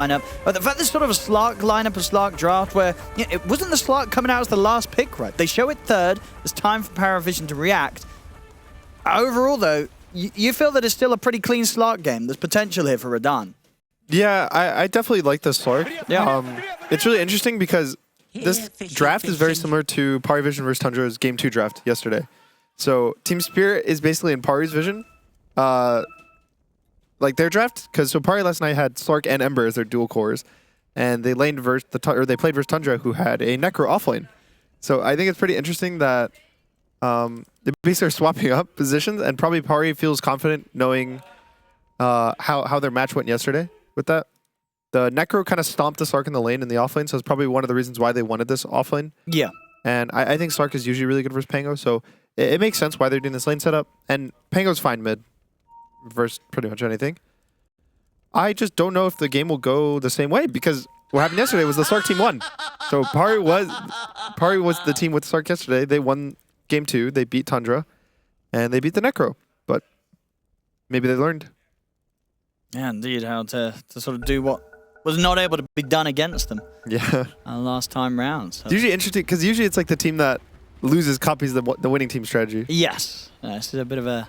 lineup. But the fact there's sort of a Slark lineup, a Slark draft, where it wasn't the Slark coming out as the last pick, right? They show it third. It's time for PARIVISION to react. Overall, though, you feel that it's still a pretty clean Slark game. There's potential here for Radan. Yeah, I definitely like the Slark. Yeah. It's really interesting because this draft is very similar to PARIVISION versus Tundra's Game 2 draft yesterday. So Team Spirit is basically in Pari's vision. Like their draft, because so Pari last night had Slark and Ember as their dual cores, and they played versus Tundra, who had a Necro offlane. So I think it's pretty interesting that the beasts are swapping up positions, and probably Pari feels confident knowing how their match went yesterday with that. The Necro kind of stomped the Slark in the lane in the offlane, so it's probably one of the reasons why they wanted this offlane. Yeah. And I think Slark is usually really good versus Pango, so it makes sense why they're doing this lane setup. And Pango's fine mid versus pretty much anything. I just don't know if the game will go the same way, because what happened yesterday was the Slark team won. So Pari was the team with Slark yesterday. They won Game 2, they beat Tundra, and they beat the Necro. But maybe they learned. Yeah, indeed, how to sort of do what was not able to be done against them. Yeah. Last time round. So. It's usually interesting, because usually it's like the team that loses copies the winning team strategy. Yes. This is a bit of a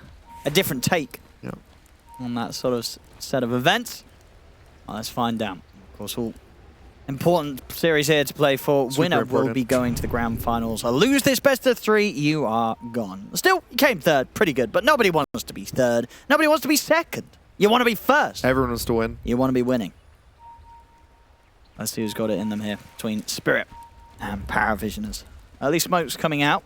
different take on that sort of set of events. Well, let's find out. Of course, all important series here to play for. Winner will be going to the grand finals. Lose this best of 3, you are gone. Still, you came third, pretty good, but nobody wants to be third. Nobody wants to be second. You want to be first. Everyone wants to win. You want to be winning. Let's see who's got it in them here between Spirit and PARIVISIONers. Early smoke's coming out.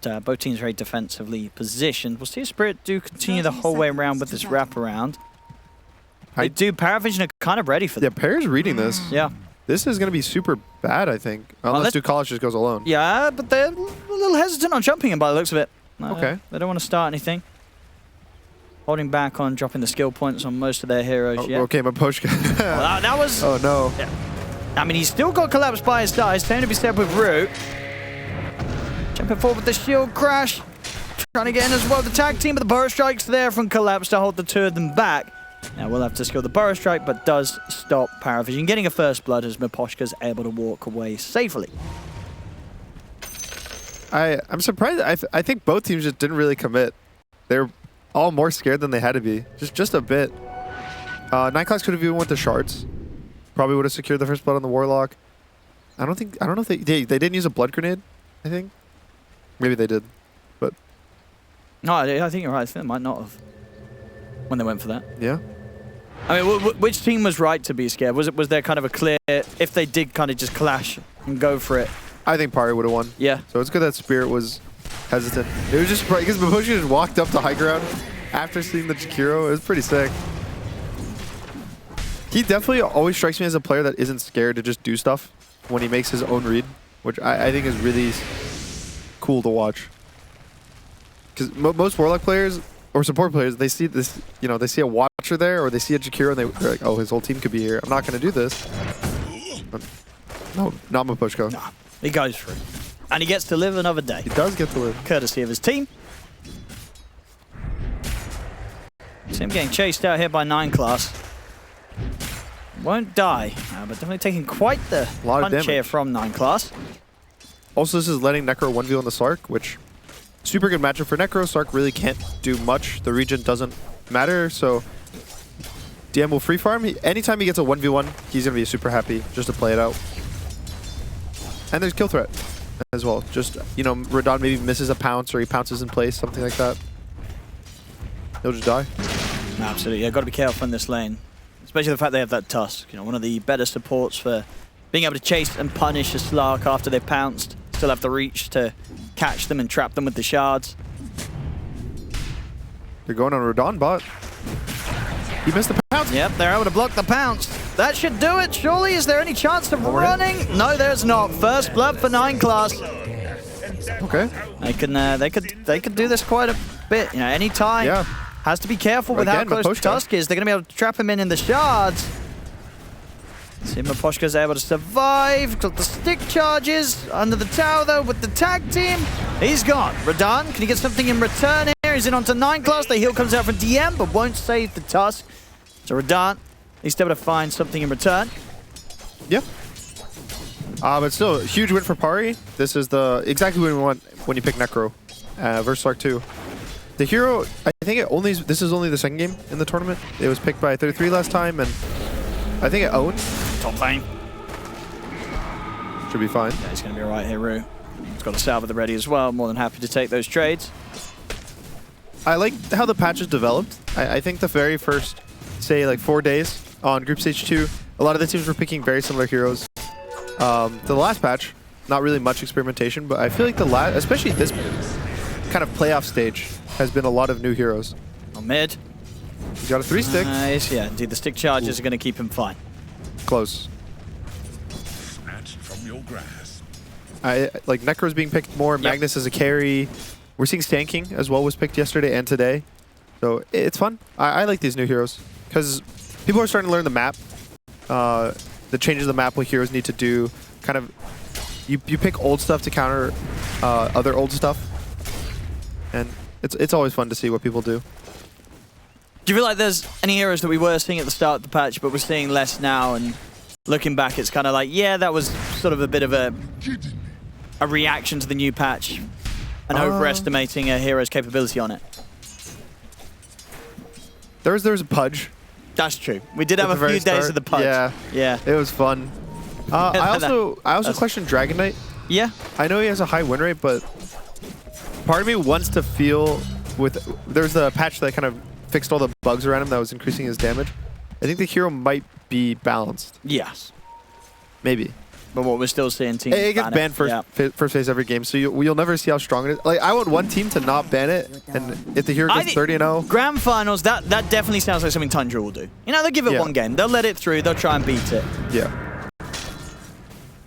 Both teams very defensively positioned. We'll see if Spirit do continue the whole way around with this wraparound. PARIVISION are kind of ready for them. Yeah, Par's reading this. Yeah. This is going to be super bad, I think. Unless Ducalish just goes alone. Yeah, but they're a little hesitant on jumping him by the looks of it. Okay. They don't want to start anything. Holding back on dropping the skill points on most of their heroes yet. Okay, Maposhka. Well, that was... Oh, no. Yeah. I mean, he's still got Collapse by his side. Staying to be stepped with Root. Jumping forward with the shield crash. Trying to get in as well. The tag team, but the Burrow Strike's there from Collapse to hold the two of them back. Now we'll have to skill the Burrow Strike, but does stop PARIVISION getting a first blood as Maposhka's able to walk away safely. I'm surprised. I think both teams just didn't really commit. They're all more scared than they had to be. Just a bit. Nightclass could have even went to shards. Probably would have secured the first blood on the Warlock. I don't know if they didn't use a blood grenade, I think. Maybe they did. But no, I think you're right. I think they might not have when they went for that. Yeah. I mean, which team was right to be scared? Was there kind of a clear, if they did kind of just clash and go for it? I think Pari would have won. Yeah. So it's good that Spirit was hesitant. It was just because Maposhka just walked up to high ground after seeing the Jakiro. It was pretty sick. He definitely always strikes me as a player that isn't scared to just do stuff when he makes his own read, which I think is really cool to watch. Because most Warlock players or support players, they see this, they see a Watcher there or they see a Jakiro and they're like, oh, his whole team could be here. I'm not going to do this. But no, not Maposhka. Nah, he goes for it. And he gets to live another day. He does get to live. Courtesy of his team. See him getting chased out here by 9 class. Won't die, but definitely taking quite the punch here from 9 class. Also, this is letting Necro 1v on the Slark, which super good matchup for Necro. Slark really can't do much. The region doesn't matter, so DM will free farm. Anytime he gets a 1v1, he's going to be super happy just to play it out. And there's kill threat as well. Just, Radan maybe misses a pounce or he pounces in place, something like that. He'll just die. Absolutely, yeah, got to be careful in this lane. Especially the fact they have that Tusk. One of the better supports for being able to chase and punish a Slark after they've pounced. Still have the reach to catch them and trap them with the shards. They're going on Radan bot. He missed the pounce. Yep, they're able to block the pounce. That should do it, surely. Is there any chance of running? No, there's not. First blood for 9 class. Okay. They could do this quite a bit. Any time. Yeah. Has to be careful with how close Tusk is. They're going to be able to trap him in the shards. See, Maposhka's able to survive. Got the stick charges under the tower, though, with the tag team. He's gone. Radan, can he get something in return here? He's in onto 9 class. The heal comes out from DM, but won't save the Tusk. So Radan least able to find something in return. Yeah. But still, huge win for Pari. This is the exactly what we want when you pick Necro versus Slark 2. The hero, I think this is only the second game in the tournament. It was picked by 33 last time, and I think it owned. Top lane. Should be fine. Yeah, he's going to be all right here, Rue. He's got a salve at the ready as well. More than happy to take those trades. I like how the patch has developed. I think the very first, say, like 4 days on Group Stage 2, a lot of the teams were picking very similar heroes. The last patch, not really much experimentation, but I feel like especially this kind of playoff stage, has been a lot of new heroes. On mid. He's got a 3-stick. Nice, yeah. Indeed, the stick charges are going to keep him fine. Close. Snatched from your grasp. Like Necro's being picked more. Yep. Magnus as a carry. We're seeing Stanking as well was picked yesterday and today. So it's fun. I like these new heroes because people are starting to learn the map. The changes of the map, what heroes need to do. Kind of, you pick old stuff to counter other old stuff. And it's always fun to see what people do. Do you feel like there's any heroes that we were seeing at the start of the patch, but we're seeing less now? And looking back, it's kind of like, yeah, that was sort of a bit of a reaction to the new patch and overestimating a hero's capability on it. There was a Pudge. That's true. We did have a few days of the Pudge. Yeah, yeah, it was fun. I also question Dragon Knight. Yeah, I know he has a high win rate, but part of me wants to feel there's a patch that kind of fixed all the bugs around him that was increasing his damage. I think the hero might be balanced. Yes. Maybe. But what we're still seeing teams it gets banned first phase every game, so you'll never see how strong it is. Like, I want one team to not ban it, and if the hero gets 30-0. Grand finals, that definitely sounds like something Tundra will do. You know, they'll give it one game. They'll let it through. They'll try and beat it. Yeah.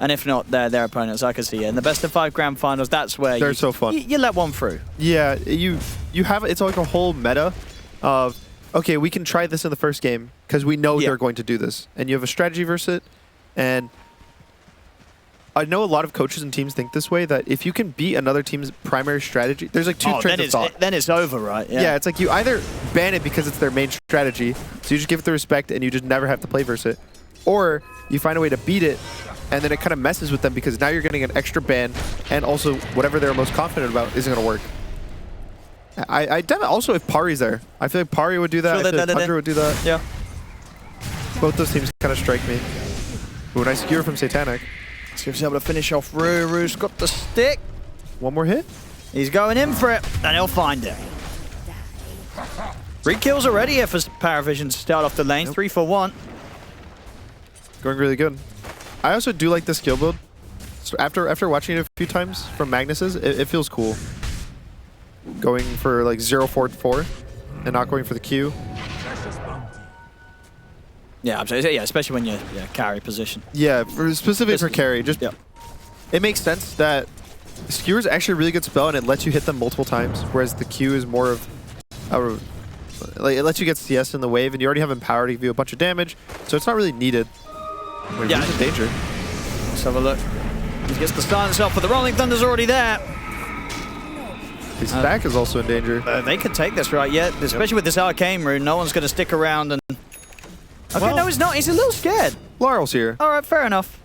And if not, their opponents, I can see it. In the best of 5 grand finals, that's where they're so fun. You let one through. Yeah, you have it's like a whole meta of, okay, we can try this in the first game because we know they're going to do this, and you have a strategy versus it. And I know a lot of coaches and teams think this way, that if you can beat another team's primary strategy, there's like two trains of thought. Then it's over, right? Yeah, it's like you either ban it because it's their main strategy, so you just give it the respect and you just never have to play versus it, or you find a way to beat it, and then it kind of messes with them because now you're getting an extra ban, and also whatever they're most confident about isn't going to work. I definitely also, if Pari's there, I feel like Pari would do that. Sure, I feel like Tundra would do that. Yeah. Both those teams kind of strike me. Ooh, nice skewer from Satanic. Let's see if he's able to finish off Rue. Rue's got the stick. One more hit. He's going in for it, and he'll find it. 3 kills already here for PARIVISION to start off the lane. 3 for 1. Going really good. I also do like the skill build. So after watching it a few times from Magnus's, it feels cool. Going for like 0-4-4 and not going for the Q. Yeah, absolutely. Yeah, especially when you're carry position. Yeah, specifically for carry. Just it makes sense that Skewer is actually a really good spell and it lets you hit them multiple times, whereas the Q is more of like it lets you get CS in the wave, and you already have Empower to give you a bunch of damage, so it's not really needed. Yeah, he's in danger. Let's have a look. He gets the silence off, but the Rolling Thunder's already there. His stack is also in danger. They could take this right yet, especially with this Arcane rune. No one's going to stick around and... Okay, well, no, he's not. He's a little scared. Laurel's here. All right, fair enough.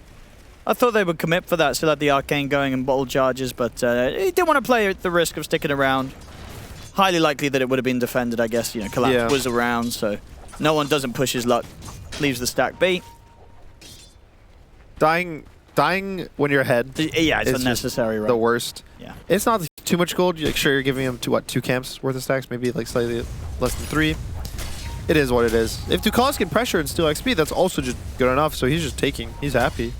I thought they would commit for that, still had the Arcane going and bottle charges, but he didn't want to play at the risk of sticking around. Highly likely that it would have been defended, I guess. You know, Collapse was around, so no one doesn't push his luck. Leaves the stack be. Dying when you're ahead. Yeah, it's unnecessary, right? The worst. Yeah. It's not too much gold. Sure, you're giving him to 2 camps worth of stacks, maybe like slightly less than 3. It is what it is. If Ducalis can pressure and steal XP, that's also just good enough. So he's just taking. He's happy.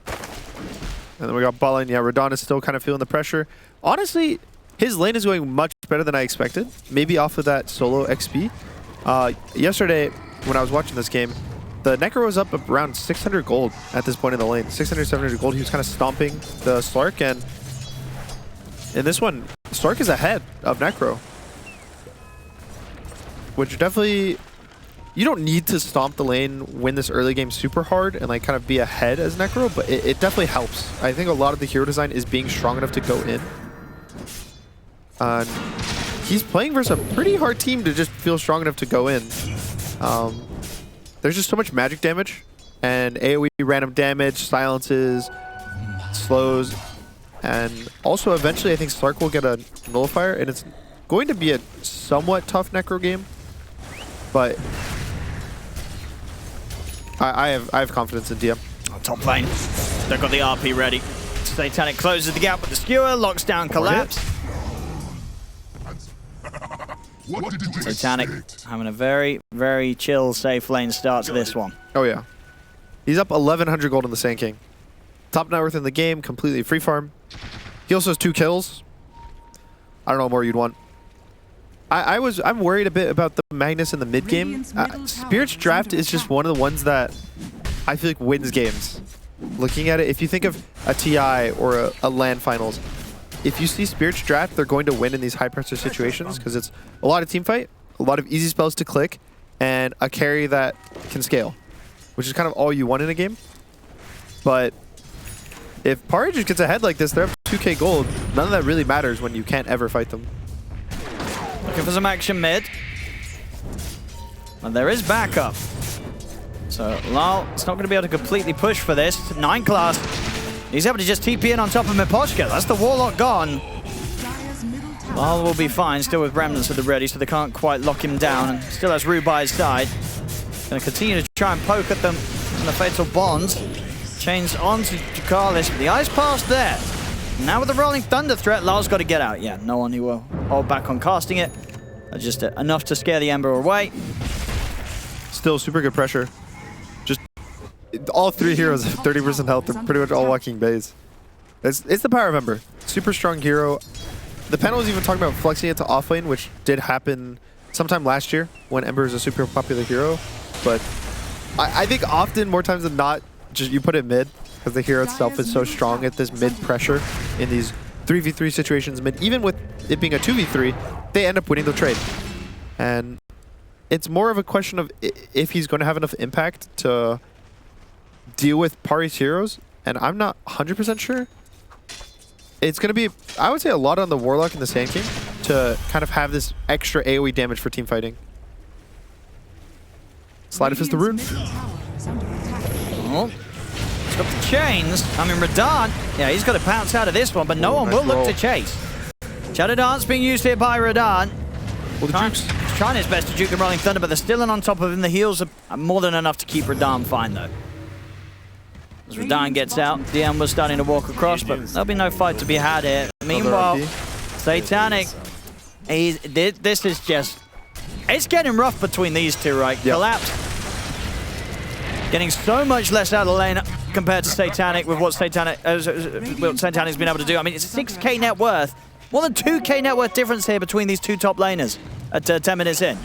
And then we got bot lane. Yeah, Radon is still kind of feeling the pressure. Honestly, his lane is going much better than I expected. Maybe off of that solo XP. Yesterday, when I was watching this game, the Necro was up around 600 gold at this point in the lane. 600, 700 gold. He was kind of stomping the Slark, and in this one, Slark is ahead of Necro. Which definitely, you don't need to stomp the lane, win this early game super hard, and like kind of be ahead as Necro, but it definitely helps. I think a lot of the hero design is being strong enough to go in. He's playing versus a pretty hard team to just feel strong enough to go in. There's just so much magic damage and AoE random damage, silences, slows, and also eventually I think Slark will get a nullifier, and it's going to be a somewhat tough Necro game, but I have confidence in DM. Oh, top lane, they've got the RP ready. Satanic closes the gap with the skewer, locks down collapse. Satanic having a very, very chill, safe lane start to this one. Oh yeah. He's up 1,100 gold in the Sand King. Top net worth in the game, completely free farm. He also has 2 kills. I don't know what more you'd want. I'm worried a bit about the Magnus in the mid game. Spirit's Draft is just one of the ones that I feel like wins games. Looking at it, if you think of a TI or a LAN finals, if you see Spirit's Draft, they're going to win in these high pressure situations because it's a lot of team fight, a lot of easy spells to click, and a carry that can scale, which is kind of all you want in a game. But if Pari just gets ahead like this, they're up 2k gold. None of that really matters when you can't ever fight them. Looking for some action mid. And there is backup. So Lal is not going to be able to completely push for this. 9 class. He's able to just TP in on top of Miposhka. That's the Warlock gone. Lal will be fine, still with Remnants at the ready, so they can't quite lock him down. And still has Rue by his side. Going to continue to try and poke at them in the Fatal Bonds. Chains on to Jukalis. The Ice Pass there. Now with the Rolling Thunder threat, Lal's got to get out. Yeah, no one who will hold back on casting it. Just enough to scare the Ember away. Still super good pressure. Just all 3 heroes have 30% health. They're pretty much all walking bays. It's the power of Ember. Super strong hero. The panel was even talking about flexing it to offlane, which did happen sometime last year when Ember is a super popular hero. But I think often, more times than not, just you put it mid because the hero itself is so strong at this mid pressure in these 3v3 situations mid. Even with it being a 2v3, they end up winning the trade. And it's more of a question of if he's going to have enough impact to deal with Pari's heroes, and I'm not 100% sure. It's going to be, I would say, a lot on the Warlock and the Sand King to kind of have this extra AoE damage for team fighting. Slide of Fist the Rune. Oh, he's got the chains. I mean, Radahn, yeah, he's got to pounce out of this one, but no one will look to chase. Shadow Dance being used here by Radahn. Well, He's trying his best to juke the Rolling Thunder, but they're still in on top of him. The heals are more than enough to keep Radahn fine, though. As Radahn gets out, DM was starting to walk across, but there'll be no fight to be had here. Meanwhile, Satanic, this is just, it's getting rough between these two, right? Yep. Collapse. Getting so much less out of the lane compared to Satanic with what Satanic's been able to do. I mean, it's 6k net worth. More than 2k net worth difference here between these two top laners at 10 minutes in.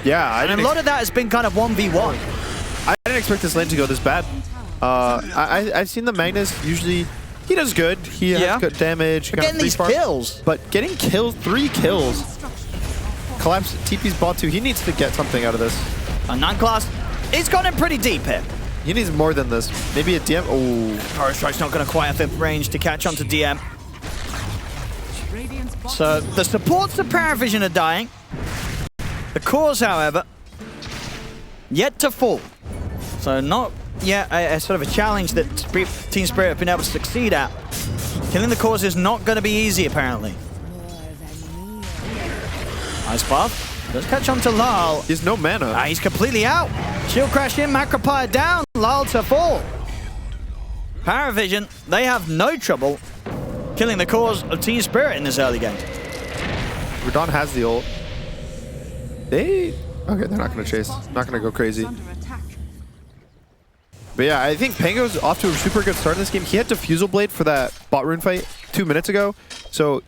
Yeah, and a lot of that has been kind of 1v1. I didn't expect this lane to go this bad. I've seen the Magnus, usually he does good. He has good damage. But getting these kills. But getting kills, 3 kills. Collapse, TP's bot too. He needs to get something out of this. A 9 class, he's gone in pretty deep here. He needs more than this. Maybe a DM. Oh. Power Strike's not going to quite have the range to catch onto DM. So the supports of PARIVISION are dying. The cores, however, yet to fall. So not yet a sort of a challenge that Team Spirit have been able to succeed at. Killing the cores is not going to be easy, apparently. Ice Path. Does catch on to Lal. He's no mana. He's completely out. Shield crash in, Macropire down. Lal to fall. PARIVISION, they have no trouble killing the cores of Team Spirit in this early game. Radahn has the ult. Okay, they're not going to chase. Not going to go crazy. But yeah, I think Pango's off to a super good start in this game. He had Diffusal Blade for that bot rune fight 2 minutes ago. So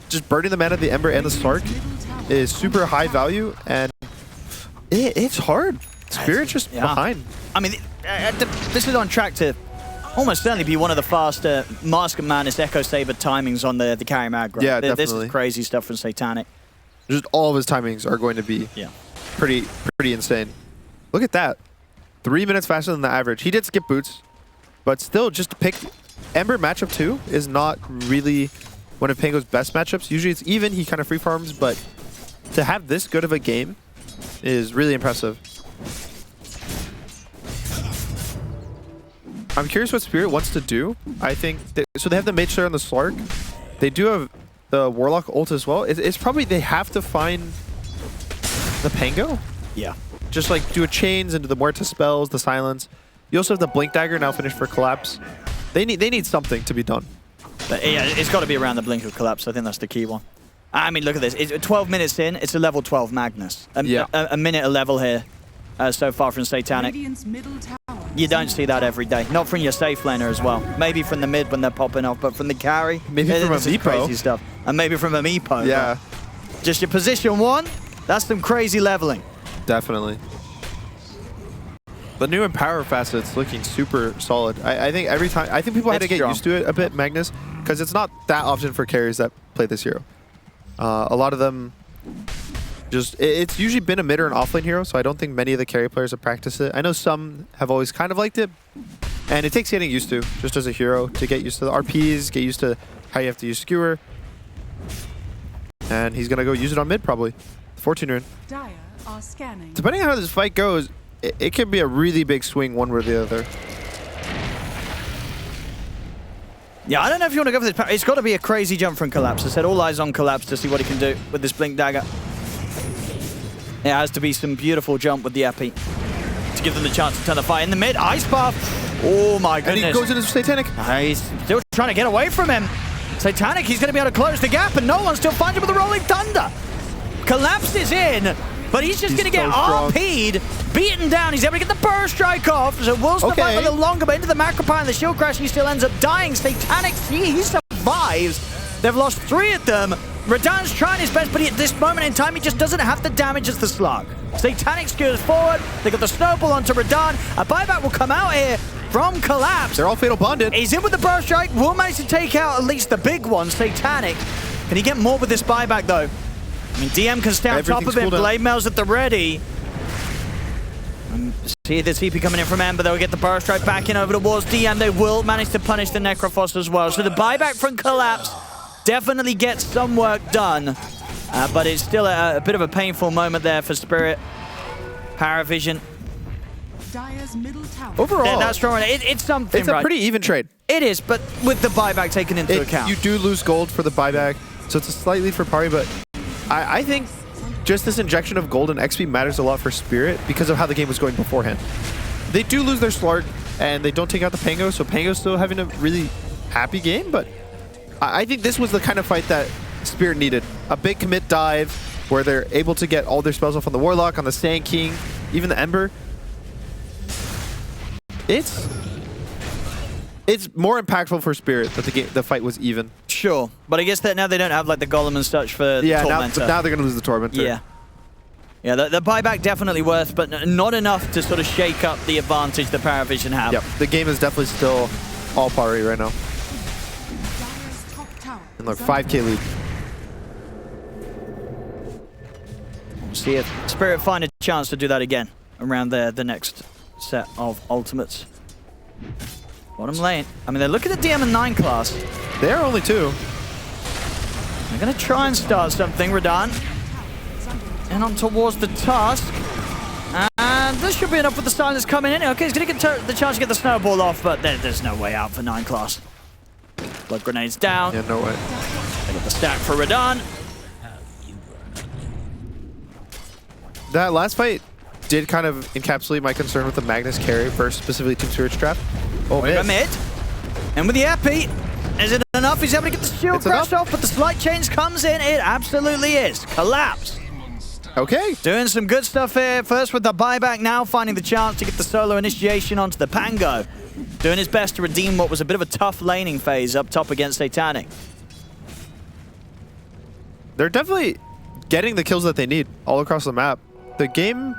just burning the mana of the Ember and the Slark is super high value, and it's hard. Spirit just behind. I mean, this is on track to almost certainly be one of the faster Mask of Madness Echo Saber timings on the carry mag. Right? Yeah, definitely. This is crazy stuff from Satanic. Just all of his timings are going to be pretty insane. Look at that. 3 minutes faster than the average. He did skip boots, but still, just to pick Ember matchup 2 is not really one of Pango's best matchups. Usually it's even, he kind of free farms, but to have this good of a game is really impressive. I'm curious what Spirit wants to do. I think so. They have the Mage Slayer on the Slark. They do have the Warlock ult as well. It's probably they have to find the Pango. Yeah. Just like do a chains into the Muerta spells, the silence. You also have the Blink Dagger now finished for Collapse. They need something to be done. But yeah, it's got to be around the blink of Collapse. I think that's the key one. I mean, look at this. It's 12 minutes in. It's a level 12 Magnus. A minute a level here so far from Satanic. You don't see that every day. Not from your safe laner as well. Maybe from the mid when they're popping off, but from the carry. Maybe from a Meepo. Crazy stuff. And maybe from a Meepo. Yeah. Just your position 1, that's some crazy leveling. Definitely. The new Empower facet's looking super solid. I think every time, I think people had to get used to it a bit, Magnus, because it's not that often for carries that play this hero. A lot of them just, it's usually been a mid or an offlane hero, so I don't think many of the carry players have practiced it. I know some have always kind of liked it, and it takes getting used to, just as a hero, to get used to the RPs, get used to how you have to use Skewer. And he's going to go use it on mid, probably. Fortune Rune. Depending on how this fight goes, it can be a really big swing one way or the other. Yeah, I don't know if you want to go for this. It's got to be a crazy jump from Collapse. I said all eyes on Collapse to see what he can do with this Blink Dagger. It has to be some beautiful jump with the Epi to give them the chance to turn the fight in the mid. Ice Path. Oh my goodness. And he goes into Satanic. He's still trying to get away from him. Satanic, he's going to be able to close the gap, and no one still finds him with the Rolling Thunder. Collapse is in. But he's just going to get RP'd, beaten down. He's able to get the burst strike off. So will survive a little longer, but into the Macropie and the shield crash, he still ends up dying. Satanic, he survives. They've lost 3 of them. Radan's trying his best, but at this moment in time, he just doesn't have the damage as the Slug. Satanic skewers forward. They got the snowball onto Radan. A buyback will come out here from Collapse. They're all fatal bonded. He's in with the burst strike. Will manage to take out at least the big one, Satanic. Can he get more with this buyback, though? I mean, DM can stay on top of it. Blade Mail's at the ready. See the TP coming in from Ember. They'll get the burst right back in over towards DM. They will manage to punish the Necrophos as well. So the buyback from Collapse definitely gets some work done. But it's still a bit of a painful moment there for Spirit. PARIVISION. Overall, that's strong. It's something. It's a pretty even trade. It is, but with the buyback taken into account. You do lose gold for the buyback, so it's a slight lead for Pari, but I think just this injection of gold and XP matters a lot for Spirit because of how the game was going beforehand. They do lose their Slark, and they don't take out the Pango, so Pango's still having a really happy game, but I think this was the kind of fight that Spirit needed. A big commit dive where they're able to get all their spells off on the Warlock, on the Sand King, even the Ember. It's more impactful for Spirit that the fight was even. Sure, but I guess that now they don't have like the Golem and such for the Tormentor. Now they're going to lose the Tormentor. Yeah. Yeah, the buyback definitely worth, but not enough to sort of shake up the advantage that PARIVISION have. Yep, the game is definitely still all Pari right now. And look, 5K lead. We'll see if Spirit find a chance to do that again around the next set of ultimates. Bottom lane. I mean, they're looking at DM and 9 class. They are only 2. They're going to try and start something, Radan. And on towards the Tusk. And this should be enough with the silence coming in. Okay, he's going to get the chance to get the snowball off, but there's no way out for 9 class. Blood grenades down. Yeah, no way. They got the stack for Radan. That last fight did kind of encapsulate my concern with the Magnus carry versus specifically Team Spirit's trap. Oh, mid. And with the Epi, is it enough? He's able to get the shield crashed off, but the slight change comes in. It absolutely is. Collapse. Okay. Doing some good stuff here. First with the buyback, now finding the chance to get the solo initiation onto the Pango. Doing his best to redeem what was a bit of a tough laning phase up top against Satanic. They're definitely getting the kills that they need all across the map. The game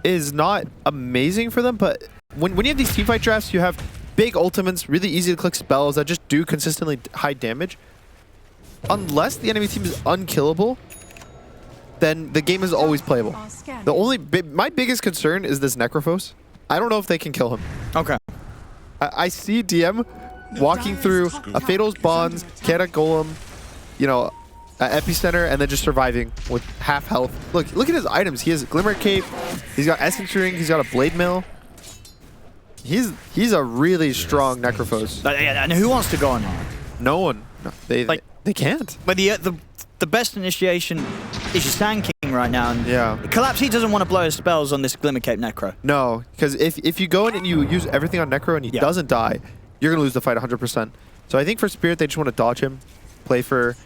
is not amazing for them, but when you have these teamfight drafts, you have big ultimates, really easy to click spells that just do consistently high damage. Unless the enemy team is unkillable, then the game is always playable. My biggest concern is this Necrophos. I don't know if they can kill him. Okay. I see DM walking through a Fatal's Bonds, Keta Golem, you know, epicenter, and then just surviving with half health. Look at his items. He has Glimmer Cape. He's got Essence Ring. He's got a Blade Mill. He's a really strong Necrophos. And who wants to go on him? No one. No, they can't. But the best initiation is your Sand King right now. And yeah. Collapse, he doesn't want to blow his spells on this Glimmer Cape Necro. No, because if you go in and you use everything on Necro and he doesn't die, you're going to lose the fight 100%. So I think for Spirit, they just want to dodge him, play for...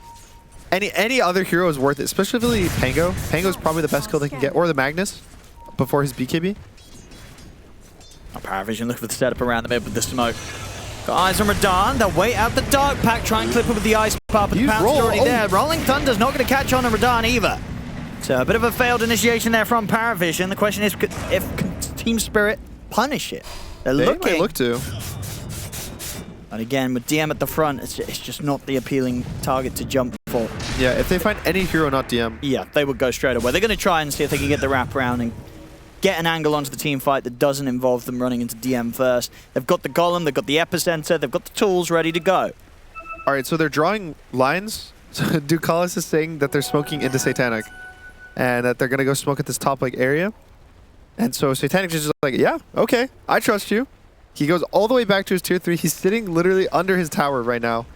Any other hero is worth it, especially Pango. Pango is probably the best kill they can get, or the Magnus before his BKB. PARIVISION looking for the setup around the mid with the smoke. Got eyes on Radahn. They'll wait out the Dark Pack, try and clip it with the Ice Pop, but the pounce is already there. Rolling Thunder's not going to catch on to Radahn either. So a bit of a failed initiation there from PARIVISION. The question is, if Team Spirit punish it? They might look to. And again, with DM at the front, it's just not the appealing target to jump for. Yeah, if they find any hero not DM. Yeah, they would go straight away. They're going to try and see if they can get the wrap around and get an angle onto the team fight that doesn't involve them running into DM first. They've got the Golem, they've got the Epicenter, they've got the tools ready to go. All right, so they're drawing lines. So Ducalis is saying that they're smoking into Satanic and that they're going to go smoke at this top area. And so Satanic is just like, yeah, okay, I trust you. He goes all the way back to his tier 3. He's sitting literally under his tower right now.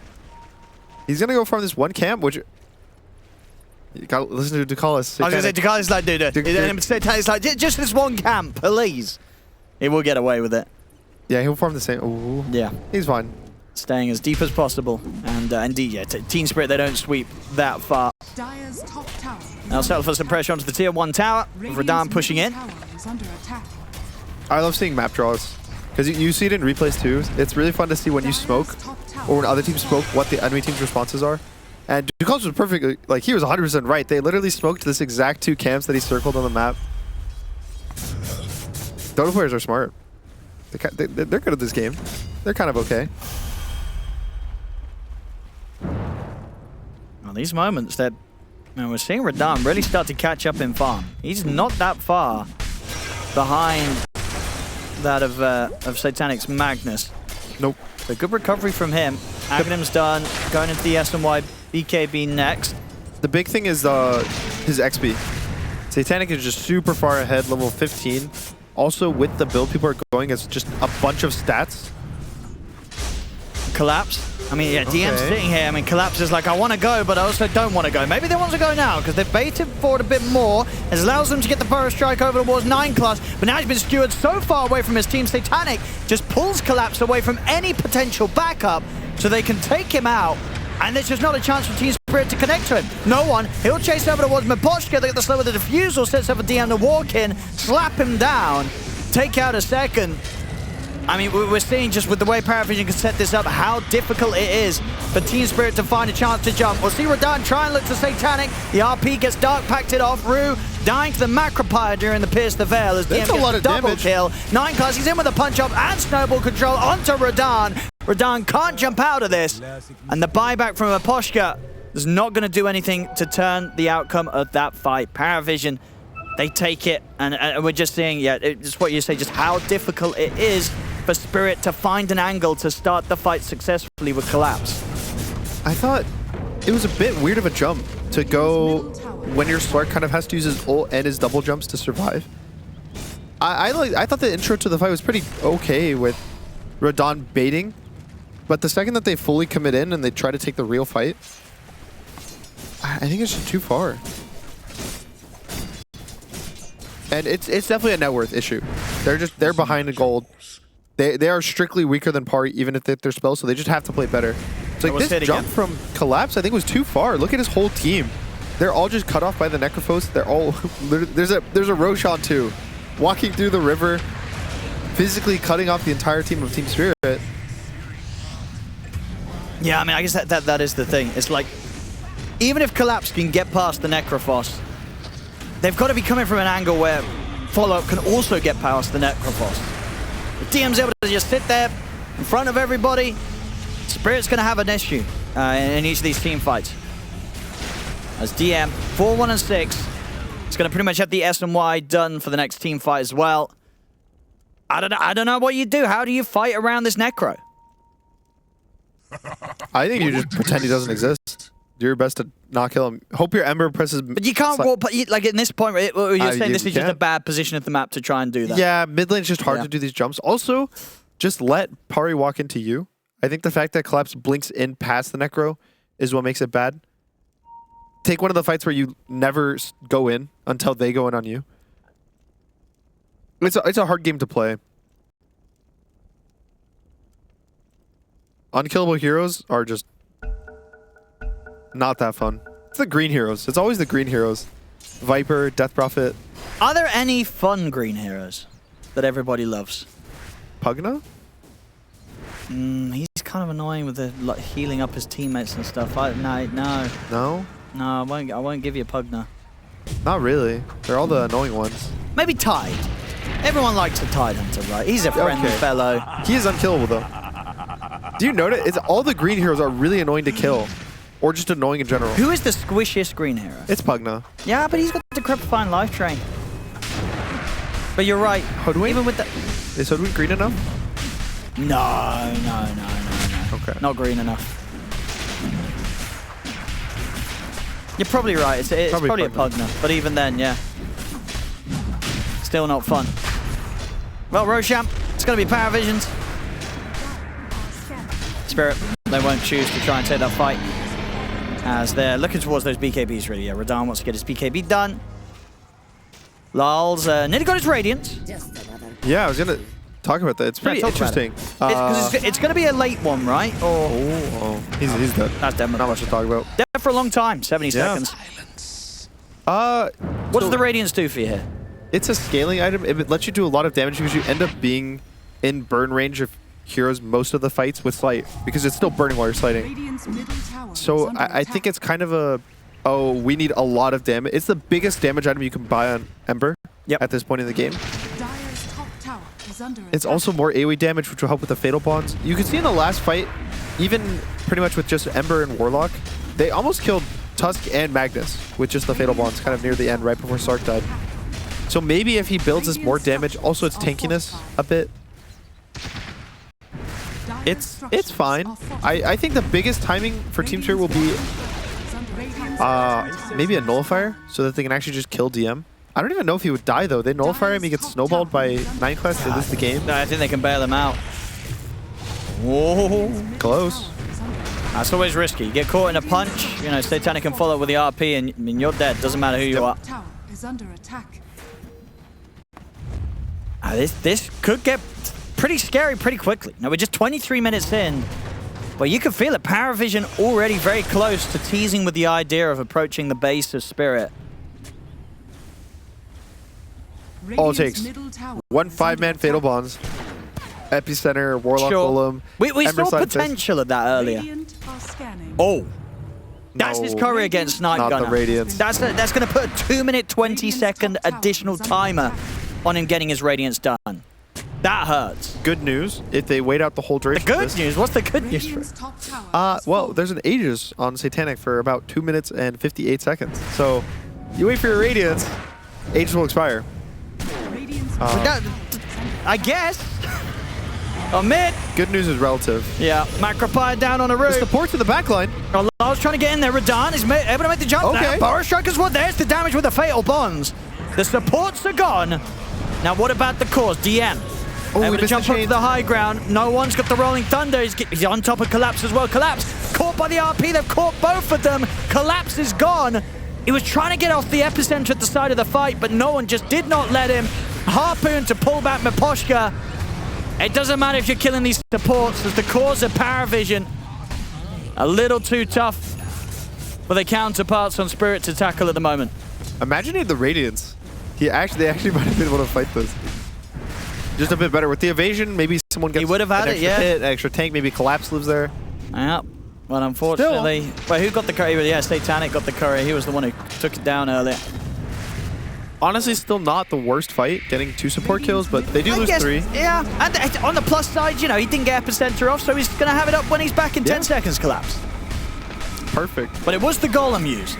He's going to go farm this one camp, which... You gotta listen to Ducalis. I was gonna say, Ducalis like, dude, Satanic's like, just this one camp, please. He will get away with it. Yeah, he'll farm the same. Ooh. Yeah. He's fine. Staying as deep as possible. And indeed, yeah, Team Spirit, they don't sweep that far. Now settle for some pressure onto the tier 1 tower. Radahn pushing in. I love seeing map draws. Because you see it in replays too. It's really fun to see when you smoke, or when other teams smoke, what the enemy team's responses are. And Ducalis was perfect, like he was 100% right. They literally smoked this exact 2 camps that he circled on the map. Dota players are smart. They're good at this game. They're kind of okay. Well, these moments that we're seeing Radahn really start to catch up in farm. He's not that far behind that of Satanic's Magnus. Nope. So good recovery from him. Aghanim's done, going into the SNY BKB next. The big thing is his XP. Satanic is just super far ahead, level 15. Also, with the build people are going, it's just a bunch of stats. Collapse. I mean, yeah, DM's sitting here. I mean, Collapse is like, I want to go, but I also don't want to go. Maybe they want to go now because they've baited forward a bit more. It allows them to get the Burrow Strike over towards 9 class, but now he's been skewered so far away from his team. Satanic just pulls Collapse away from any potential backup so they can take him out. And there's just not a chance for Team Spirit to connect to him. No one. He'll chase over towards Miposhka. They get the slow with the defusal. Sets up for DM to walk in, slap him down, take out a second. I mean, we're seeing just with the way PARIVISION can set this up, how difficult it is for Team Spirit to find a chance to jump. We'll see Radahn try and look to Satanic. The RP gets Dark Packed off. Rue dying to the Macropire during the Pierce the Veil as DM gets a double kill. 9 class, he's in with a punch up and snowball control onto Radahn. Radahn can't jump out of this. And the buyback from Aposhka is not going to do anything to turn the outcome of that fight. PARIVISION, they take it. And we're just seeing, yeah, it's what you say, just how difficult it is for Spirit to find an angle to start the fight successfully with Collapse. I thought it was a bit weird of a jump to go when your Slark kind of has to use his ult and his double jumps to survive. I thought the intro to the fight was pretty okay with Radahn baiting, but the second that they fully commit in and they try to take the real fight, I think it's just too far. And it's definitely a net worth issue. They're behind the gold. They are strictly weaker than par even if their spells, so they just have to play better. It's like this jump from Collapse I think was too far. Look at his whole team. They're all just cut off by the Necrophos. They're all there's a Roshan too, walking through the river, physically cutting off the entire team of Team Spirit. Yeah, I mean, I guess that is the thing. It's like, even if Collapse can get past the Necrophos, they've got to be coming from an angle where Follow-Up can also get past the Necrophos. If DM's able to just sit there in front of everybody, Spirit's going to have an issue in each of these team fights. As DM, 4-1 and 6, it's going to pretty much have the S and Y done for the next team fight as well. I don't know what you do. How do you fight around this Necro? I think you just pretend he doesn't exist. Do your best to not kill him. Hope your Ember presses... But you can't walk... Like, in this point, you're saying this is just a bad position of the map to try and do that. Yeah, mid lane's just hard to do these jumps. Also, just let Pari walk into you. I think the fact that Collapse blinks in past the Necro is what makes it bad. Take one of the fights where you never go in until they go in on you. It's a hard game to play. Unkillable heroes are just not that fun. It's the green heroes. It's always the green heroes. Viper, Death Prophet. Are there any fun green heroes that everybody loves? Pugna? He's kind of annoying with the like, healing up his teammates and stuff. No, I won't give you Pugna. Not really. They're all the annoying ones. Maybe Tide. Everyone likes the Tide Hunter, right? He's a friendly fellow. He is unkillable though. Do you notice? It's all the green heroes are really annoying to kill. Or just annoying in general. Who is the squishiest green hero? It's Pugna. Yeah, but he's got the Decrepifying Life Train. But you're right. Hoodwink? Even with the... Is Hoodwink green enough? No. Okay. Not green enough. You're probably right. It's probably a Pugna. But even then, yeah. Still not fun. Well, Roshamp, it's going to be PARIVISION's. Spirit, they won't choose to try and take that fight. As they're looking towards those BKBs, really. Yeah, Radahn wants to get his BKB done. Lulz nearly got his Radiant. Yeah, I was going to talk about that. It's pretty interesting. It's going to be a late one, right? Or he's dead. That's dead. Not much to talk about. Dead for a long time, 70 seconds. What does the Radiance do for you here? It's a scaling item. It lets you do a lot of damage because you end up being in burn range of heroes most of the fights with Slight because it's still burning while you're slighting. So I think it's kind of a, we need a lot of damage. It's the biggest damage item you can buy on Ember at this point in the game. It's also more AoE damage, which will help with the Fatal Bonds. You can see in the last fight, even pretty much with just Ember and Warlock, they almost killed Tusk and Magnus with just the Fatal Bonds kind of near the end, right before Sark died. So maybe if he builds this more damage, also its tankiness a bit, it's fine. I think the biggest timing for Team Spirit will be maybe a Nullifier so that they can actually just kill DM. I don't even know if he would die though. They Nullify him, he gets snowballed by 9 class to lose the game. No, I think they can bail him out. Whoa. Close. That's always risky. You get caught in a punch, you know, Satanic can follow with the RP and you're dead. Doesn't matter who you are. This could get pretty scary pretty quickly. Now we're just 23 minutes in, but you can feel it. PARIVISION already very close to teasing with the idea of approaching the base of Spirit. All it takes. 1 5-man Fatal Bonds. Epicenter, Warlock Golem. We saw potential of that earlier. Oh. That's his courier against Snipe Gunner. Not the Radiance. That's going to put a 2-minute 20-second additional timer on him getting his Radiance done. That hurts. Good news, if they wait out the whole duration. The good news? What's the good news for it? Well, there's an Aegis on Satanic for about 2 minutes and 58 seconds. So, you wait for your Radiance, Aegis will expire. I guess. On mid. Good news is relative. Yeah, Macropire down on a roof. The support's in the backline. I was trying to get in there. Radahn is able to make the jump. Okay. Now, Burrow Strikers, there's the damage with the Fatal Bonds. The supports are gone. Now, what about the cores? DM. Able to jump up to the high ground. No one's got the Rolling Thunder. He's on top of Collapse as well. Collapse caught by the RP. They've caught both of them. Collapse is gone. He was trying to get off the epicenter at the side of the fight, but no one just did not let him. Harpoon to pull back Miposhka. It doesn't matter if you're killing these supports, as the cores of PARIVISION a little too tough for the counterparts on Spirit to tackle at the moment. Imagine he had the Radiance. They actually might have been able to fight this. Just a bit better with the evasion. Maybe someone gets an extra hit, an extra tank. Maybe Collapse lives there. Yeah. Well, unfortunately, who got the courier? Yeah, Satanic got the courier. He was the one who took it down earlier. Honestly, still not the worst fight, getting 2 support kills, but they do lose 3. Yeah, and on the plus side, you know, he didn't get epicenter off, so he's going to have it up when he's back in 10 seconds Collapse. Perfect. But it was the Golem used.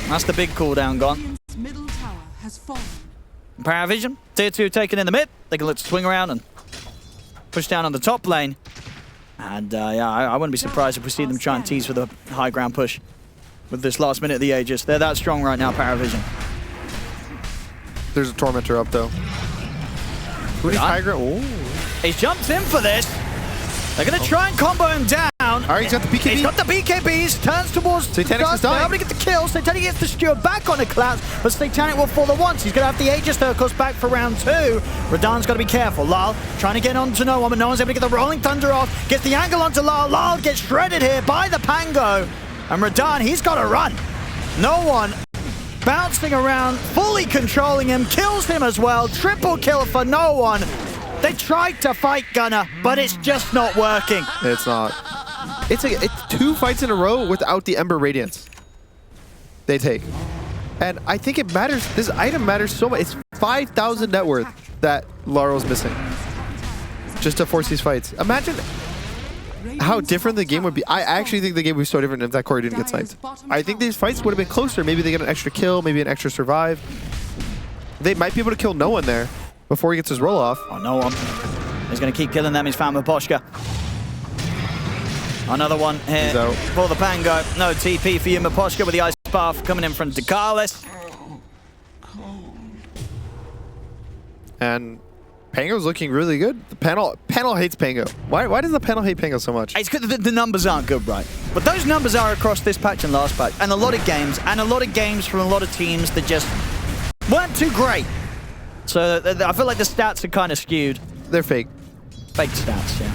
That's the big cooldown gone. PARIVISION, tier 2 taken in the mid. They can look to swing around and push down on the top lane. And yeah, I wouldn't be surprised if we see them try and tease for the high ground push. with this last minute of the Aegis. They're that strong right now, PARIVISION. There's a Tormentor up, though. Who needs high ground? Ooh. He's jumped in for this. They're going to try and combo him down. All right, he's got the BKB. He's got the BKBs, turns towards Satanic is dying. able to get the kill. Satanic gets the steward back on a collapse, but Satanic will fall the once. He's going to have the Aegis circles back for round 2. Radan's got to be careful. Lal trying to get onto no one, but no one's able to get the Rolling Thunder off. Gets the angle onto Lal. Lal gets shredded here by the Pango. And Radan, he's got to run. No one bouncing around, fully controlling him, kills him as well. Triple kill for no one. They tried to fight Gunnar, but it's just not working. It's not. It's 2 fights in a row without the Ember Radiance they take. And I think it matters. This item matters so much. It's 5,000 net worth that Laro's missing just to force these fights. Imagine how different the game would be. I actually think the game would be so different if that Corey didn't get sniped. I think these fights would have been closer. Maybe they get an extra kill, maybe an extra survive. They might be able to kill no one there before he gets his roll off. Oh, no one. He's going to keep killing them. He's found Maposhka. Another one here for the Pango. No TP for you, Maposhka, with the Ice Bath coming in from Dekalis. And Pango's looking really good. The panel hates Pango. Why does the panel hate Pango so much? It's because the numbers aren't good, right? But those numbers are across this patch and last patch. And a lot of games from a lot of teams that just weren't too great. So I feel like the stats are kind of skewed. They're fake. Fake stats, yeah.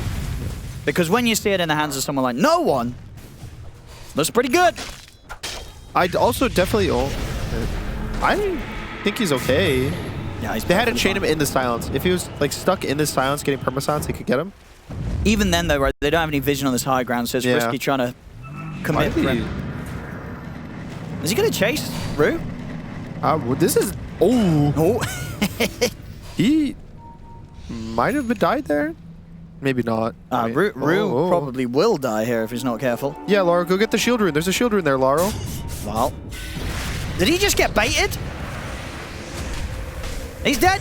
Because when you see it in the hands of someone like no one, looks pretty good. I'd also definitely... I think he's okay. Yeah, they had to chain him in the silence. If he was like stuck in this silence getting perma-silence, they could get him. Even then, though, right, they don't have any vision on this high ground, so it's risky trying to commit for him. Is he going to chase Rue? Well, this is... Oh. He might have been died there. Maybe not. Rue probably will die here if he's not careful. Yeah, Laro, go get the shield rune. There's a shield rune there, Laro. Wow. Did he just get baited? He's dead.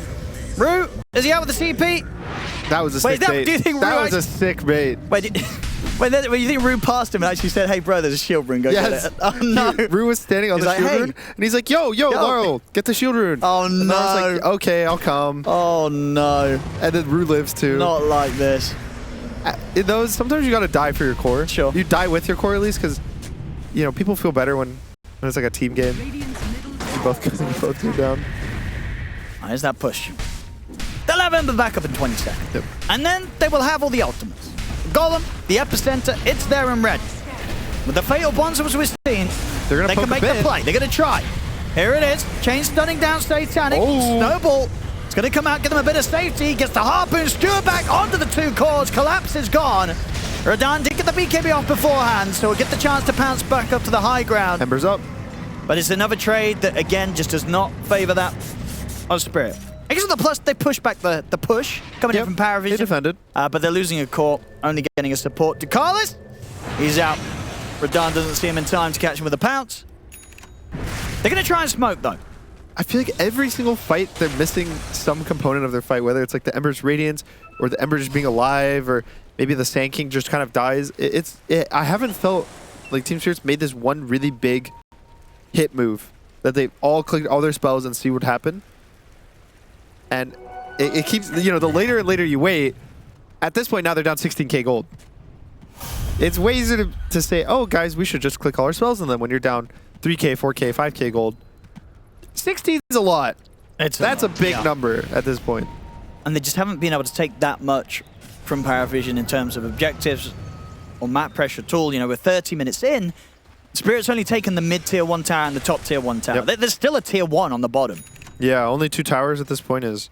Rue, is he out with the CP? That was a sick bait. Do you think that was a sick bait. Wait, you think Rue passed him and actually said, "Hey, bro, there's a shield rune. Go get it." Oh no. Rue was standing on the shield rune, and he's like, "Yo, Laro, get the shield rune." Oh no. And I was like, "Okay, I'll come." Oh no. And then Rue lives too. Not like this. In those, sometimes you gotta die for your core. Sure. You die with your core at least, because you know people feel better when it's like a team game. You both go down. There's that push. They'll have Ember back up in 20 seconds. Yep. And then they will have all the ultimates. Golem, the epicenter, it's there and ready. With the fatal bonds as we've seen, they can make the play. They're going to try. Here it is. Chain stunning down Satanic. Snowball. It's going to come out, give them a bit of safety. Gets the Harpoon. Steward back onto the 2 cores. Collapse is gone. Radan did get the BKB off beforehand, so we'll get the chance to pounce back up to the high ground. Ember's up. But it's another trade that, again, just does not favor that on Spirit. I guess on the plus, they push back the push coming in from PARIVISION. They defended. But they're losing a core, only getting a support. Dekalis, he's out. Radan doesn't see him in time to catch him with a pounce. They're going to try and smoke, though. I feel like every single fight, they're missing some component of their fight, whether it's like the Ember's Radiance or the Ember just being alive, or maybe the Sand King just kind of dies. I haven't felt like Team Spirit's made this one really big hit move that they've all clicked all their spells and see what happened. And it keeps, you know, the later and later you wait, at this point now they're down 16k gold. It's way easier to say, oh guys, we should just click all our spells on them when you're down 3k, 4k, 5k gold. 16 is a lot. That's a big number at this point. And they just haven't been able to take that much from PARIVISION in terms of objectives or map pressure at all. You know, we're 30 minutes in. Spirit's only taken the mid-tier 1 tower and the top tier 1 tower. There's still a tier 1 on the bottom. Yeah, only 2 towers at this point is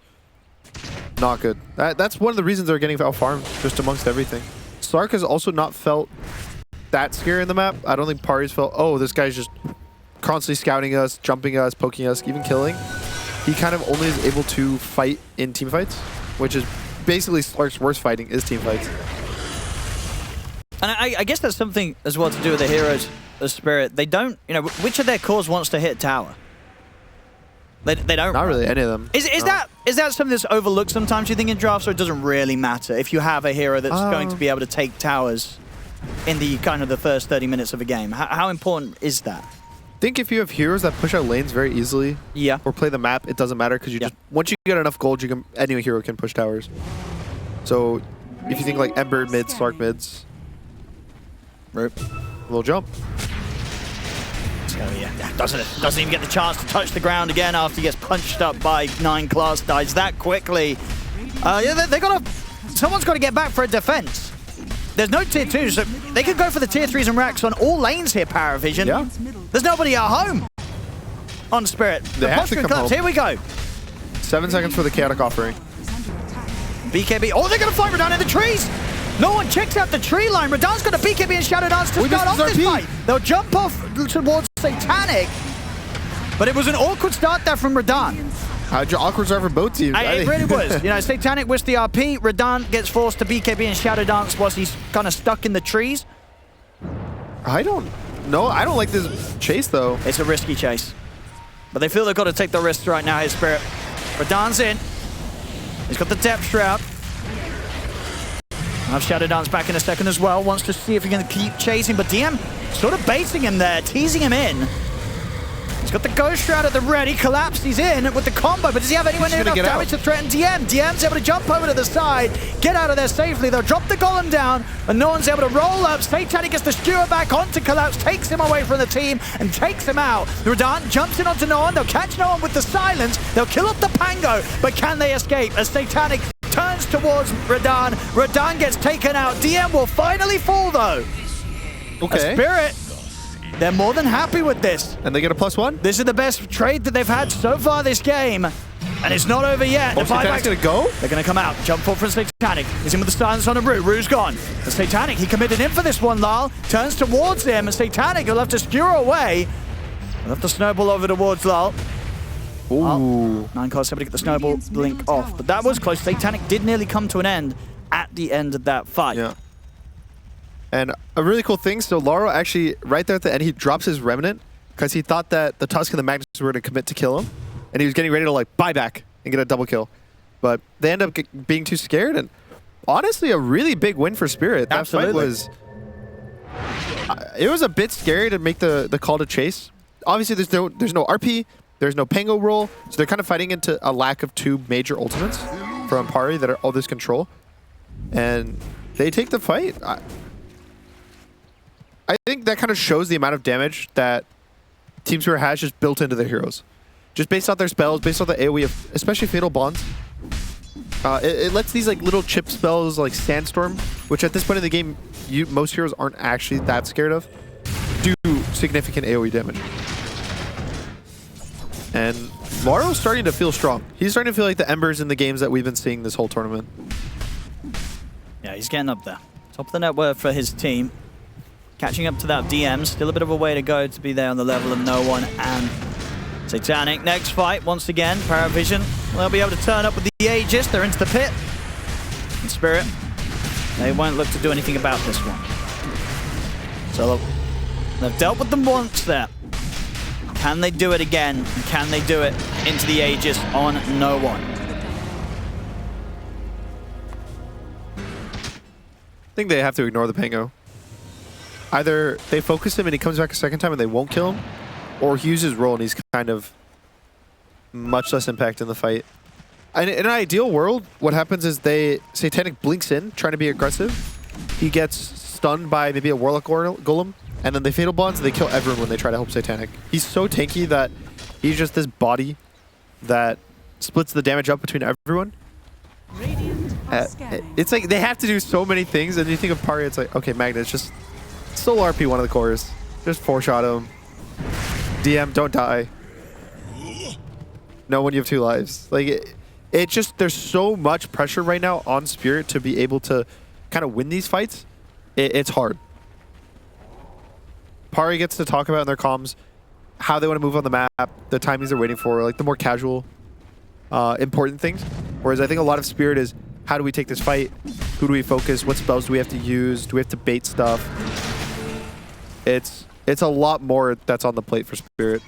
not good. That's one of the reasons they're getting out-farmed, just amongst everything. Slark has also not felt that scary in the map. I don't think Pari's felt, oh, this guy's just constantly scouting us, jumping us, poking us, even killing. He kind of only is able to fight in team fights, which is basically Slark's worst fighting is team fights. And I guess that's something as well to do with the heroes of Spirit. They don't, you know, which of their cores wants to hit tower? They don't. Not really any of them. Is that something that's overlooked sometimes, you think, in drafts, or it doesn't really matter if you have a hero that's going to be able to take towers? in the kind of the first 30 minutes of a game. How important is that? I think if you have heroes that push out lanes very easily, Yeah. or play the map, it doesn't matter because you just once you get enough gold, you can any hero can push towers. So if you think like Ember mids, Slark mids, little jump. So yeah, doesn't even get the chance to touch the ground again after he gets punched up by 9 class, dies that quickly. Yeah, they gotta. Someone's got to get back for a defense. There's no tier 2s, so they could go for the tier 3s and racks on all lanes here, PARIVISION. Yeah. There's nobody at home on Spirit. They have to come collapse. home. Here we go. 7 seconds for the chaotic offering. BKB. Oh, they're going to fight Radan in the trees. No one checks out the tree line. Radan's got a BKB and Shadow Dance to start off this fight. They'll jump off towards Satanic, but it was an awkward start there from Radan. Awkward start for both teams. It really was. You know, Satanic wished the RP. Radan gets forced to BKB and Shadow Dance whilst he's kind of stuck in the trees. I don't like this chase though. It's a risky chase, but they feel they've got to take the risks right now. His Spirit. Radan's in. He's got the Depth Shroud. I'll have Shadow Dance back in a second as well. Wants to see if he can keep chasing, but DM sort of baiting him there, teasing him in. He's got the Ghost Shroud at the ready. Collapse, he's in with the combo, but does he have anywhere near enough damage to threaten DM? DM's able to jump over to the side, get out of there safely. They'll drop the Golem down, and no one's able to roll up. Satanic gets the Skewer back onto Collapse, takes him away from the team, and takes him out. Radan jumps in onto no one. They'll catch no one with the silence. They'll kill up the Pango, but can they escape as Satanic turns towards Radan? Radan gets taken out. DM will finally fall, though. Okay. A Spirit. They're more than happy with this. And they get a +1? This is the best trade that they've had so far this game. And it's not over yet. Oh, Satanic's gonna go? They're gonna come out. Jump forward from Satanic. He's in with the silence on a Rue. Rue's gone. The Satanic, he committed in for this one, Lal. Turns towards him. And Satanic will have to skewer away. He'll have to snowball over towards Lal. Ooh. 9 cards able to get the snowball blink off. But that was close. Satanic did nearly come to an end at the end of that fight. Yeah. And a really cool thing, so Lauro actually, right there at the end, he drops his Remnant because he thought that the Tusk and the Magnus were going to commit to kill him. And he was getting ready to like buy back and get a double kill. But they end up being too scared. And honestly, a really big win for Spirit. That fight was... it was a bit scary to make the call to chase. Obviously, there's no RP. There's no Pango roll. So they're kind of fighting into a lack of 2 major ultimates from Pari that are all this control. And they take the fight. I think that kind of shows the amount of damage that Team Spirit has just built into their heroes. Just based off their spells, based off the AoE of especially Fatal Bonds. It lets these like little chip spells like Sandstorm, which at this point in the game, most heroes aren't actually that scared of, do significant AoE damage. And Lauro's starting to feel strong. He's starting to feel like the Embers in the games that we've been seeing this whole tournament. Yeah, he's getting up there. Top of the net worth for his team. Catching up to that DM, still a bit of a way to go to be there on the level of no one and Satanic. Next fight, once again, PARIVISION. They'll be able to turn up with the Aegis. They're into the pit. And Spirit, they won't look to do anything about this one. So they've dealt with them once there. Can they do it again? And can they do it into the Aegis on no one? I think they have to ignore the Pango. Either they focus him and he comes back a second time and they won't kill him, or he uses roll and he's kind of much less impact in the fight. In an ideal world, what happens is Satanic blinks in, trying to be aggressive. He gets stunned by maybe a Warlock Golem, and then they Fatal Bonds and they kill everyone when they try to help Satanic. He's so tanky that he's just this body that splits the damage up between everyone. It's like they have to do so many things, and you think of Pari, it's like, okay, Magnus, just solo RP one of the cores. Just 4-shot him. DM, don't die. No, when you have 2 lives. Like, it just, there's so much pressure right now on Spirit to be able to kind of win these fights. It's hard. Pari gets to talk about in their comms how they want to move on the map, the timings they're waiting for, like the more casual, important things. Whereas I think a lot of Spirit is, how do we take this fight? Who do we focus? What spells do we have to use? Do we have to bait stuff? It's a lot more that's on the plate for Spirit.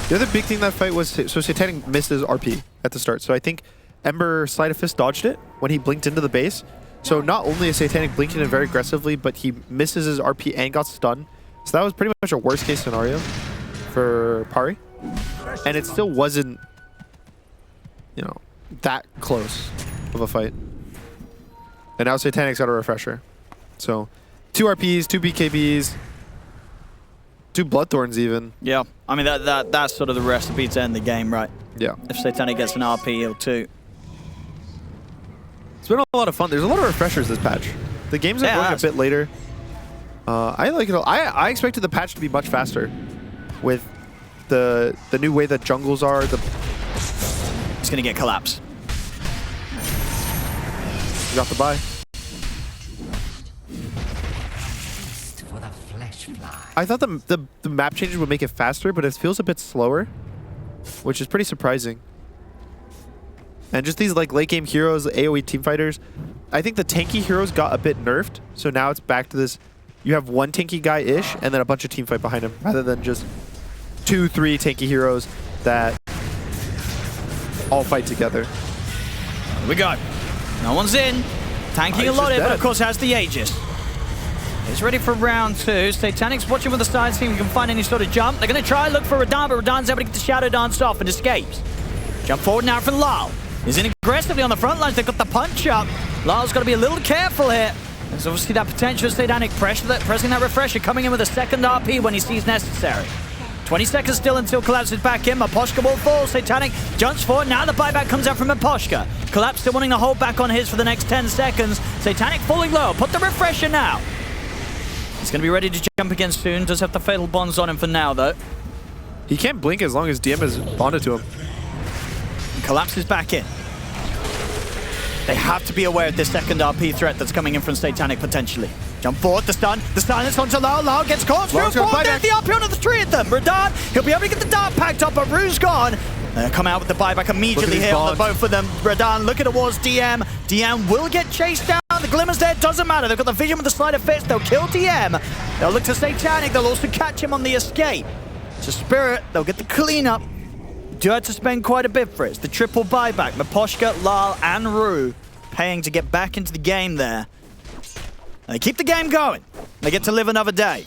The other big thing that fight was, so Satanic missed his RP at the start. So I think Ember Sleight of Fist dodged it when he blinked into the base. So not only is Satanic blinking in very aggressively, but he misses his RP and got stunned. So that was pretty much a worst case scenario for Pari. And it still wasn't, you know, that close of a fight. And now Satanic's got a refresher. So 2 RPs, 2 BKBs, 2 Bloodthorns even. Yeah, I mean that's sort of the recipe to end the game, right? Yeah. If Satanic gets an RP, he'll too. It's been a lot of fun. There's a lot of refreshers this patch. The games are going a bit later. I like it. I expected the patch to be much faster with the new way that jungles are. He's gonna get collapsed. You got the buy. I thought the map changes would make it faster, but it feels a bit slower, which is pretty surprising. And just these like late game heroes, AoE team fighters, I think the tanky heroes got a bit nerfed, so now it's back to this. You have one tanky guy-ish, and then a bunch of team fight behind him, rather than just 2, 3 tanky heroes that all fight together. Here we go. No one's in. Tanking a lot in, but of course has the Aegis. He's ready for round 2. Satanic's watching with the side, see if he can find any sort of jump. They're going to try and look for Radan, but Radan's able to get the Shadow Dance off and escapes. Jump forward now from Lyle. He's in aggressively on the front lines. They've got the punch up. Lyle's got to be a little careful here. There's obviously that potential Satanic pressing that refresher, coming in with a second RP when he sees necessary. 20 seconds still until Collapse is back in. Miposhka will fall. Satanic jumps forward. Now the buyback comes out from Miposhka. Collapse still wanting to hold back on his for the next 10 seconds. Satanic falling low. Put the refresher now. He's going to be ready to jump again soon. Does have the Fatal Bonds on him for now, though. He can't blink as long as DM is bonded to him. And Collapse is back in. They have to be aware of this second RP threat that's coming in from Satanic potentially. Jump forward, the stun. The silence onto Lau. Lau gets caught. There's the RP onto the 3 of them. Radan, he'll be able to get the dart packed up, but Rue's gone. Come out with the buyback immediately here on the both of them. Radan looking towards DM. DM will get chased down. The glimmer's there, doesn't matter. They've got the vision with the sleight of fist. They'll kill DM. They'll look to Satanic. They'll also catch him on the escape. To Spirit, they'll get the cleanup. Do have to spend quite a bit for it. It's the triple buyback. Miposhka, Lal, and Rue paying to get back into the game there. They keep the game going. They get to live another day.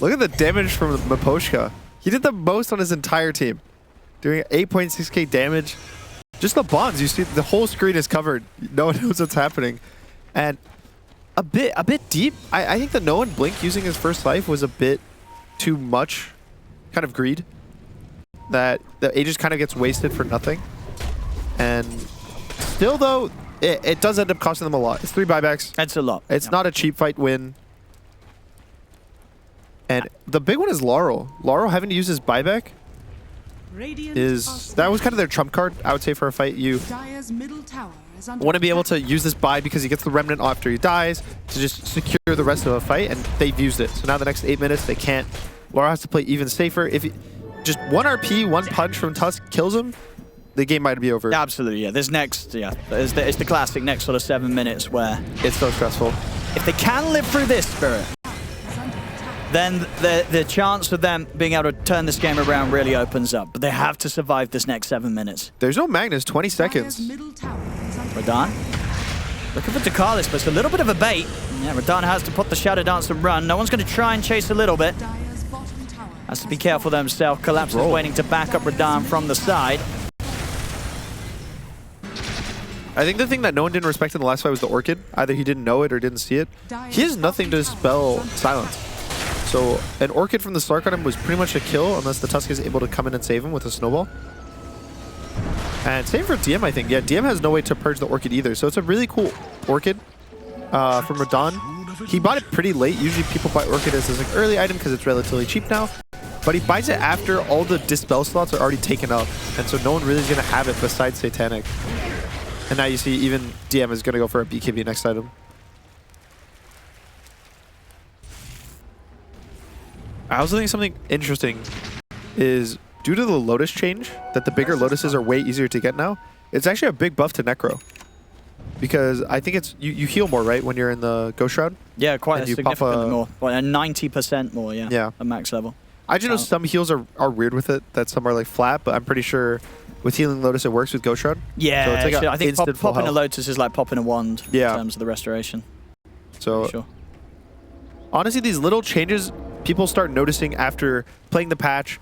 Look at the damage from Miposhka. He did the most on his entire team. Doing 8.6k damage. Just the bonds, you see the whole screen is covered. No one knows what's happening. And a bit deep. I think the no one blink using his first life was a bit too much kind of greed. That the Aegis kind of gets wasted for nothing. And still though, it does end up costing them a lot. It's 3 buybacks. That's a lot. It's not a cheap fight win. And the big one is Laurel. Laurel having to use his buyback that was kind of their trump card, I would say, for a fight. You want to be able to use this buy because he gets the remnant after he dies to just secure the rest of a fight, and they've used it. So now the next 8 minutes, they can't. Laurel has to play even safer. If just 1 RP, 1 punch from Tusk kills him, the game might be over. Absolutely, yeah. This next, it's the classic next sort of 7 minutes where it's so stressful. If they can live through this, Spirit, then the chance of them being able to turn this game around really opens up. But they have to survive this next 7 minutes. There's no Magnus, 20 seconds. Radan looking for Dakalis, but it's a little bit of a bait. Yeah, Radan has to put the Shadow Dance and run. No one's going to try and chase a little bit. Has to be careful themselves. Collapse is waiting to back up Radan from the side. I think the thing that no one didn't respect in the last fight was the Orchid. Either he didn't know it or didn't see it. He has nothing to dispel silence. So an Orchid from the start on him was pretty much a kill unless the Tusk is able to come in and save him with a snowball. And same for DM, I think. Yeah, DM has no way to purge the Orchid either. So it's a really cool Orchid from Radan. He bought it pretty late. Usually people buy Orchid as an early item because it's relatively cheap now. But he buys it after all the dispel slots are already taken up. And so no one really is going to have it besides Satanic. And now you see even DM is going to go for a BKB next item. I also think something interesting is due to the Lotus change, that the bigger Lotuses are way easier to get now. It's actually a big buff to Necro. Because I think it's you heal more, right, when you're in the Ghost Shroud? Yeah, quite significantly more. Well, 90% more, yeah. Yeah. At max level. I just know some heals are weird with it, that some are like flat, but I'm pretty sure with Healing Lotus it works with Ghost Shroud. Yeah, so it's like I think popping a health. Lotus is like popping a wand in terms of the restoration. So sure. Honestly, these little changes people start noticing after playing the patch.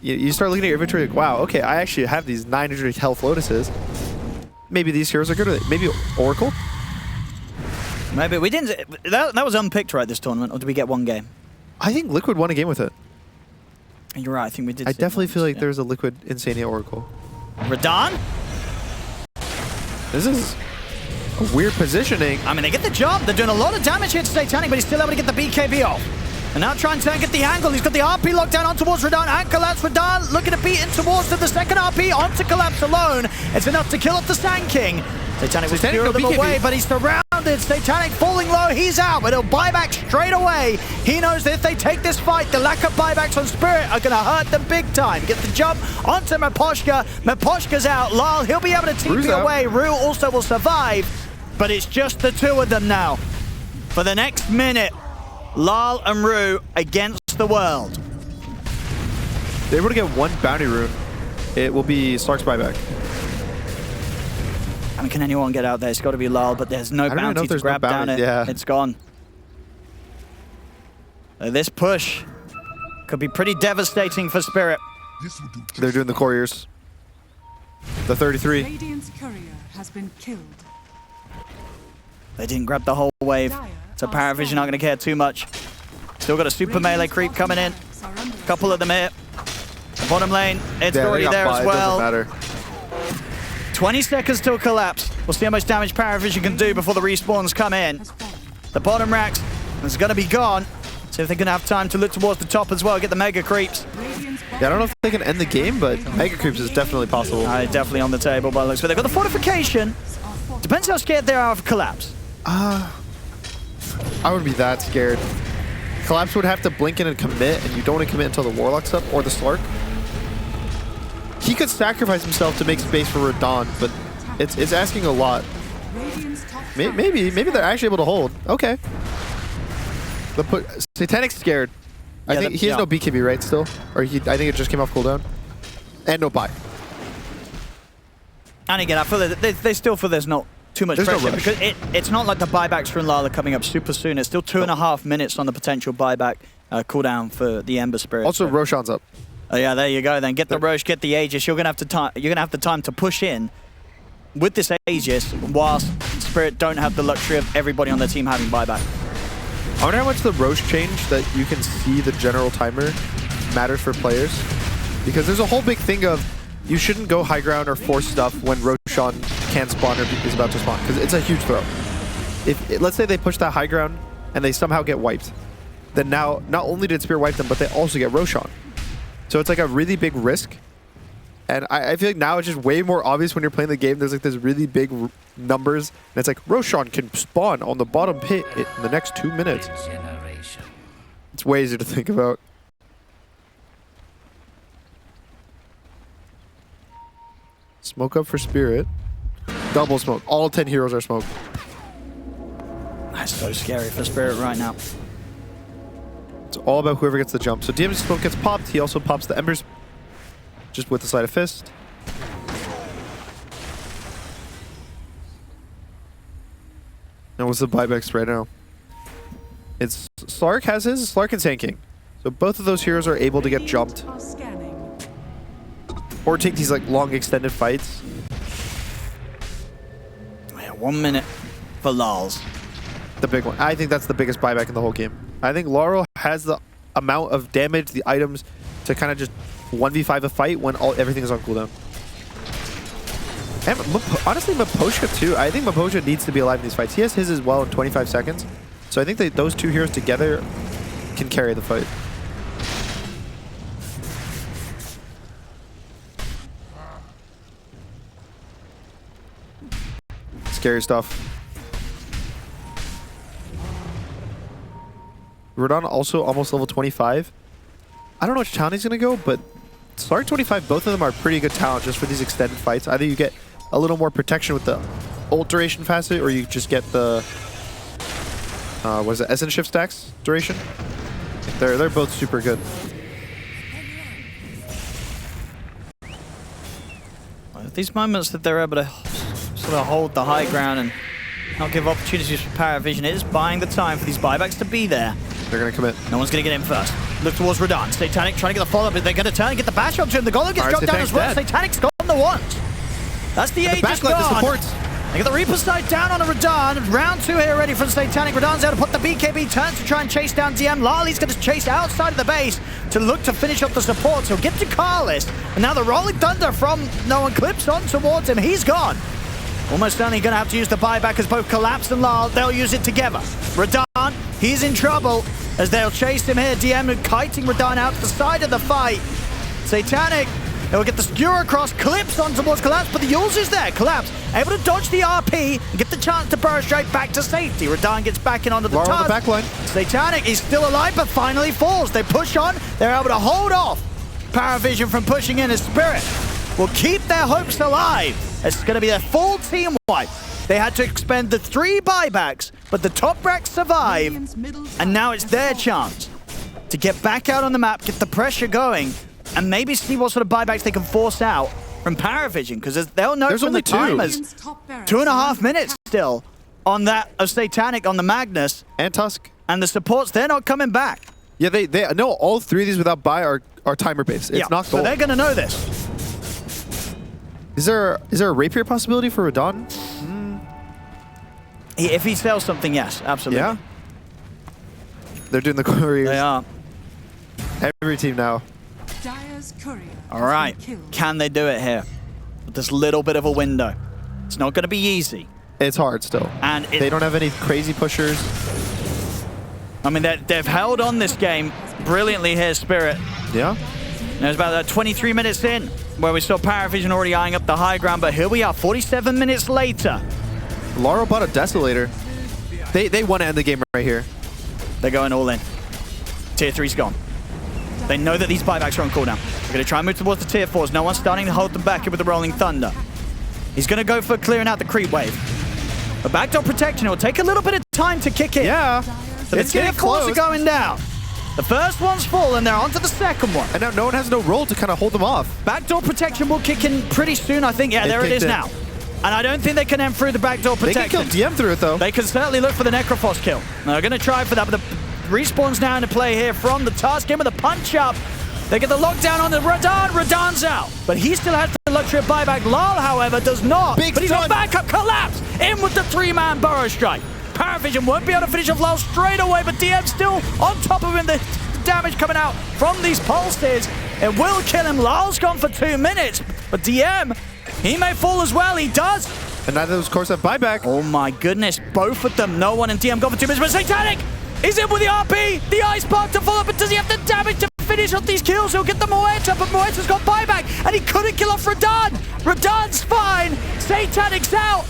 You start looking at your inventory like, wow, okay, I actually have these 900 health Lotuses. Maybe these heroes are good with it. Maybe Oracle? Maybe we didn't. That was unpicked right this tournament, or did we get one game? I think Liquid won a game with it. You're right. I think we did. I definitely feel like there's a Liquid Insania Oracle. Radon? This is a weird positioning. I mean, they get the job. They're doing a lot of damage here to Satanic, but he's still able to get the BKB off. And now trying to get the angle. He's got the RP locked down on towards Radon and Collapse. Radon looking to beat in towards the second RP onto Collapse alone. It's enough to kill off the Sand King. Satanic will steer them away, but he's surrounded. Satanic falling low. He's out, but he'll buy back straight away. He knows that if they take this fight, the lack of buybacks on Spirit are going to hurt them big time. Gets the jump onto Miposhka. Miposhka's out. Lyle, he'll be able to TP away. Rue also will survive, but it's just the two of them now. For the next minute, Lyle and Rue against the world. They're able to get one bounty rune. It will be Stark's buyback. I mean, can anyone get out there? It's got to be Lyle, but there's no bounty to grab down it. Yeah. It's gone. This push could be pretty devastating for Spirit. They're doing the couriers. The 33. Radiant's courier has been killed. They didn't grab the whole wave, so PARIVISION aren't going to care too much. Still got a super melee creep coming in. A couple of them here. The bottom lane, it's already there as well. It doesn't matter. 20 seconds till collapse. We'll see how much damage PARIVISION can do before the respawns come in. The bottom racks is going to be gone. See if they're going to have time to look towards the top as well, get the mega creeps. Yeah, I don't know if they can end the game, but mega creeps is definitely possible. Definitely on the table by the looks, but they've got the fortification. Depends how scared they are of collapse. I wouldn't be that scared. Collapse would have to blink in and commit, and you don't want to commit until the Warlock's up or the Slark. He could sacrifice himself to make space for Radon, but it's asking a lot. Maybe they're actually able to hold. Okay. Satanic's scared. I think he has no BKB, right, still? Or I think it just came off cooldown. And no buy. And again, I feel that they still feel there's not too much pressure, because it's not like the buybacks from Lala coming up super soon. It's still 2.5 minutes on the potential buyback cooldown for the Ember Spirit. Also, Roshan's up. Oh yeah, there you go. Then get the Rosh, get the Aegis. You're gonna have the time to push in with this Aegis, whilst Spirit don't have the luxury of everybody on their team having buyback. I wonder how much the Rosh change that you can see the general timer matters for players, because there's a whole big thing of you shouldn't go high ground or force stuff when Roshan can't spawn or is about to spawn, because it's a huge throw. Let's say they push that high ground and they somehow get wiped, then now not only did Spirit wipe them, but they also get Roshan. So it's like a really big risk. And I feel like now it's just way more obvious when you're playing the game. There's like this really big numbers, and it's like Roshan can spawn on the bottom pit in the next 2 minutes. It's way easier to think about. Smoke up for Spirit. Double smoke. All 10 heroes are smoked. That's so scary for Spirit right now. It's all about whoever gets the jump. So DM's smoke gets popped. He also pops the Embers just with the sleight of fist. Now what's the buybacks right now? It's Slark has his, Slark and Sand King. So both of those heroes are able to get jumped. Or take these like long extended fights. Yeah, 1 minute for Lals. The big one. I think that's the biggest buyback in the whole game. I think Laurel has the amount of damage, the items, to kind of just 1v5 a fight when everything is on cooldown. And honestly, Miposhka too. I think Miposhka needs to be alive in these fights. He has his as well in 25 seconds. So I think that those two heroes together can carry the fight. Scary stuff. Radon also almost level 25. I don't know which talent he's going to go, but Slark 25, both of them are pretty good talent just for these extended fights. Either you get a little more protection with the ult duration facet, or you just get the what is it, Essence Shift stacks duration. They're both super good. these moments that they're able to sort of hold the high ground and not give opportunities for PARIVISION, it is buying the time for these buybacks to be there. They're going to commit. No one's going to get in first. Look towards Radahn. Satanic trying to get the follow-up. They're going to turn and get the bash up to him. The golem gets dropped down as well. Dead. Satanic's gone the once. That's the Aegis gone. The supports. They get the Reaper Sight down on a Radahn. Round 2 here ready from Satanic. Radahnn's able to put the BKB, turns to try and chase down DM. Lali's going to chase outside of the base to look to finish up the support. He'll get to Carlis. And now the Rolling Thunder from no one clips on towards him. He's gone. Almost certainly going to have to use the buyback as both Collapse and Lal, they'll use it together. Radahn, he's in trouble as they'll chase him here. DM kiting Radahn out to the side of the fight. Satanic, he'll get the skewer across, clips on towards Collapse, but the Yules is there. Collapse able to dodge the RP and get the chance to burst straight back to safety. Radahn gets back in onto the Laura on the back line. Satanic is still alive, but finally falls. They push on, they're able to hold off PARIVISION from pushing in. As Spirit will keep their hopes alive. It's going to be a full team wipe. They had to expend the 3 buybacks, but the top racks survive, and now it's their chance to get back out on the map, get the pressure going, and maybe see what sort of buybacks they can force out from PARIVISION, because they'll know from the timers. 2.5 minutes still on that of Satanic on the Magnus. And Tusk. And the supports, they're not coming back. Yeah, they know all 3 of these without buy are timer-based. It's not gold. So they're going to know this. Is there a rapier possibility for Radahn? If he sells something, yes, absolutely. Yeah. They're doing the couriers. They are. Every team now. Dire's courier All right. Can they do it here? With this little bit of a window. It's not going to be easy. It's hard still. And they don't have any crazy pushers. I mean, they've held on this game brilliantly here, Spirit. Yeah. There's about 23 minutes in where we saw PARIVISION already eyeing up the high ground, but here we are, 47 minutes later. Laura bought a Desolator. They want to end the game right here. They're going all in. Tier 3's gone. They know that these buybacks are on cooldown. They're going to try and move towards the Tier 4s. No one's starting to hold them back here with the Rolling Thunder. He's going to go for clearing out the creep wave. The backdoor protection, it will take a little bit of time to kick in. Yeah. So the Tier 4s are going down. The first one's full, and they're onto the second one. And now no one has no role to kind of hold them off. Backdoor protection will kick in pretty soon, I think. Yeah, there it is now. And I don't think they can end through the backdoor protection. They can kill DM through it, though. They can certainly look for the Necrophos kill. They're going to try for that, but the respawn's now into play here from the Tusk. In with a punch-up. They get the lockdown on the Radahn. Radahnn's out. But he still has the luxury of buyback. Lal, however, does not. But he's got backup. Collapse. In with the 3-man burrow strike. PARIVISION won't be able to finish off Lal straight away, but DM still on top of him. The damage coming out from these pulses. It will kill him. Lal's gone for 2 minutes. But DM, he may fall as well. He does. And neither of those cores have buyback. Oh my goodness. Both of them. No one in DM gone for 2 minutes. But Satanic is in with the RP. The Ice Spark to follow up. But does he have the damage to finish off these kills? He'll get the Moeta. But Moeta's got buyback. And he couldn't kill off Radahn. Radahnn's fine. Satanic's out.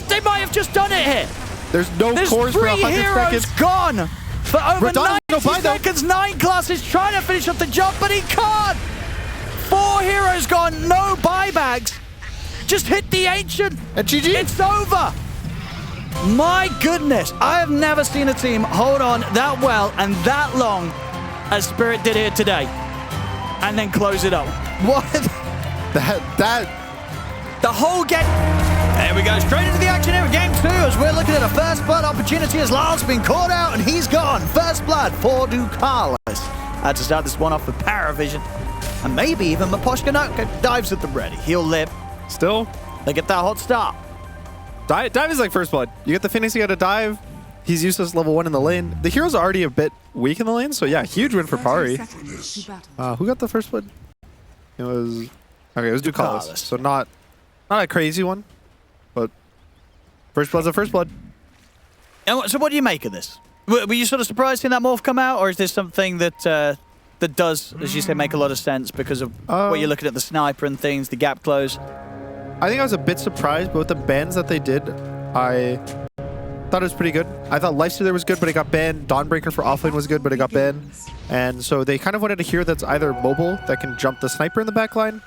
They might have just done it here. There's no cores for 100 heroes seconds. Gone for over Radahn 90 seconds. 9 classes trying to finish up the job, but he can't. 4 heroes gone, no buybacks. Just hit the Ancient. And GG. It's over. My goodness, I have never seen a team hold on that well and that long as Spirit did here today. And then close it up. What? The whole game. There we go, straight into the action here in Game 2 as we're looking at a first blood opportunity as Lal's been caught out and he's gone. First blood for Ducalis. Had to start this one off with PARIVISION. And maybe even Maposhka dives at the ready. He'll live. Still. They get that hot start. Dive is like first blood. You get the Phoenix, you got to dive. He's useless level 1 in the lane. The hero's already a bit weak in the lane, so yeah, huge win for Pari. Who got the first blood? It was... Okay, it was Ducalis. So not a crazy one. But first blood's a first blood. And so what do you make of this? Were you sort of surprised seeing that morph come out, or is this something that that does, as you say, make a lot of sense because of what you're looking at, the sniper and things, the gap close? I think I was a bit surprised, but with the bans that they did, I thought it was pretty good. I thought Lifestealer was good, but it got banned. Dawnbreaker for offlane was good, but it got banned. And so they kind of wanted a hero that's either mobile, that can jump the sniper in the backline,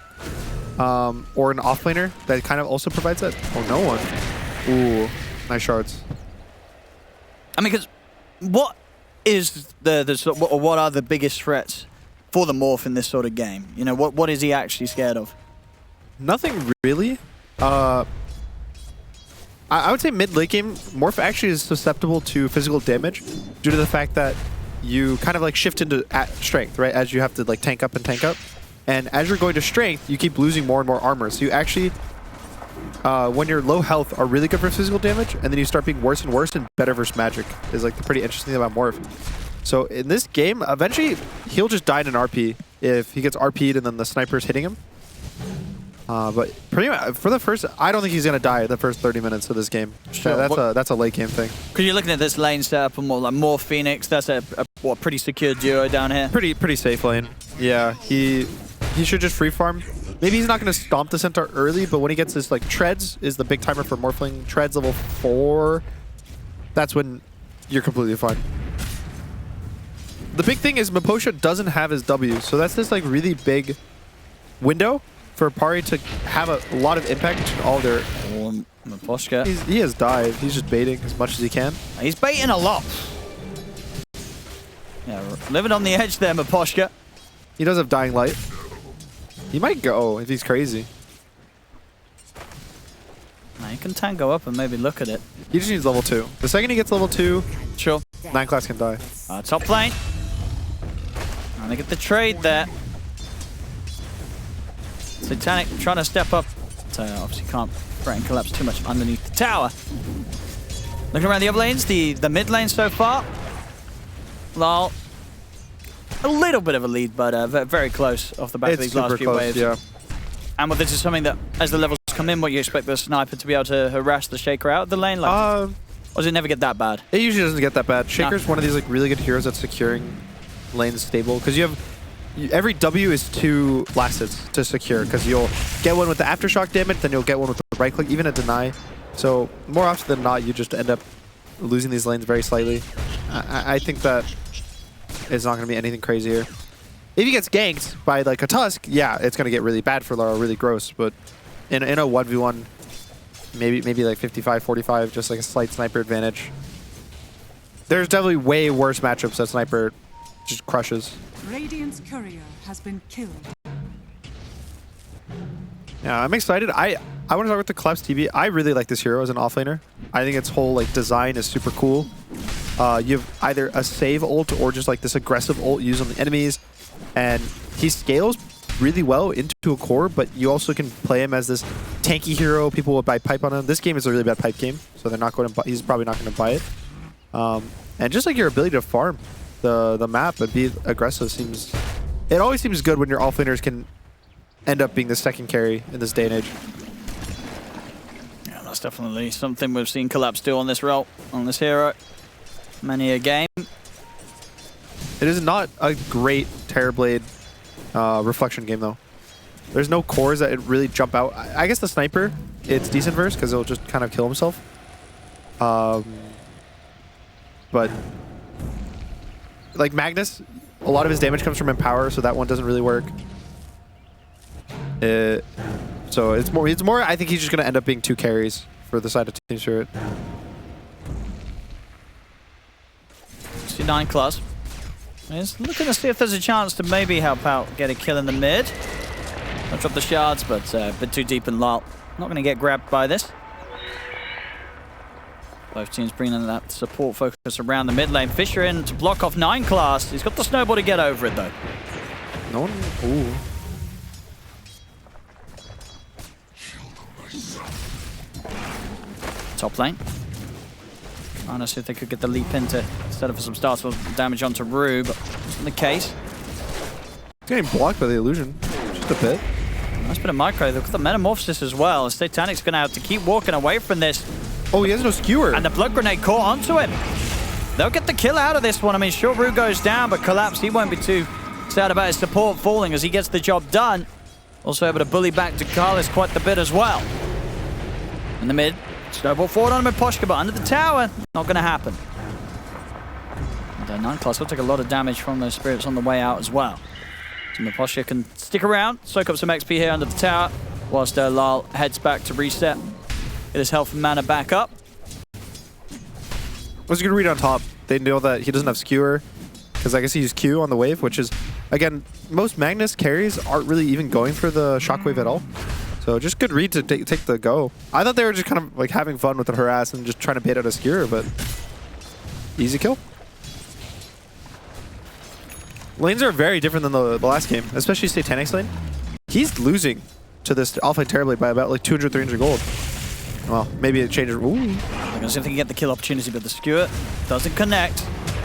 or an offlaner that kind of also provides that. Oh, no one. Ooh, nice shards. I mean, because what is what are the biggest threats for the morph in this sort of game? You know, what is he actually scared of? Nothing really. I would say mid-late game, Morph actually is susceptible to physical damage due to the fact that you kind of like shift into strength, right? As you have to like tank up and tank up. And as you're going to strength, you keep losing more and more armor. So you actually, when you're low health, are really good for physical damage. And then you start being worse and worse and better versus magic is like the pretty interesting thing about Morph. So in this game, eventually he'll just die in an RP if he gets RP'd and then the sniper's hitting him. But pretty much for the first, I don't think he's gonna die the first 30 minutes of this game. Sure. That's a late game thing. Because you're looking at this lane setup and more Phoenix. That's a pretty secure duo down here. Pretty safe lane. Yeah, he should just free farm. Maybe he's not gonna stomp the centaur early, but when he gets this like treads is the big timer for Morphling. Treads level 4. That's when you're completely fine. The big thing is Miposha doesn't have his W, so that's this like really big window for Pari to have a lot of impact on all their... Miposhka. He has died. He's just baiting as much as he can. He's baiting a lot. Yeah, living on the edge there, Miposhka. He does have Dying Light. He might go if he's crazy. Now, you can tango up and maybe look at it. He just needs level 2. The second he gets level 2, sure, 9 class can die. Top lane. And they get the trade there. Satanic trying to step up. So obviously can't threaten collapse too much underneath the tower. Looking around the other lanes, the mid lane so far. Lol. A little bit of a lead, but very close off the back of these last few waves. Yeah. And this is something that, as the levels come in, what you expect the sniper to be able to harass the Shaker out of the lane? Like, or does it never get that bad? It usually doesn't get that bad. Shaker's one of these like really good heroes at securing lanes stable, because you have every W is 2 last hits to secure, because you'll get one with the aftershock damage, then you'll get one with the right click, even a deny. So more often than not, you just end up losing these lanes very slightly. I think that it's not going to be anything crazy here. If he gets ganked by like a Tusk, yeah, it's going to get really bad for Lara, really gross. But in a 1v1, maybe like 55-45, just like a slight sniper advantage. There's definitely way worse matchups that sniper just crushes. Radiant's courier has been killed. Yeah, I'm excited. I want to talk about the Collapse TV. I really like this hero as an offlaner. I think its whole like design is super cool. You have either a save ult or just like this aggressive ult used on the enemies, and he scales really well into a core, but you also can play him as this tanky hero. People will buy pipe on him. This game is a really bad pipe game, so they're not going to. He's probably not going to buy it. And just like your ability to farm the map and be aggressive seems. It always seems good when your offlaners can end up being the second carry in this day and age. Yeah, that's definitely something we've seen Collapse do on this role, on this hero. Many a game. It is not a great Terrorblade reflection game, though. There's no cores that really jump out. I guess the sniper, it's decent versus because it'll just kind of kill himself. But like Magnus, a lot of his damage comes from Empower, so that one doesn't really work. So it's more. I think he's just gonna end up being 2 carries for the side of Team Spirit. 9 class. He's looking to see if there's a chance to maybe help out, get a kill in the mid. I'll drop the shards, but a bit too deep in Lalt. Not going to get grabbed by this. Both teams bringing that support focus around the mid lane. Fisher in to block off 9 class. He's got the snowball to get over it, though. No one. Ooh. Top lane. Trying to see if they could get the leap in to set up for some startle damage onto Rue, but wasn't the case. He's getting blocked by the illusion. Just a bit. Nice bit of micro. They've got the Metamorphosis as well. Satanic's going to have to keep walking away from this. Oh, he has no skewer. And the Blood Grenade caught onto him. They'll get the kill out of this one. I mean, sure, Rue goes down, but Collapse, he won't be too sad about his support falling as he gets the job done. Also able to bully back to Carlos quite the bit as well. In the mid. Snowball forward on Miposhka, but under the tower, not going to happen. And 9 class will take a lot of damage from those spirits on the way out as well. So Miposhka can stick around, soak up some XP here under the tower, whilst Lal heads back to reset. Get his health and mana back up. What's a good read on top? They know that he doesn't have skewer, because I guess he used Q on the wave, which is, again, most Magnus carries aren't really even going for the shockwave at all. So So just good read to take the go. I thought they were just kind of like having fun with the harass and just trying to bait out a skewer, but easy kill. Lanes are very different than the last game, especially Satanic's lane. He's losing to this Alpha Terribly by about like 200, 300 gold. Well, maybe it changes. Ooh. I'm going to see if they can get the kill opportunity, but the skewer doesn't connect.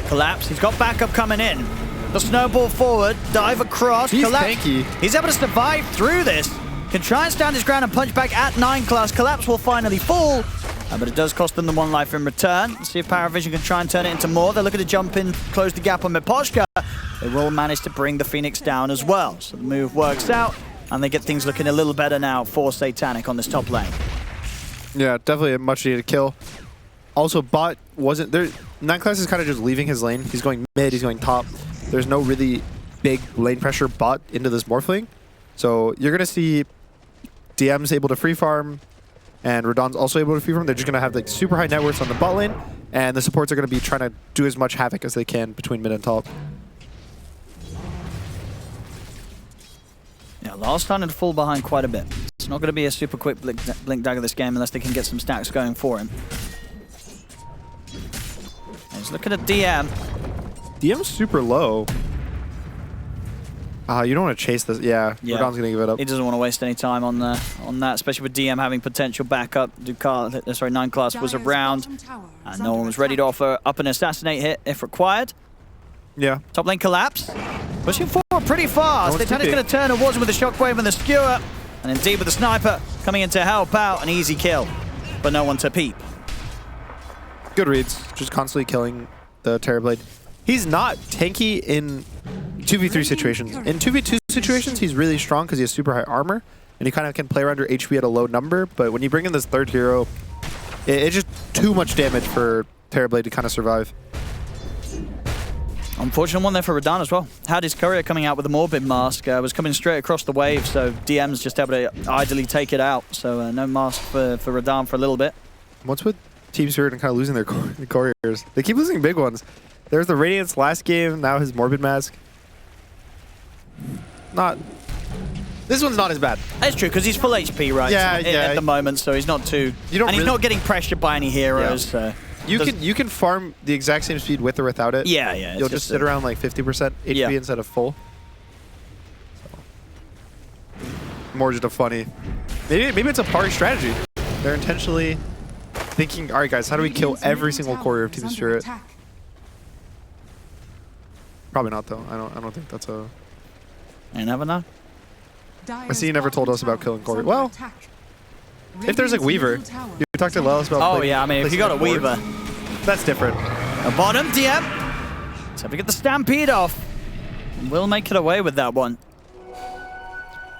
Collapse. He's got backup coming in. The snowball forward, dive across, He's collapse. tanky. He's able to survive through this. Can try and stand his ground and punch back at 9 class. Collapse will finally fall, but it does cost them the 1 life in return. Let's see if PARIVISION can try and turn it into more. They're looking to jump in, close the gap on Miposhka. They will manage to bring the Phoenix down as well. So the move works out, and they get things looking a little better now for Satanic on this top lane. Yeah, definitely a much needed kill. Also, bot wasn't there. 9 class is kind of just leaving his lane. He's going mid, he's going top. There's no really big lane pressure bot into this Morphling. So you're going to see DM's able to free farm, and Radon's also able to free farm. They're just going to have like super high net worths on the bot lane, and the supports are going to be trying to do as much havoc as they can between mid and top. Yeah, Lars starting to fall behind quite a bit. It's not going to be a super quick blink dagger this game unless they can get some stacks going for him. And he's looking at DM. DM's super low. You don't want to chase this. Yeah, Radon's going to give it up. He doesn't want to waste any time on that, especially with DM having potential backup. 9 class was around, and no one was ready to offer up an assassinate hit if required. Yeah. Top lane collapse. Pushing forward pretty fast. Titanic's going to turn towards him with the shockwave and the skewer. And indeed with the sniper coming in to help out. An easy kill, but no one to peep. Good reads. Just constantly killing the Terrorblade. He's not tanky in 2v3 situations. In 2v2 situations, he's really strong because he has super high armor. And he kind of can play around your HP at a low number. But when you bring in this third hero, it's just too much damage for Terrorblade to kind of survive. Unfortunate one there for Radon as well. Had his courier coming out with a Morbid mask, was coming straight across the wave, so DM's just able to idly take it out. So no mask for Radon for a little bit. What's with Team Spirit and kind of losing their couriers? They keep losing big ones. There's the Radiance last game, now his Morbid mask. This one's not as bad. That's true, because he's full HP, right? Yeah, at the moment, so he's not too... and he's not getting pressured by any heroes, so... You can farm the exact same speed with or without it. Yeah, yeah. You'll just sit around like 50% HP instead of full. So. More just a funny... Maybe it's a party strategy. They're intentionally thinking, all right, guys, how do we kill every single courier of Team Spirit? Probably not, though. I don't think that's a... You never know. I see you never told us about killing courier. Well... If there's like Weaver, you talked to Lelis about. Oh yeah, I mean if you got a Weaver, that's different. A bottom DM. So we get the Stampede off. We'll make it away with that one.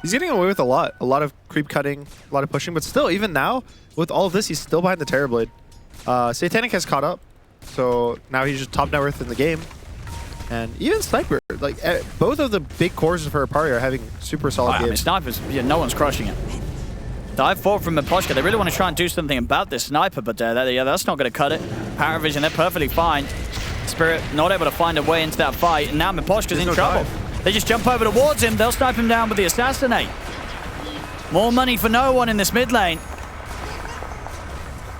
He's getting away with a lot of creep cutting, a lot of pushing, but still, even now, with all of this, he's still behind the Terrorblade. Satanic has caught up, so now he's just top net worth in the game. And even Sniper, like both of the big cores for Apari are having super solid games. I mean, Sniper's, no one's crushing it. Dive forward from Miposhka. They really want to try and do something about this Sniper, but that's not going to cut it. PARIVISION, they're perfectly fine. Spirit not able to find a way into that fight, and now Miposhka's in trouble. They just jump over towards him. They'll snipe him down with the Assassinate. More money for no one in this mid lane.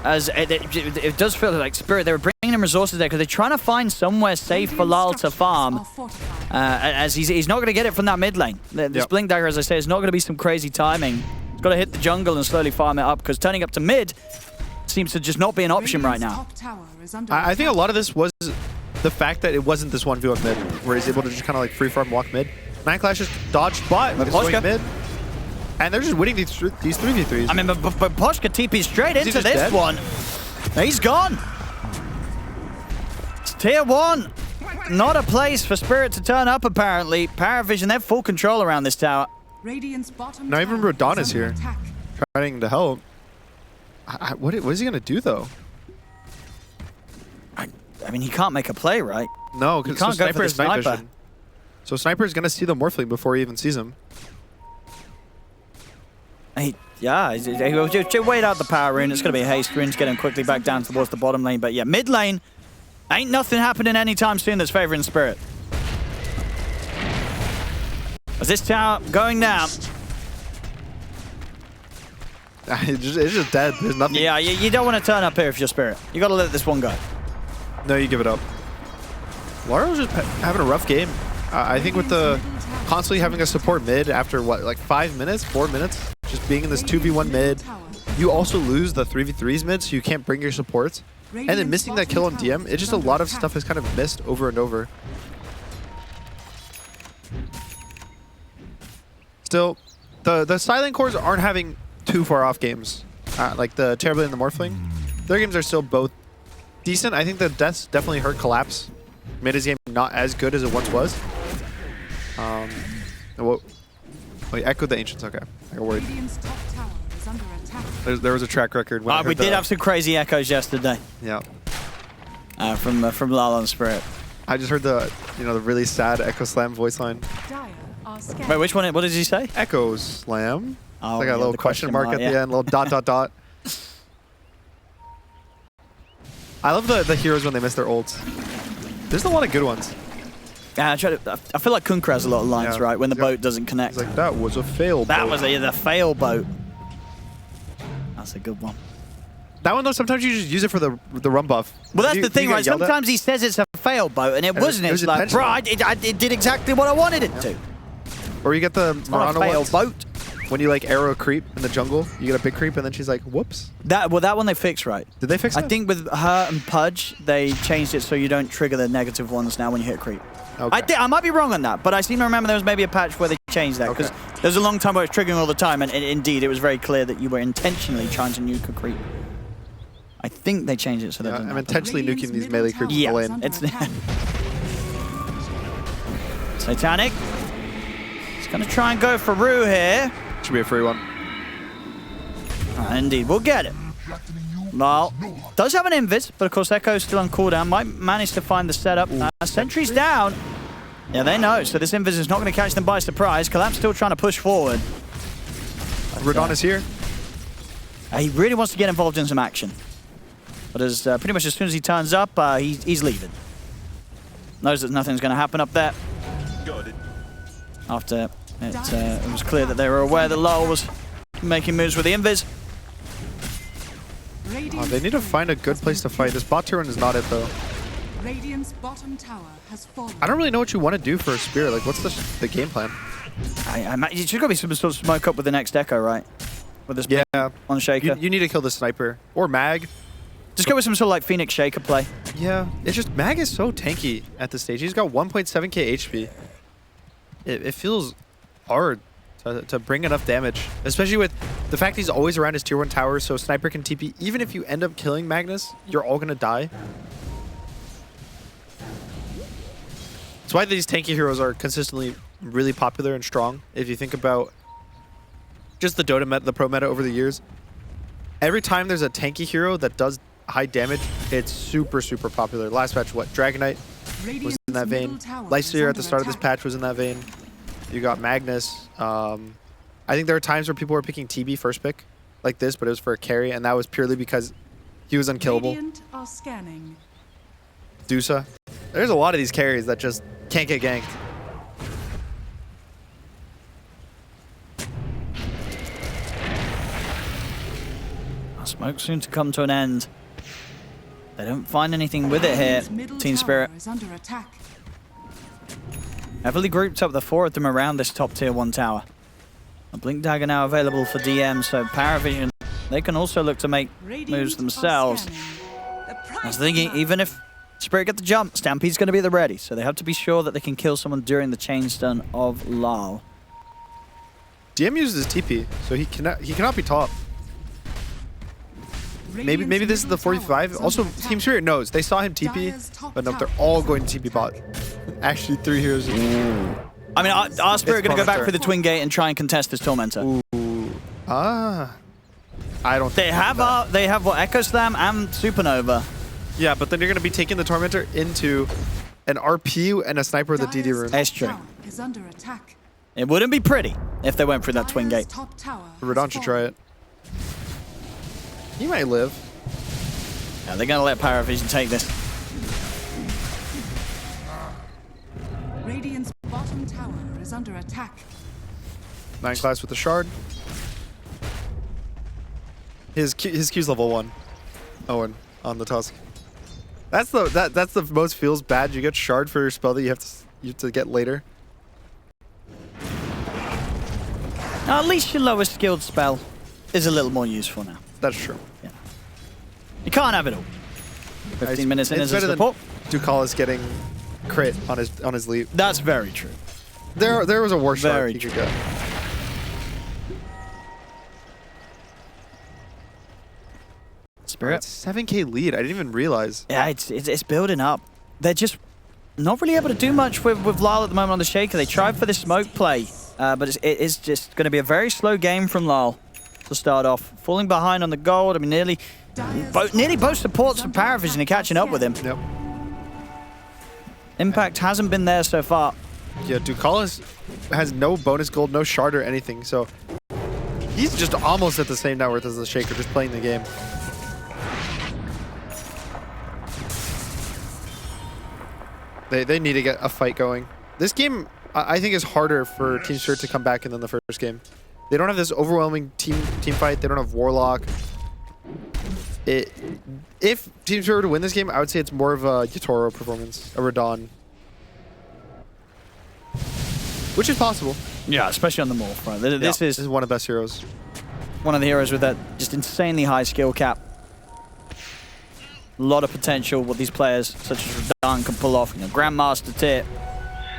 As it does feel like Spirit, they were bringing in resources there because they're trying to find somewhere safe for Lal to farm. As he's not going to get it from that mid lane. This Blink Dagger, as I say, is not going to be some crazy timing. Got to hit the jungle and slowly farm it up because turning up to mid seems to just not be an option right now. I think a lot of this was the fact that it wasn't this 1v1 mid where he's able to just kind of like free farm walk mid. 9 Clash just dodged bot, going mid, and they're just winning these 3v3s. I mean, but Poshka TP's straight into this one. He's gone. It's tier 1. Not a place for Spirit to turn up apparently. PARIVISION, they have full control around this tower. Not even Rodon is here, trying to help. What is he gonna do though? I mean, he can't make a play, right? No, because Sniper is night vision. So Sniper is gonna see the Morphling before he even sees him. He'll just wait out the power rune. It's gonna be a haste rune to get him quickly back down towards the bottom lane. But yeah, mid lane, ain't nothing happening anytime soon that's favoring Spirit. As this tower going down. It's just dead. There's nothing. Yeah, you don't want to turn up here if you're Spirit. You got to let this one go. No, you give it up. Laro's just having a rough game. I think with the constantly having a support mid after what, like 5 minutes, 4 minutes, just being in this 2v1 mid, you also lose the 3v3s mid, so you can't bring your supports. And then missing that kill on DM, it's just a lot of stuff is kind of missed over and over. Still, the Silent Cores aren't having too far off games. Like the Terrorblade and the Morphling. Their games are still both decent. I think the deaths definitely hurt Collapse. Made his game not as good as it once was. Wait, echoed the Ancients. Okay, I got worried. There was a track record. When we did have some crazy echoes yesterday. Yeah. From Lala and Spirit. I just heard the the really sad Echo Slam voice line. Wait, which one? What did he say? Echo Slam. Oh, it's like a little question mark at the end, little dot dot dot. I love the heroes when they miss their ults. There's a lot of good ones. I feel like Kunkra has a lot of lines, right? When the boat doesn't connect. He's like, that was a fail boat. That was the fail boat. That's a good one. That one though, sometimes you just use it for the run buff. Well, that's the thing, right? Sometimes he says it's a fail boat, and it wasn't. It's like, bro, it did exactly what I wanted it to. Or you get the Marana fail boat. When you like arrow creep in the jungle, you get a big creep, and then she's like, whoops. That one they fixed, right? Did they fix it? I think with her and Pudge, they changed it so you don't trigger the negative ones now when you hit creep. Okay. I might be wrong on that, but I seem to remember there was maybe a patch where they changed that, because there was a long time where it was triggering all the time, and indeed, it was very clear that you were intentionally trying to nuke a creep. I think they changed it so that I'm intentionally nuking these melee creeps in the lane. It's Satanic. He's going to try and go for Rue here. Should be a free one. Indeed, we'll get it. Lal does have an invis, but of course Echo's still on cooldown. Might manage to find the setup. Sentry's down. Yeah, they know. So this invis is not going to catch them by surprise. Collapse still trying to push forward. Radon is here. He really wants to get involved in some action. But as pretty much as soon as he turns up, he's leaving. Knows that nothing's going to happen up there. After it was clear that they were aware that Lal was making moves with the invis. They need to find a good place to fight. This bot turn is not it though. Radiant's bottom tower has fallen. I don't really know what you want to do for a Spirit. Like, what's the game plan? You should be some sort of smoke up with the next Echo, right? With this on Shaker. You need to kill the sniper or Mag. Just go with some sort of like Phoenix Shaker play. Yeah, it's just Mag is so tanky at this stage. He's got 1.7k HP. It feels hard to bring enough damage, especially with the fact he's always around his tier 1 tower, so Sniper can TP. Even if you end up killing Magnus, you're all gonna die. That's why these tanky heroes are consistently really popular and strong. If you think about just the Dota meta, the pro meta over the years, every time there's a tanky hero that does high damage, it's super, super popular. Last patch, what? Dragonite was in that vein. Lifesteal at the start of this patch was in that vein. You got Magnus. I think there are times where people were picking TB first pick like this, but it was for a carry, and that was purely because he was unkillable. Dusa. There's a lot of these carries that just can't get ganked. Smoke soon to come to an end. They don't find anything with it here, Team Spirit. Heavily grouped up, the 4 of them around this top tier 1 tower. A Blink Dagger now available for DM, so PARIVISION, they can also look to make moves themselves. I was thinking, even if Spirit get the jump, Stampede's going to be at the ready, so they have to be sure that they can kill someone during the chain stun of Lal. DM uses his TP, so he cannot be top. Maybe this is the 45. Also, Team Spirit knows. They saw him TP, but nope, they're all going to TP bot. Actually, 3 heroes. I mean, our Spirit are going to go back for the Twin Gate and try and contest this Tormentor. I don't think they have what, Echo Slam and Supernova. Yeah, but then you're going to be taking the Tormentor into an RP and a Sniper with the DD room. That's true. It wouldn't be pretty if they went through that Twin Gate. Radon should try it. He might live. Yeah, they're going to let PARIVISION take this. Radiant's bottom tower is under attack. 9 class with the shard. His Q's level 1. Owen on the Tusk. That's the most feels bad. You get shard for your spell that you have to get later. Now, at least your lowest skilled spell is a little more useful now. That's true. Yeah. You can't have it all. 15 minutes in it's as a better support. than Ducalis getting crit on his leap. That's very true. There was a worse shard Very he true. could get. Spirit. It's 7k lead. I didn't even realize. Yeah, it's building up. They're just not really able to do much with Lyle at the moment on the Shaker. They tried for the smoke play, but it is just going to be a very slow game from Lyle to start off. Falling behind on the gold. I mean, nearly both supports for PARIVISION are catching up with him. Yep. Impact hasn't been there so far. Yeah, Ducalis has no bonus gold, no shard or anything, so he's just almost at the same net worth as the Shaker, just playing the game. They need to get a fight going. This game, I think, is harder for Team Spirit to come back in than the first game. They don't have this overwhelming team fight. They don't have Warlock. If Team Spirit were to win this game, I would say it's more of a Yatoro performance, a Radon. Which is possible. Yeah, especially on the Morph, right? This is one of the best heroes. One of the heroes with that just insanely high skill cap. A lot of potential what these players such as Radon can pull off. You know, Grandmaster tier.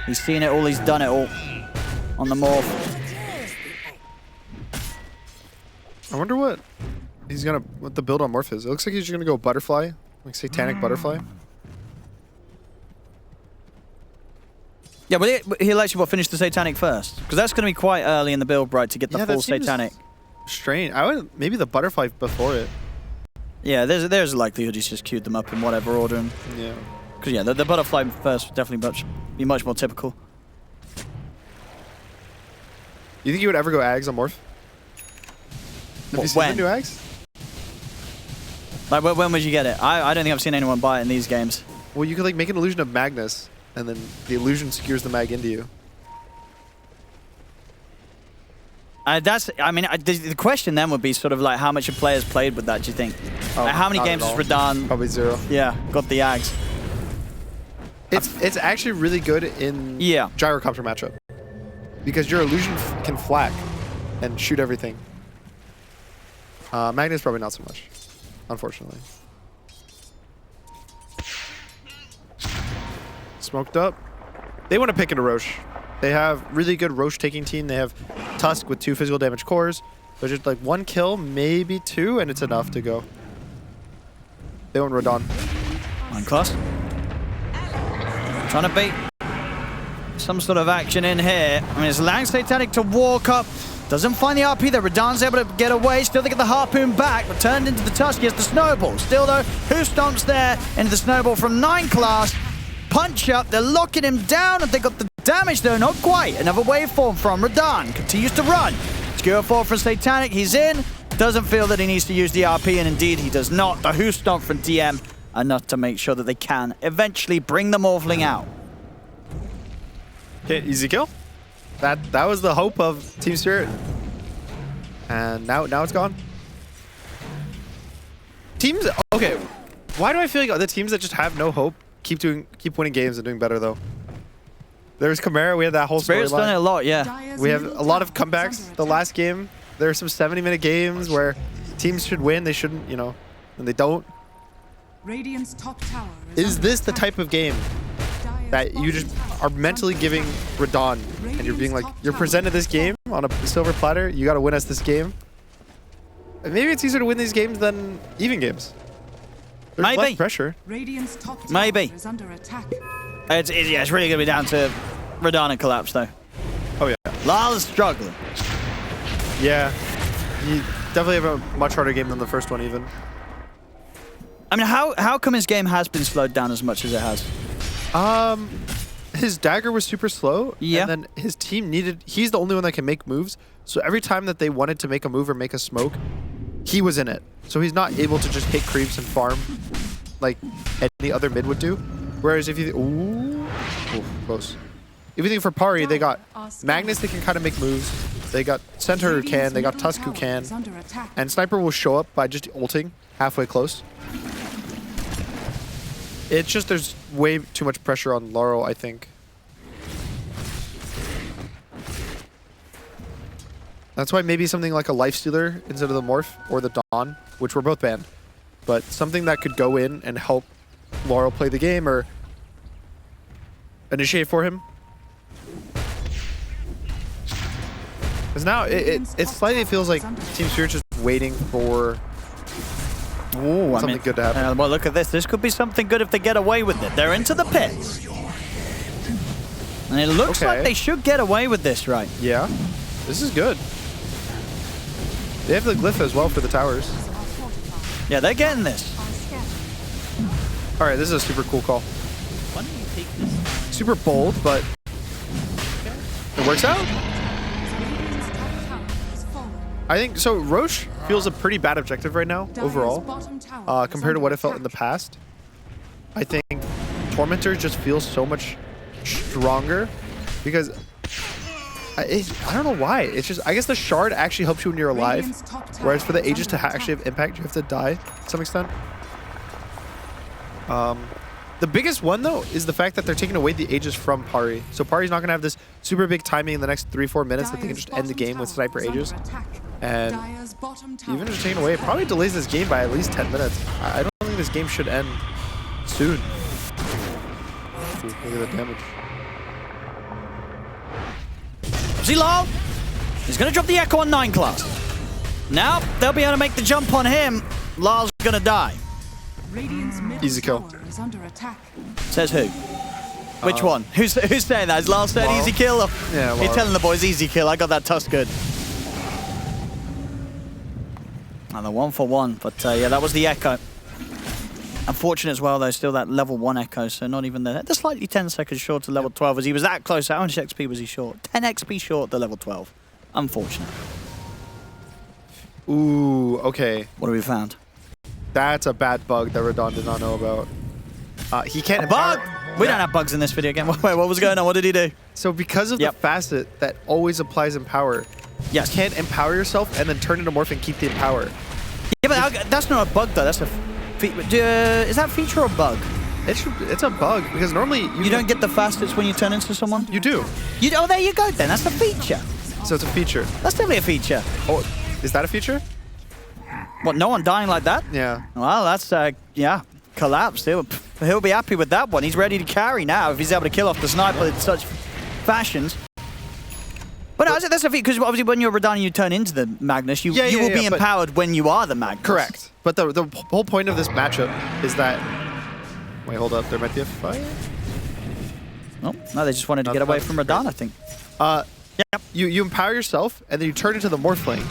He's seen it all, he's done it all on the Morph. I wonder what the build on Morph is. It looks like he's gonna go Butterfly, like Satanic Butterfly. Yeah, but he'll actually finish the Satanic first, because that's going to be quite early in the build, right, to get the full Satanic. Strange. I would maybe the Butterfly before it. Yeah, there's a likelihood he's just queued them up in whatever order. Yeah. Because yeah, the Butterfly first would definitely be much more typical. You think you would ever go Ags on Morph? Have you seen the new Ags? Like, when would you get it? I don't think I've seen anyone buy it in these games. Well, you could like make an illusion of Magnus, and then the illusion secures the mag into you. The question then would be sort of like how much have players played with that, do you think? Like, how many games has Radon? Probably 0. Yeah, got the Ags. It's actually really good in Gyrocopter matchup. Because your illusion can flak and shoot everything. Magnus probably not so much, unfortunately. Smoked up. They want to pick into Roche. They have really good Roche taking team. They have Tusk with 2 physical damage cores. So just like 1 kill, maybe 2, and it's enough to go. They want Radon. On class. Trying to bait some sort of action in here. I mean, it's allowing Satanic to walk up. Doesn't find the RP there. Radon's able to get away. Still they get the harpoon back, but turned into the Tusk. He has the snowball. Still though, who stomps there into the snowball from 9 class. Punch up. They're locking him down, and they got the damage though. Not quite. Another waveform from Radon. Continues to run. Skewer 4 from Satanic. He's in. Doesn't feel that he needs to use the RP, and indeed he does not. The who stomp from DM enough to make sure that they can eventually bring the Morphling out. Okay, easy kill. That was the hope of Team Spirit, and now it's gone. Teams, okay. Why do I feel like the teams that just have no hope keep winning games and doing better though? There's Chimera. We had that whole Spirit's done it a lot, yeah. We have a lot of comebacks. The last game, there are some 70-minute games where teams should win. They shouldn't, you know, and they don't. Radiant's top tower Is this the type of game that you just are mentally giving Radon, and you're being like, you're presented this game on a silver platter, you gotta win us this game? And maybe it's easier to win these games than even games. There's Maybe. less pressure. Radiant's top tower Maybe. is under attack. It's really going to be down to Radon and Collapse, though. Oh, yeah. Lala's struggling. Yeah. You definitely have a much harder game than the first one, even. I mean, how come his game has been slowed down as much as it has? His dagger was super slow. Yeah. And then his team he's the only one that can make moves. So every time that they wanted to make a move or make a smoke, he was in it. So he's not able to just hit creeps and farm like any other mid would do. Whereas if you... Ooh, close. If you think for Pari, they got Magnus that can kind of make moves. They got Center who can, they got Tusk who can, and Sniper will show up by just ulting halfway close. It's just there's way too much pressure on Laurel, I think. That's why maybe something like a Lifestealer instead of the Morph or the Dawn, which were both banned. But something that could go in and help Laurel play the game or initiate for him. Because now it slightly feels like Team Spirit's just waiting for something good to happen. Well, look at this. This could be something good if they get away with it. They're into the pit. And it looks like they should get away with this, right? Yeah. This is good. They have the glyph as well for the towers. Yeah, they're getting this. All right, this is a super cool call. Why don't you take this? Super bold, but it works out. I think so. Roche feels a pretty bad objective right now overall, compared to what it felt in the past. I think Tormentor just feels so much stronger because I don't know why. It's just I guess the shard actually helps you when you're alive, whereas for the Aegis to actually have impact, you have to die to some extent. The biggest one though is the fact that they're taking away the Aegis from Pari. So Pari's not gonna have this super big timing in the next 3-4 minutes that they can just end the game with Sniper Aegis. And even just taking away, it probably delays this game by at least 10 minutes. I don't think this game should end soon. Ooh, look at the damage. Zilal is going to drop the Echo on 9 class. Now they'll be able to make the jump on him. Lar's going to die. Easy kill. Says who? Which one? Who's saying that? Is Lars saying easy kill? Or yeah, you're telling the boys easy kill. I got that Tusk good. And the 1-for-1, but yeah, that was the Echo. Unfortunate as well, though, still that level 1 Echo, so not even there. They're slightly 10 seconds short to level 12 as he was that close. How much XP was he short? 10 XP short to level 12. Unfortunate. Ooh, okay. What have we found? That's a bad bug that Radon did not know about. He can't bug! We don't have bugs in this video game. Wait, what was going on? What did he do? So because of the facet that always applies Empower, you can't empower yourself and then turn into Morph and keep the Empower. Yeah, but that's not a bug, though. That's a... is that feature or bug? It's a bug because normally you don't get the fastest when you turn into someone. You do. Oh, there you go. Then that's a feature. So it's a feature. That's definitely a feature. Oh, is that a feature? What? No one dying like that? Yeah. Well, that's yeah, collapsed. He'll be happy with that one. He's ready to carry now if he's able to kill off the sniper in such fashions. But no, that's a feature because obviously when you're Radon and you turn into the Magnus, you will be empowered when you are the Magnus. Correct. But the whole point of this matchup is that... Wait, hold up. There might be a fight? Oh, no, they just wanted to get away from Radon, I think. Yep. You empower yourself, and then you turn into the Morphling.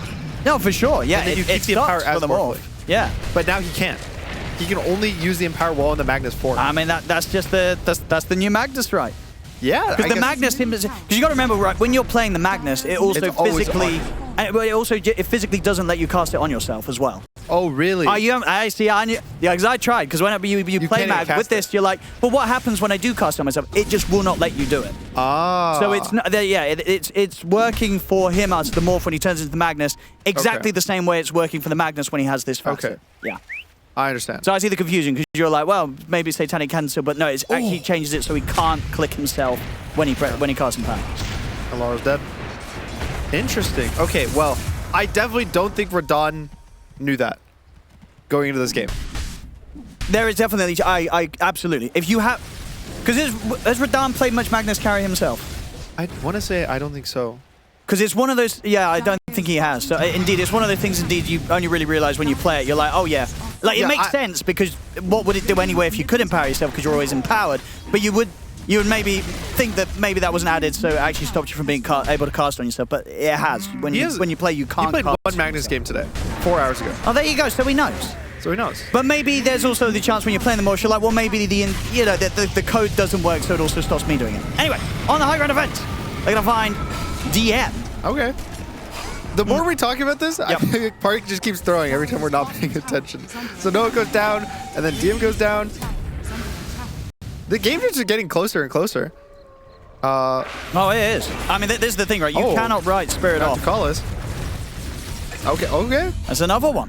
No, for sure. Yeah, and then you keep the Empower as the Morphling. Yeah. But now he can't. He can only use the Empower while in the Magnus form. I mean, that's just that's the new Magnus, right? Yeah. Because the Magnus, because you got to remember, right, when you're playing the Magnus, it also physically... It physically doesn't let you cast it on yourself as well. Oh, really? I see. Yeah, because I tried. Because whenever you play Mag with this, you're like, well, what happens when I do cast it on myself? It just will not let you do it. Ah. So it's not. Yeah, it's working for him as the Morph when he turns into the Magnus, exactly the same way it's working for the Magnus when he has this facet. Okay. Yeah. I understand. So I see the confusion because you're like, well, maybe Satanic cancel, but no, it actually changes it so he can't click himself when he casts Empower. And Laura's dead. Interesting. Okay, well, I definitely don't think Radon knew that going into this game. There is definitely, I absolutely. If you have, because has Radon played much Magnus carry himself? I want to say I don't think so. Because it's one of those, yeah, I don't think he has. So indeed, it's one of the things, indeed, you only really realize when you play it. You're like, oh yeah. Like, it makes sense because what would it do anyway if you could empower yourself because you're always empowered? But you would maybe think that maybe that wasn't added so it actually stopped you from being able to cast on yourself. But it has. When you play, you can't He played cast one Magnus game today, 4 hours ago. Oh, there you go. So he knows. So he knows. But maybe there's also the chance when you're playing the Morph, you're like, well, maybe the code doesn't work, so it also stops me doing it. Anyway, on the high ground event, they're going to find DM. Okay. The more we talk about this, I feel like Park just keeps throwing every time we're not paying attention. So Noah goes down, and then DM goes down. The games are just getting closer and closer. Oh, it is. I mean, this is the thing, right? You cannot write Spirit off. Call us. Okay. That's another one.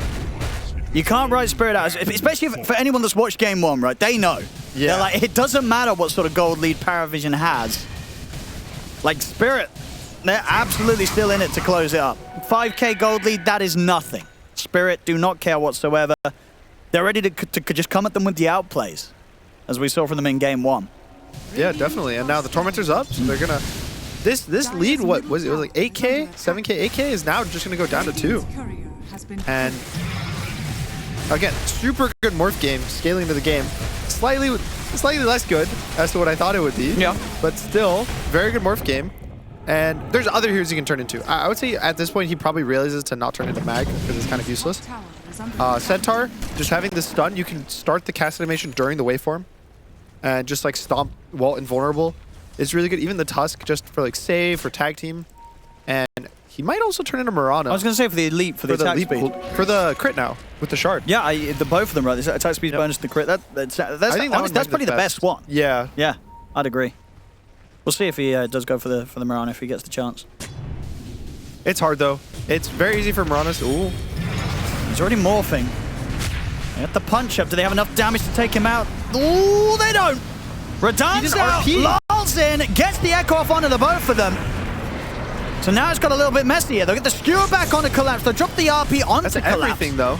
You can't write Spirit out, especially for anyone that's watched Game 1, right? They know. Yeah. They're like, it doesn't matter what sort of gold lead PARIVISION has. Like, Spirit, they're absolutely still in it to close it up. 5k gold lead, that is nothing. Spirit do not care whatsoever. They're ready to just come at them with the outplays, as we saw from them in Game 1. Yeah, definitely. And now the Tormentor's up, so they're gonna... This lead, what was it? It was like 8k? 7k, 8k is now just gonna go down to 2. And again, super good morph game, scaling into the game. Slightly less good as to what I thought it would be. Yeah. But still, very good morph game. And there's other heroes he can turn into. I would say at this point he probably realizes to not turn into Mag because it's kind of useless. Centaur, just having the stun, you can start the cast animation during the waveform and just like stomp while invulnerable. It's really good. Even the Tusk just for like save, for tag team. And he might also turn into Mirana. I was going to say for the elite, for the attack speed. For the crit now, with the shard. Yeah, the both of them, right? The attack speed bonus and the crit. That's probably the best one. Yeah. Yeah, I'd agree. We'll see if he does go for the Mirana if he gets the chance. It's hard though. It's very easy for Mirana. Ooh. He's already morphing. They got the punch up. Do they have enough damage to take him out? Ooh, they don't. Radan's out. Lulls in, gets the echo off onto the both of them. So now it's got a little bit messy here. They'll get the skewer back on the collapse. They'll drop the RP onto That's collapse. Everything though.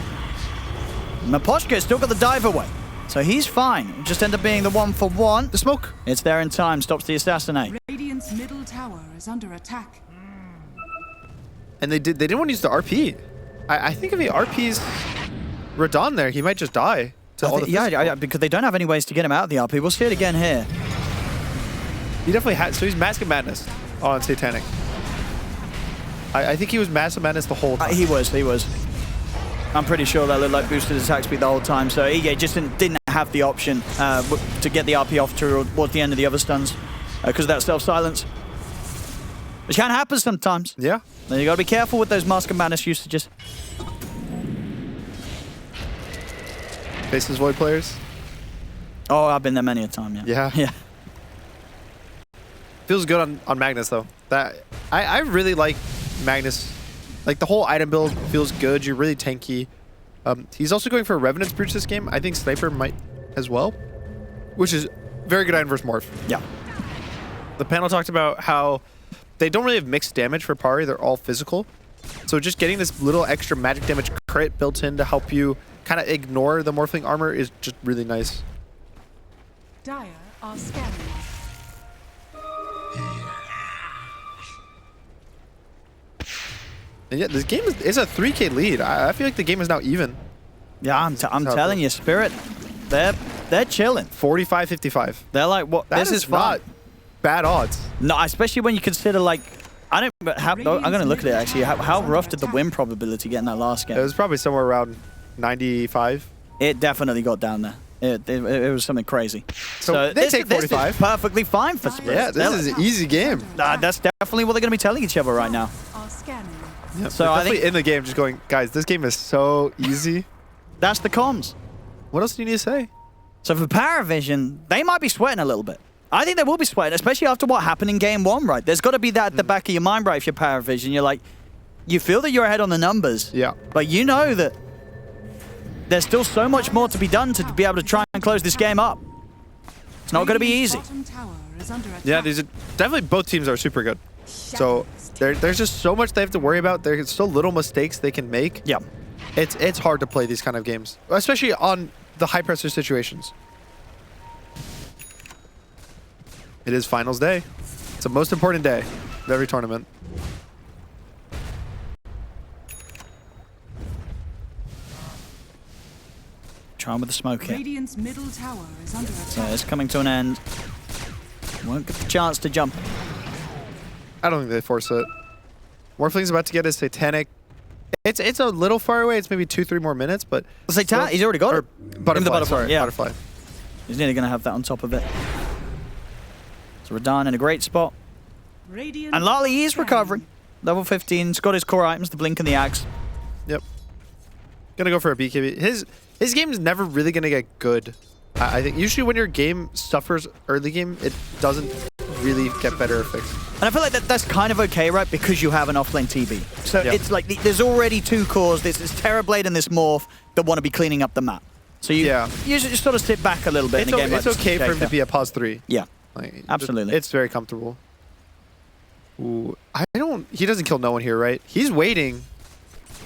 Maposhka's still got the dive away. So he's fine. It just end up being the 1-for-1. The smoke. It's there in time. Stops the assassinate. Radiant's middle tower is under attack. And they didn't want to use the RP. I think if he RPs Radan there, he might just die. Yeah, because they don't have any ways to get him out of the RP. We'll see it again here. He definitely had. So he's Mask of Madness on Satanic. I think he was Mask of Madness the whole time. He was. I'm pretty sure that looked like boosted attack speed the whole time. So he just didn't have the option to get the RP off towards the end of the other stuns because of that self-silence. Which can happen sometimes. Yeah. Then you got to be careful with those Mask of Madness usages. Faces Void players. Oh, I've been there many a time, yeah. Yeah. Feels good on Magnus though. That I really like Magnus. Like the whole item build feels good. You're really tanky. He's also going for Revenant's Brutes this game. I think Sniper might as well, which is very good item versus morph. Yeah. The panel talked about how they don't really have mixed damage for Pari. They're all physical. So just getting this little extra magic damage crit built in to help you kind of ignore the Morphling armor is just really nice. Dire are scanning. And yeah, this game is a 3k lead. I feel like the game is now even. Yeah, I'm telling you, Spirit, they're chilling. 45-55. They're like, what? This is fun. Not bad odds. No, especially when you consider like, I'm gonna look at it actually. How rough did the win probability get in that last game? It was probably somewhere around 95. It definitely got down there. It was something crazy. So they take 45. This is perfectly fine for Spirit. Yeah, this is an easy game. That's definitely what they're going to be telling each other right now. Yep. So I think in the game, just going, guys, this game is so easy. That's the comms. What else do you need to say? So for PARIVISION, they might be sweating a little bit. I think they will be sweating, especially after what happened in Game 1, right? There's got to be that at the back of your mind, right? If you're PARIVISION, you're like, you feel that you're ahead on the numbers. Yeah. But you know that there's still so much more to be done to be able to try and close this game up. It's not going to be easy. Yeah, these are definitely both teams are super good. So there's just so much they have to worry about. There's so little mistakes they can make. Yeah. It's hard to play these kind of games, especially on the high pressure situations. It is finals day. It's the most important day of every tournament. Trying with the smoke here. Radiant's middle tower is under attack. So it's coming to an end. Won't get the chance to jump. I don't think they force it. Morphling's about to get his Satanic. It's a little far away. It's maybe 2-3 more minutes, but Satanic, he's already got it. Butterfly, Sorry, yeah. Butterfly. He's nearly going to have that on top of it. So Radan in a great spot. Radiant And Lali is recovering. Level 15. He's got his core items, the Blink and the Axe. Yep. Gonna go for a BKB. His game is never really gonna get good. I think usually when your game suffers early game, it doesn't really get better fixed. And I feel like that's kind of okay, right? Because you have an offlane TB. So Yeah. it's like there's already two cores. There's this Terrorblade and this Morph that want to be cleaning up the map. So you just sort of sit back a little bit in a game like It's okay for him to Shaker. be a pause 3. Yeah, Like, absolutely. It's very comfortable. Ooh, he doesn't kill no one here, right? He's waiting.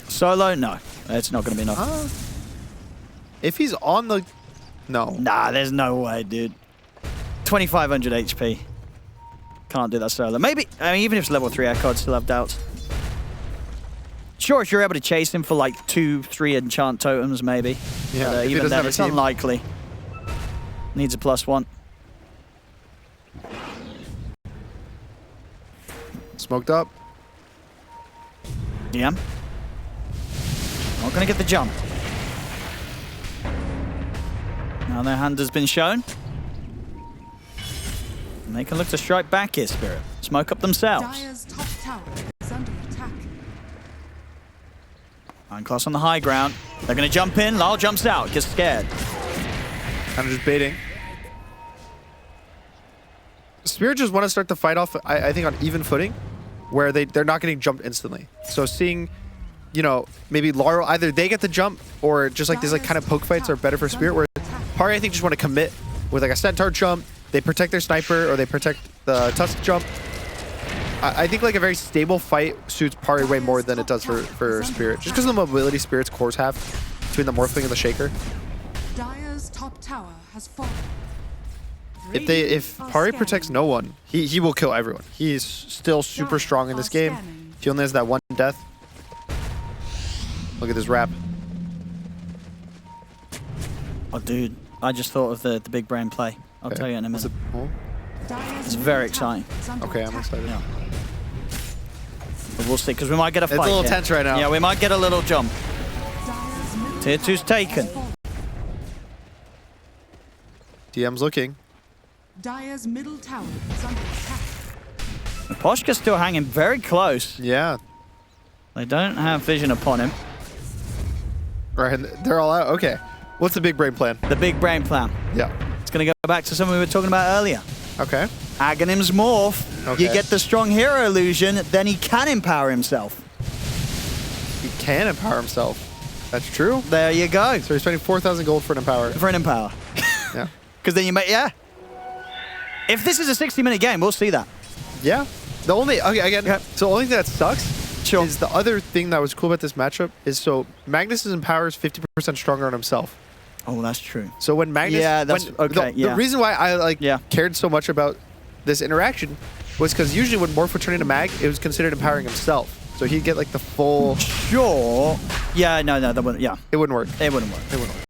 Solo? No. It's not going to be enough. If he's on the... No. Nah, there's no way, dude. 2,500 HP. Can't do that solo. Maybe, I mean, even if it's level 3 Echo, I'd still have doubts. Sure, if you're able to chase him for like 2-3 enchant totems, maybe. Yeah, But, if he even doesn't then, have a it's team. unlikely. Needs a +1. Smoked up. Yeah. Not going to get the jump. Now their hand has been shown. And they can look to strike back here, Spirit. Smoke up themselves. Dire's top tower is under attack. Ironclass on the high ground. They're going to jump in. Lyle jumps out. Gets scared. Kind of just baiting. Spirit just want to start the fight off, I think, on even footing, where they're not getting jumped instantly. So seeing, you know, maybe Laurel, either they get the jump, or just like these like kind of poke fights are better for Spirit, where Pari, I think, just want to commit with like a Centaur jump. They protect their sniper, or they protect the Tusk jump. I think like a very stable fight suits Pari way more than it does for Spirit, just because of the mobility Spirit's cores have between the Morphling and the Shaker. Dire's top tower has fallen. If Pari protects no one, he will kill everyone. He is still super strong in this game. He only has that one death. Look at this wrap. Oh, dude. I just thought of the big brain play. I'll tell you in a minute. It's very exciting. Okay, I'm excited. Yeah. But we'll see, because we might get a fight. It's a little here. tense right now. Yeah, we might get a little jump. Tier 2's taken. DM's looking. Dire's middle tower is under attack. Poshka's still hanging very close. Yeah. They don't have vision upon him. Right, they're all out. Okay. What's the big brain plan? The big brain plan. Yeah. It's going to go back to something we were talking about earlier. Okay. Aghanim's Morph. Okay. You get the strong hero illusion, then he can empower himself. He can empower himself. That's true. There you go. So he's spending 4,000 gold for an empower. For an empower. Yeah. Because then you make, yeah. If this is a 60-minute game, we'll see that. Yeah. The only, okay, again, Okay. so the only thing that sucks Sure. is the other thing that was cool about this matchup is so Magnus's empower is 50% stronger on himself. Oh, that's true. So when Magnus, Yeah, that's okay. The reason why I cared so much about this interaction was because usually when Morph would turn into Mag, it was considered empowering himself. So he'd get like the full. Sure. Yeah, no, that wouldn't. Yeah, It wouldn't work. it wouldn't work. It wouldn't work.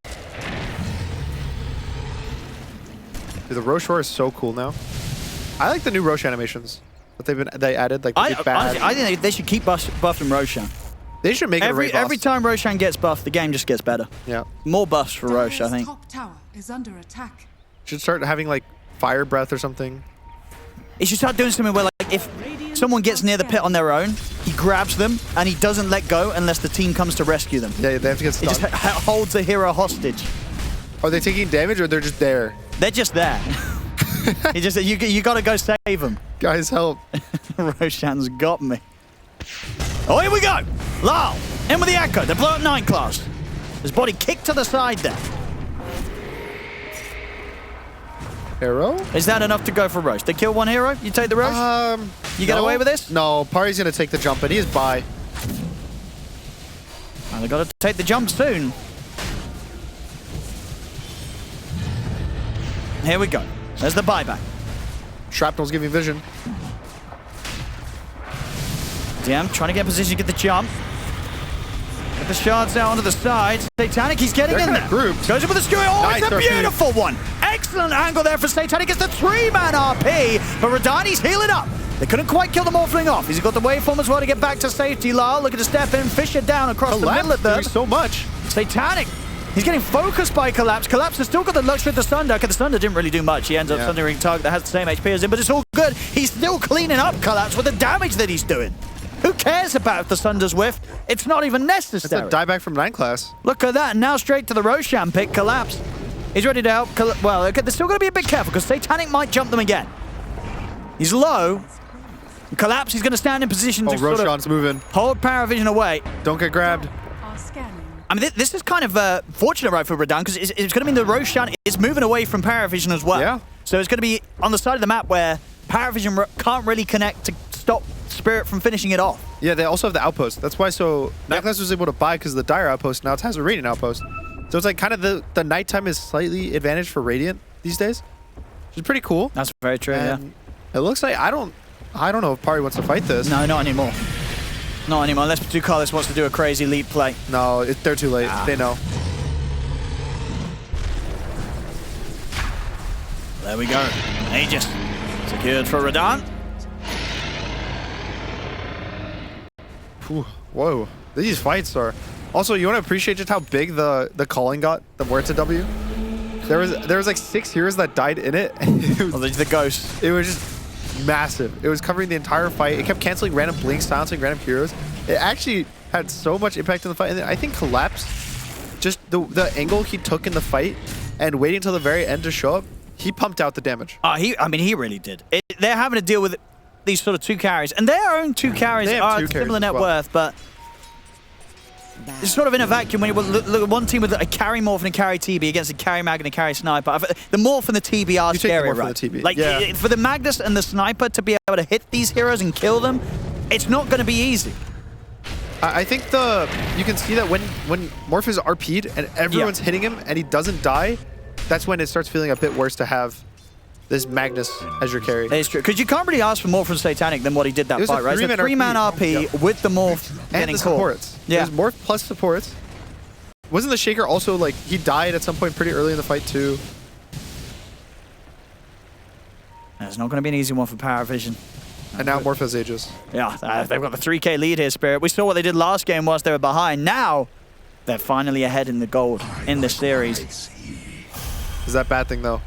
Dude, the Roshor is so cool now. I like the new Rosh animations that they added. Like the big bad. Honestly, I think they should keep buffing Roshan. They should make it a raid Every boss. time Roshan gets buffed, the game just gets better. Yeah. More buffs for Rosh, I Dire's think. top tower is under attack. Should start having like fire breath or something. He should start doing something where, like, if someone gets near the pit on their own, he grabs them and he doesn't let go unless the team comes to rescue them. Yeah, they have to get He just stunned. holds the hero hostage. Are they taking damage or they're just there? They're just there. He just you got to go save them. Guys, help. Roshan's got me. Oh, here we go. Lyle, in with the echo. They blow up 9 class. His body kicked to the side there. Arrow? Is that enough to go for Rosh? They kill one hero? You take the Rosh? You get no. away with this? No, Pari's going to take the jump, and he is by. Well, they got to take the jump soon. Here we go. There's the buyback. Shrapnel's giving vision. DM trying to get in position to get the jump. Get the shards out onto the side. Satanic, he's getting They're in kinda there. grouped. Goes in with the skewer. Oh, Nice it's a RP. beautiful one. Excellent angle there for Satanic. Gets the 3-man RP, but Radani's healing up. They couldn't quite kill the Morphling off. He's got the waveform as well to get back to safety. Lyle looking to step in, Fisher down across the middle of them. Doing so much. Satanic. He's getting focused by Collapse. Collapse has still got the luxury of the Sunder. The Sunder didn't really do much. He ends up sundering a target that has the same HP as him, but it's all good. He's still cleaning up Collapse with the damage that he's doing. Who cares about if the Sunder's whiffed? It's not even It's necessary. a dieback from 9 class. Look at that. Now straight to the Roshan pick. Collapse. He's ready to help. Well, okay, they're still going to be a bit careful because Satanic might jump them again. He's low. Collapse, he's going to stand in position to sort Roshan's moving. hold PARIVISION away. Don't get grabbed. Are scanning. I mean, this is kind of fortunate, right, for Radahn, because it's going to mean the Roshan is moving away from PARIVISION as well. Yeah. So it's going to be on the side of the map where PARIVISION can't really connect to stop Spirit from finishing it off. Yeah, they also have the outpost. That's why Necklace was able to buy because of the Dire outpost. Now it has a Radiant outpost. So it's like kind of the nighttime is slightly advantaged for Radiant these days, which is pretty cool. That's very true, And it looks like I don't know if Pari wants to fight this. No, not anymore. Not anymore, unless Ducalis wants to do a crazy leap play. No, they're too late. They know. There we go. Aegis secured for Radahn. Whoa. These fights are... Also, you want to appreciate just how big the calling got, the Muerta W? There was like 6 heroes that died in it. The ghost. It was just massive. It was covering the entire fight. It kept canceling random blinks, silencing random heroes. It actually had so much impact on the fight. And I think Collapse, just the angle he took in the fight and waiting until the very end to show up, he pumped out the damage. I mean, he really did. They're having to deal with these sort of 2 carries. And their own 2 carries are similar net worth, but it's sort of in a vacuum when you look at one team with a carry morph and a carry TB against a carry mag and a carry sniper. The morph and the TB are scary, right? For the TB. Like, for the Magnus and the sniper to be able to hit these heroes and kill them, it's not going to be easy. I think you can see that when Morph is RP'd and everyone's hitting him and he doesn't die, that's when it starts feeling a bit worse to have this Magnus as your carry. It's true, because you can't really ask for more from Satanic than what he did that fight, right? It's a 3-man RP with the morph and the supports. Yeah. There's morph plus supports. Wasn't the Shaker also like he died at some point pretty early in the fight too? It's not going to be an easy one for PARIVISION. And now Morph has Aegis. Yeah, they've got the 3K lead here, Spirit. We saw what they did last game whilst they were behind. Now they're finally ahead in the gold in this series. Is that a bad thing though?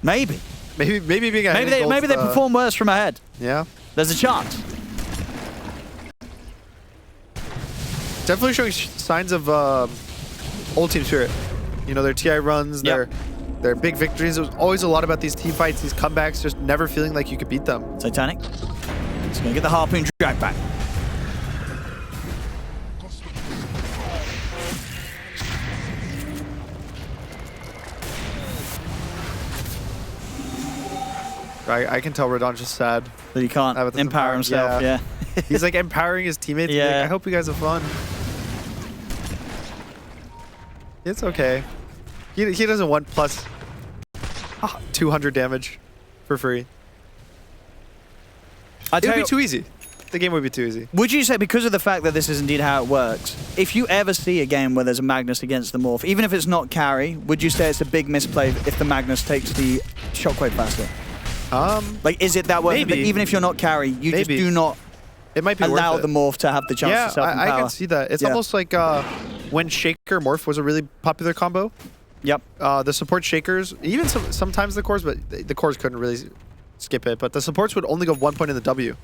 Maybe. Maybe being ahead. Maybe they perform worse from ahead. Yeah. There's a chance. Definitely showing signs of old team spirit. You know, their TI runs, their big victories. There's always a lot about these team fights, these comebacks, just never feeling like you could beat them. Satanic. He's going to get the Harpoon drag back. I can tell Radahn's just sad that he can't empower himself. Yeah. He's like empowering his teammates. Yeah. Like, I hope you guys have fun. It's okay. He doesn't want plus 200 damage for free. It would be too easy. The game would be too easy. Would you say, because of the fact that this is indeed how it works, if you ever see a game where there's a Magnus against the Morph, even if it's not carry, would you say it's a big misplay if the Magnus takes the shockwave faster? Like, is it that way? Even if you're not carry, you just do not allow the Morph to have the chance to self-empower? I can see that. It's almost like when Shaker Morph was a really popular combo. Yep. The support Shakers, even sometimes the cores, but the cores couldn't really skip it. But the supports would only go 1 point in the W.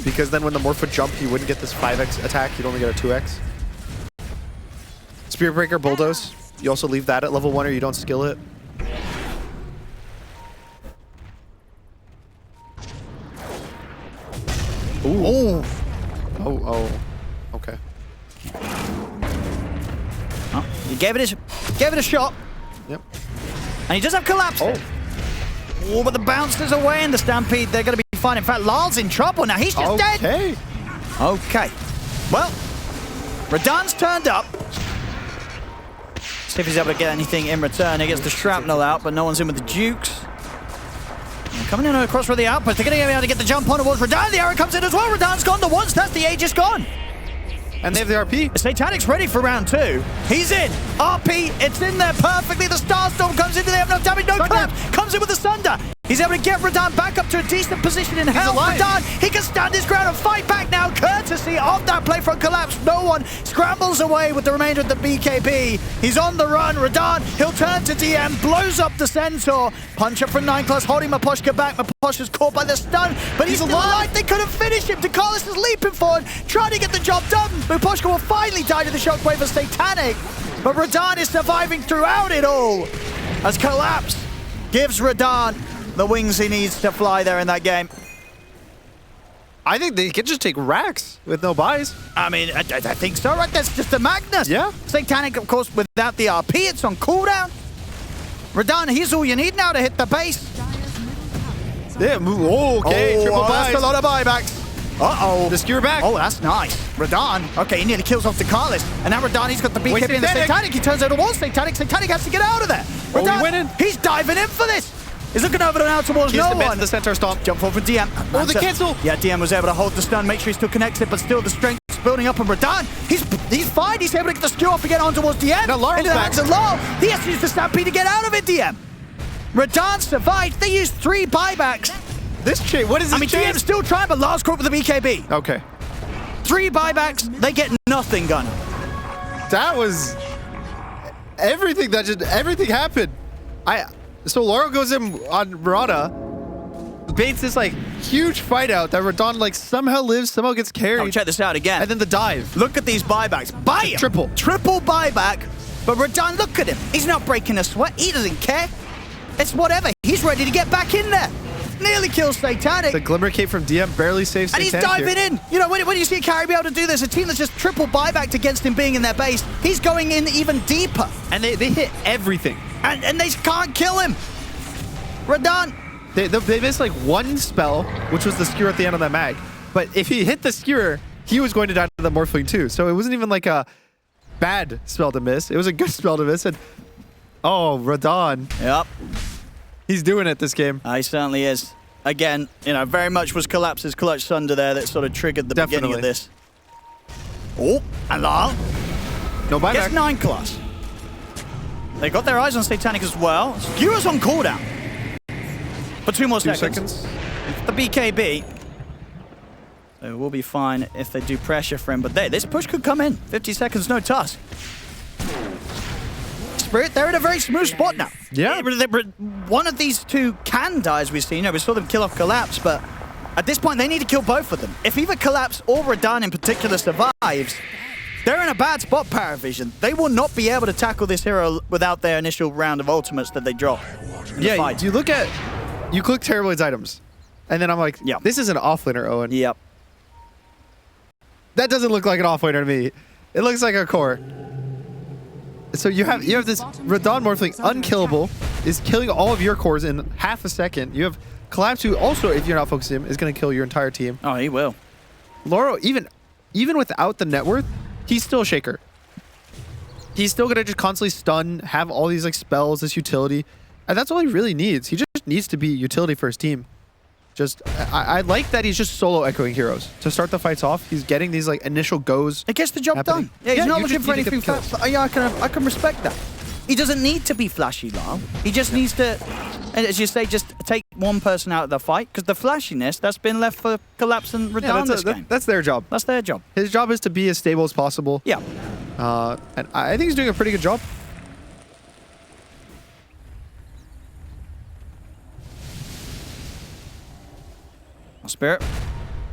Because then when the Morph would jump, you wouldn't get this 5x attack. You'd only get a 2x. Spirit Breaker, Bulldoze. You also leave that at level 1 or you don't skill it. Ooh. Oh. Okay. Oh, he gave it a shot. Yep. And he does have collapse. Oh, but the bouncers away in the Stampede. They're going to be fine. In fact, Lal's in trouble now. He's just dead. Okay. Well, Radahn's turned up. See if he's able to get anything in return. He gets the shrapnel out, but no one's in with the Dukes. Coming in across for the outpost. They're going to be able to get the jump on towards Radahn. The arrow comes in as well. Radahn's gone. The once that's the Aegis gone. And they have the RP. Satanic's ready for round 2. He's in. RP, it's in there perfectly. The Starstorm comes into there. No damage, no collapse. Comes in with the Sunder. He's able to get Radahn back up to a decent position in health. Radahn, he can stand his ground and fight back now, courtesy of that play from Collapse. No one scrambles away with the remainder of the BKB. He's on the run. Radahn, he'll turn to DM, blows up the Centaur. Punch up from 9-class, holding Maposhka back. Maposhka's caught by the stun, but he's alive. They couldn't finish him. Ducalis is leaping forward, trying to get the job done. Maposhka will finally die to the shockwave of Satanic, but Radahn is surviving throughout it all as Collapse gives Radahn the wings he needs to fly there in that game. I think they could just take racks with no buys. I mean, I think so, right? That's just a Magnus. Yeah. Satanic, of course, without the RP, it's on cooldown. Radan, he's all you need now to hit the base. Yeah, okay, triple buys. That's a lot of buybacks. Uh-oh. The skewer back. Oh, that's nice. Radan, okay, he nearly kills off the Carlos. And now Radan, he's got the BKB and the Satanic. Satanic. He turns out it was Satanic. Satanic has to get out of there. Oh, Radan, he winning. he's diving in for this. He's looking over now towards Here's no the one. the center stomp. Jump forward for DM. Oh, the cancel. Yeah, DM was able to hold the stun, make sure he's still connected, but still the strength is building up on Radan. He's fine. He's able to get the skew off and get on towards DM. Now Laurel's into the back. hands of Laurel. He has to use the Stampede to get out of it, DM. Radan survived. They used 3 buybacks. This chain, what is this chain? DM's still trying, but Laurel's caught with the BKB. Okay. 3 buybacks, they get nothing, Gunner. That was everything everything happened. So Laurel goes in on Murata, baits this like huge fight out that Radan like somehow lives, somehow gets carried. Oh, check this out again. And then the dive. Look at these buybacks. Buy him. Triple buyback. But Radan, look at him. He's not breaking a sweat. He doesn't care. It's whatever. He's ready to get back in there. Nearly kills Satanic. The Glimmer Cape from DM barely saves And Satanic. he's diving in. You know, when you see Carry be able to do this, a team that's just triple buybacked against him being in their base, he's going in even deeper. And they hit everything. And they can't kill him. Radan. They missed like 1 spell, which was the skewer at the end of that mag. But if he hit the skewer, he was going to die to the Morphling too. So it wasn't even like a bad spell to miss. It was a good spell to miss. And oh, Radan. Yep. He's doing it this game. He certainly is. Again, you know, very much was Collapse's Clutch Thunder there that sort of triggered the beginning of this. Oh, and Lal No buyback. gets 9 class. They got their eyes on Satanic as well. Skewer's on cooldown. For 2 more seconds. The BKB. So we'll be fine if they do pressure for him. But this push could come in. 50 seconds, no tusk. Spirit, they're in a very smooth spot now. Yeah. One of these 2 can die, as we've seen. You know, we saw them kill off Collapse, but at this point, they need to kill both of them. If either Collapse or Radan in particular survives, they're in a bad spot, PARIVISION. They will not be able to tackle this hero without their initial round of ultimates that they drop. Yeah, you look at... You click Terrorblades items, and then I'm like, yeah, this is an offlaner, Owen. Yep. That doesn't look like an offlaner to me. It looks like a core. So you have this Radan Morphling, unkillable, is killing all of your cores in half a second. You have Collapse, who also, if you're not focusing him, is going to kill your entire team. Oh, he will. Laurel, even without the net worth, he's still a shaker. He's still going to just constantly stun, have all these like spells, this utility. And that's all he really needs. He just needs to be utility for his team. I like that he's just solo echoing heroes. To start the fights off, he's getting these like initial goes. It gets the job happening. done. Yeah, he's not you looking just for need to anything get the fast. Yeah, I can respect that. He doesn't need to be flashy, Lyle. He just needs to, as you say, just take one person out of the fight, because the flashiness, that's been left for Collapse and Radan this game. That's their job. That's their job. His job is to be as stable as possible. Yeah. And I think he's doing a pretty good job. Spirit,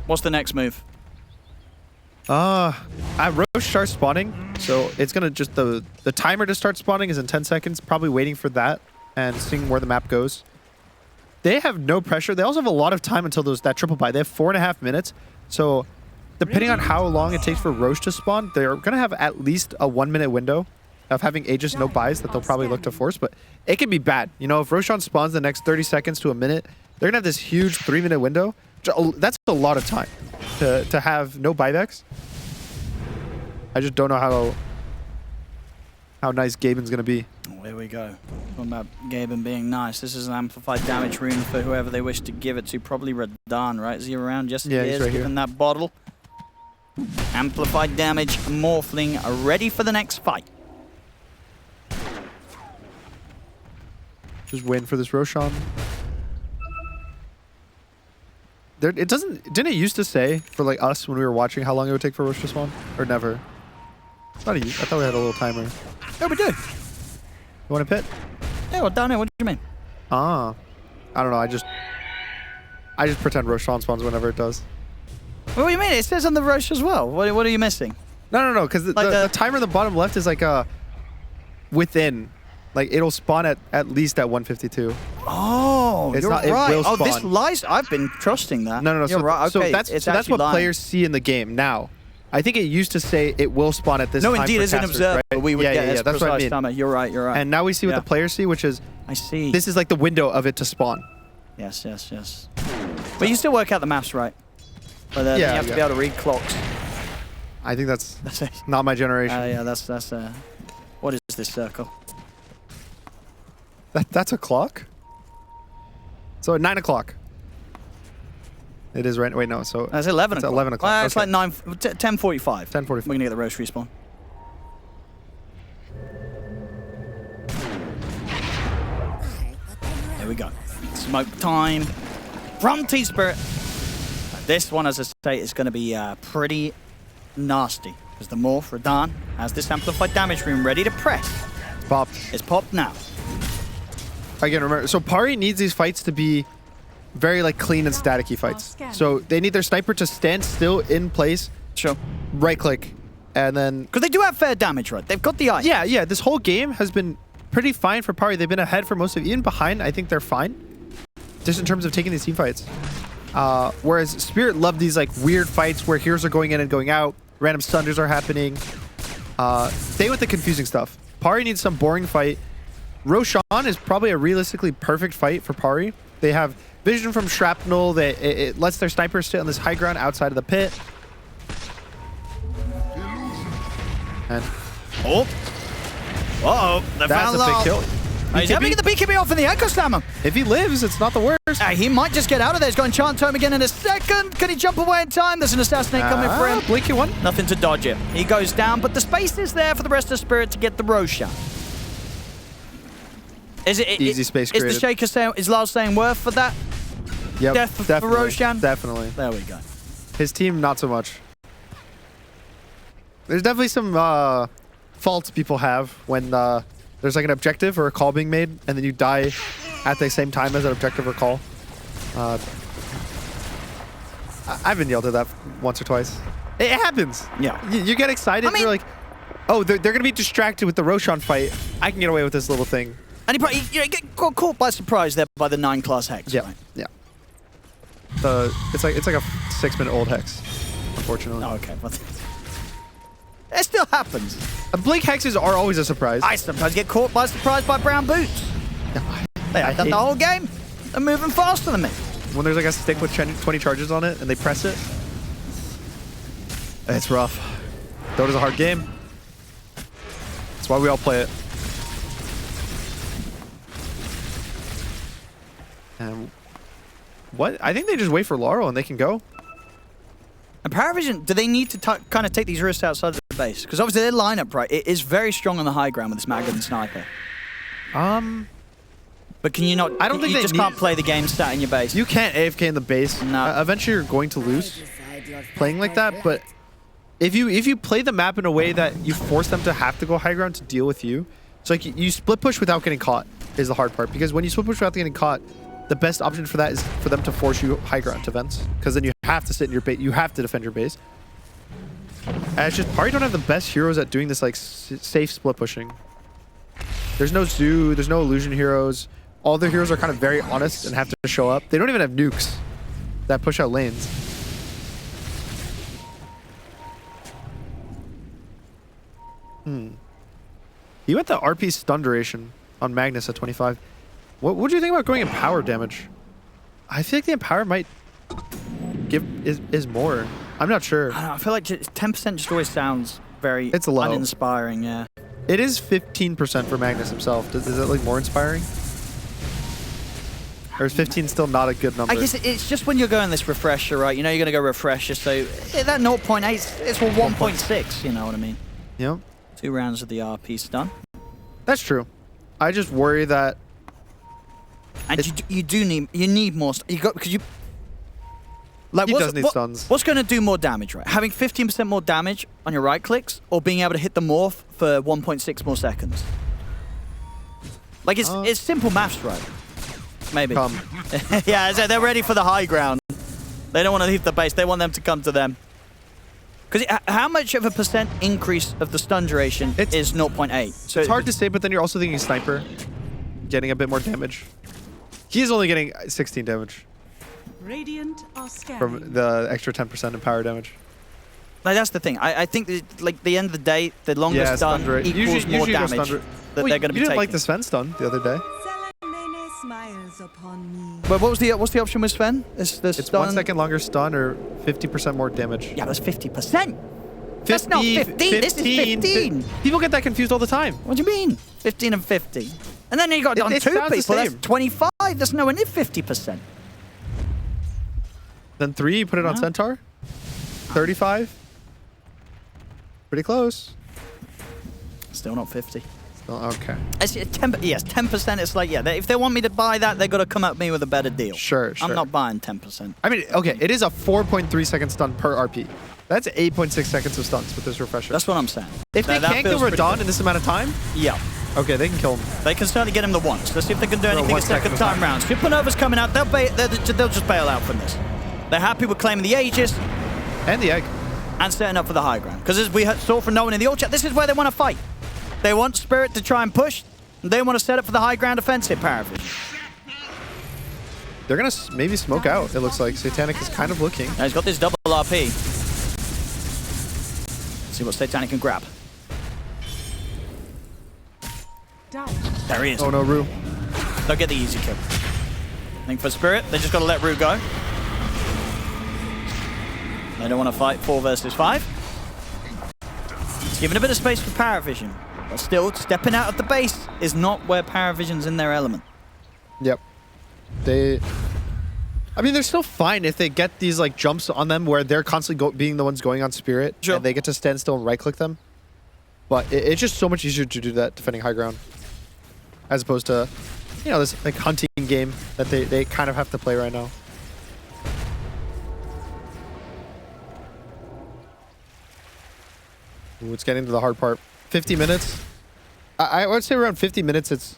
what's the next move? Roche starts spawning, so it's gonna just the timer to start spawning is in 10 seconds. Probably waiting for that and seeing where the map goes. They have no pressure. They also have a lot of time until that triple buy. They have 4.5 minutes, so depending on how long it takes for Roche to spawn, they're gonna have at least a 1-minute window of having Aegis no buys that they'll probably look to force. But it can be bad. You know, if Roshan spawns the next 30 seconds to a minute, they're gonna have this huge 3-minute window. That's a lot of time to have no buybacks. I just don't know how nice Gaben's going to be. Oh, here we go. Talking about Gaben being nice. This is an amplified damage rune for whoever they wish to give it to. Probably Radan, right? Is he around? Just yeah, he's right given here. That bottle. Amplified damage, Morphling, ready for the next fight. Just waiting for this Roshan. Didn't it used to say for like us when we were watching how long it would take for Roche to spawn? Or never? I thought we had a little timer. Yeah, we do. You want a pit? Yeah, well, down here. What do you mean? I don't know. I just pretend Roshan spawns whenever it does. What do you mean? It says on the Roche as well. What are you missing? No, because the timer in the bottom left is like within Like it'll spawn at least at 152. Oh, It's you're not- it right. will Oh, this spawn. lies. I've been trusting that. No. You're So, right. Okay, so that's what players see in the game now. I think it used to say it will spawn at this time. No, indeed, for as an casters, observer, right? we would yeah, get yeah, this that's what I precise mean. timer. You're right. You're right. And now we see what Yeah. the players see, which is I see. this is like the window of it to spawn. Yes. But you still work out the maths, right? But then you Yeah, have to yeah. be able to read clocks. I think that's That's it. not my generation. Yeah, that's what is this circle? That's a clock? So at 9 o'clock. It is right. Wait, no. So That's 11 it's o'clock. 11 o'clock. Well, it's Okay. like 10:45. 10:45. We're gonna get the roast respawn. There we go. Smoke time from T-Spirit. This one, as I say, is going to be pretty nasty because the Morph Radahn has this amplified damage room ready to press. Pop. It's popped now. Again, remember, so Pari needs these fights to be very like clean and staticky fights. So they need their sniper to stand still in place, Sure. right click, and then Because they do have fair damage, right? They've got the eye. yeah. This whole game has been pretty fine for Pari. They've been ahead for most of it. Even behind, I think they're fine, just in terms of taking these team fights. Whereas Spirit love these like weird fights where heroes are going in and going out, random stunders are happening. Stay with the confusing stuff. Pari needs some boring fight. Roshan is probably a realistically perfect fight for Pari. They have vision from shrapnel that it lets their snipers sit on this high ground outside of the pit. And Oh. Uh-oh. They that's found a big Lal. kill. He's having the BKB off in the Echo Slammer. If he lives, it's not the worst. He might just get out of there. He's got Enchant Tome again in a second. Can he jump away in time? There's an Assassinate coming for him. Blinky one. Nothing to dodge it. He goes down, but the space is there for the rest of Spirit to get the Roshan. Is it Easy space Is created. the Shaker saying, is Lars saying worth for that? Yep, Death for definitely, Roshan? Definitely. There we go. His team, not so much. There's definitely some faults people have when there's like an objective or a call being made, and then you die at the same time as an objective or call. I've been yelled at that once or twice. It happens. Yeah. You get excited. I mean- you're like, oh, they're going to be distracted with the Roshan fight. I can get away with this little thing. And he probably get caught by surprise there by the 9-class Hex, Yeah. right? Yeah. It's like a 6-minute-old hex, unfortunately. Oh, okay. Well, it still happens. Blink hexes are always a surprise. I sometimes get caught by surprise by brown boots. They have done the whole game. They're moving faster than me. When there's like a stick with 20 charges on it and they press it, it's rough. Dota's a hard game. That's why we all play it. And what? I think they just wait for Laurel and they can go. And PARIVISION, do they need to kind of take these risks outside of the base? Because obviously their lineup, right, it is very strong on the high ground with this Maggot and Sniper. But can you not? I don't think you they just need- can't play the game stat in your base. You can't AFK in the base. No. Eventually you're going to lose playing like that, but if you play the map in a way that you force them to have to go high ground to deal with you, it's like you split push without getting caught is the hard part. Because when you split push without getting caught, the best option for that is for them to force you high ground to vents, because then you have to sit in your base. You have to defend your base. And it's just Pari don't have the best heroes at doing this like safe split pushing. There's no Zoo. There's no illusion heroes. All their heroes are kind of very honest and have to show up. They don't even have nukes that push out lanes. He went the RP stun duration on Magnus at 25. What do you think about going in power damage? I feel like the Empower might give is more. I'm not sure. I don't know, I feel like 10% just always sounds very It's low. uninspiring, yeah. It is 15% for Magnus himself. Is it like more inspiring? Or is 15 still not a good number? I guess it's just when you're going this refresher, right? You know you're going to go refresher, so that 0.8, it's for 1.6, you know what I mean? Yeah, 2 rounds of the RP stun. that's true. I just worry that And you need more. Because you. Like He does need stuns. What's going to do more damage, right? Having 15% more damage on your right clicks, or being able to hit the morph for 1.6 more seconds? Like it's simple maths, right? Maybe. come. Yeah, so they're ready for the high ground. They don't want to leave the base. They want them to come to them. Because how much of a percent increase of the stun duration is 0.8? So it's hard to say, but then you're also thinking sniper, getting a bit more damage. He's only getting 16 damage Radiant are scanning. from the extra 10% in power damage. Like, that's the thing. I think that, like, the end of the day, the longer Yeah, stun stun rate. equals Usually more your damage stun rate- that Well, they're going to be You didn't taking. like the Sven stun the other day. Salamene smiles upon me. But what's the option with Sven? It's the It's stun. 1 second longer stun or 50% more damage. Yeah, that's 50%. That's not 15. This is 15. People get that confused all the time. What do you mean? 15 and 50. And then you got on it two sounds the people. That's same. 25. That's nowhere near 50%. Then 3, you put it on Yeah. Centaur. 35. Pretty close. Still not 50. Oh, okay. It's 10, yes, 10%. It's like, yeah, if they want me to buy that, they've got to come at me with a better deal. Sure. I'm not buying 10%. I mean, okay, it is a 4.3 second stun per RP. That's 8.6 seconds of stuns with this refresher. That's what I'm saying. If they That can't kill feels pretty Radon good. in this amount of time, Yeah. okay, they can kill him. They can certainly get him the once. Let's see if they can do anything a 1 second second of time time. round. Supernova's coming out. They'll just bail out from this. They're happy with claiming the Aegis And the egg. and setting up for the high ground. Because as we saw from no one in the old chat, this is where they want to fight. They want Spirit to try and push. They want to set up for the high ground offensive, PARIVISION. They're going to maybe smoke out, it looks like. Satanic is kind of looking. Now he's got this double RP. See what Satanic can grab. Dire There he is. Oh no, Rue. They'll get the easy kill. I think for Spirit, they just got to let Rue go. They don't want to fight 4 versus 5. It's giving a bit of space for PARIVISION. But still, stepping out of the base is not where PARIVISION's in their element. Yep. I mean, they're still fine if they get these like jumps on them where they're constantly being the ones going on Spirit. Sure. And they get to stand still and right-click them. But it's just so much easier to do that defending high ground. As opposed to, you know, this like hunting game that they kind of have to play right now. Ooh, it's getting to the hard part. 50 minutes. I would say around 50 minutes it's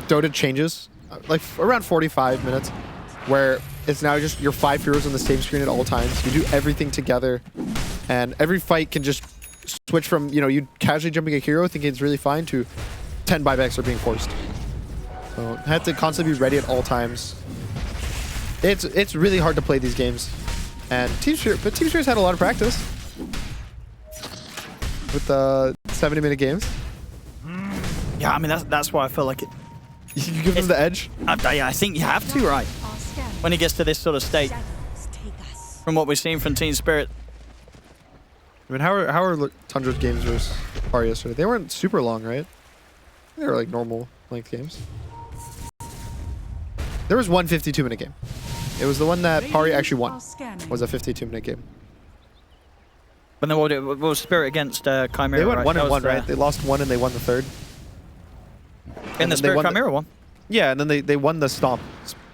Dota changes. Like around 45 minutes where it's now just your 5 heroes on the same screen at all times. You do everything together and every fight can just switch from, you know, you casually jumping a hero thinking it's really fine to 10 buybacks are being forced. So have to constantly be ready at all times. It's really hard to play these games. And Team Spirit's had a lot of practice with the 70-minute games. Yeah, I mean, that's why I feel like it. You give them the edge. I think you have to, right? are scanning. When he gets to this sort of state, Shadows take us. from what we've seen from Team Spirit. I mean, how are Tundra's games versus Pari yesterday? They weren't super long, right? They were like normal length games. There was one 52-minute game. It was the one that Pari Radiant actually won. are scanning. Was a 52-minute game. But then what was Spirit against Chimera? They went right? 1 That and was 1, right? They lost 1 and they won the 3rd. In the then they Spirit won Chimera one. Yeah, and then they won the stomp.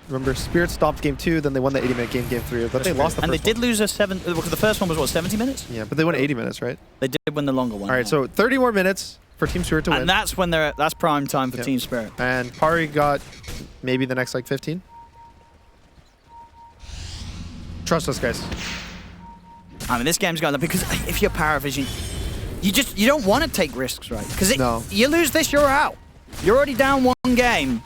Remember, Spirit stopped game 2, then they won the 80-minute game 3. But they lost the And they first did lose a 7. Because the first one was what, 70 minutes? one. Yeah, but they won 80 minutes, right? They did win the longer one. All right, so 30 more minutes for Team Spirit to win. And that's when that's prime time for Yep. Team Spirit. And Pari got maybe the next like 15. Trust us, guys. I mean, this game's going to, because if you're PARIVISION, you don't want to take risks, right? Because No. you lose this, you're out. You're already down 1 game,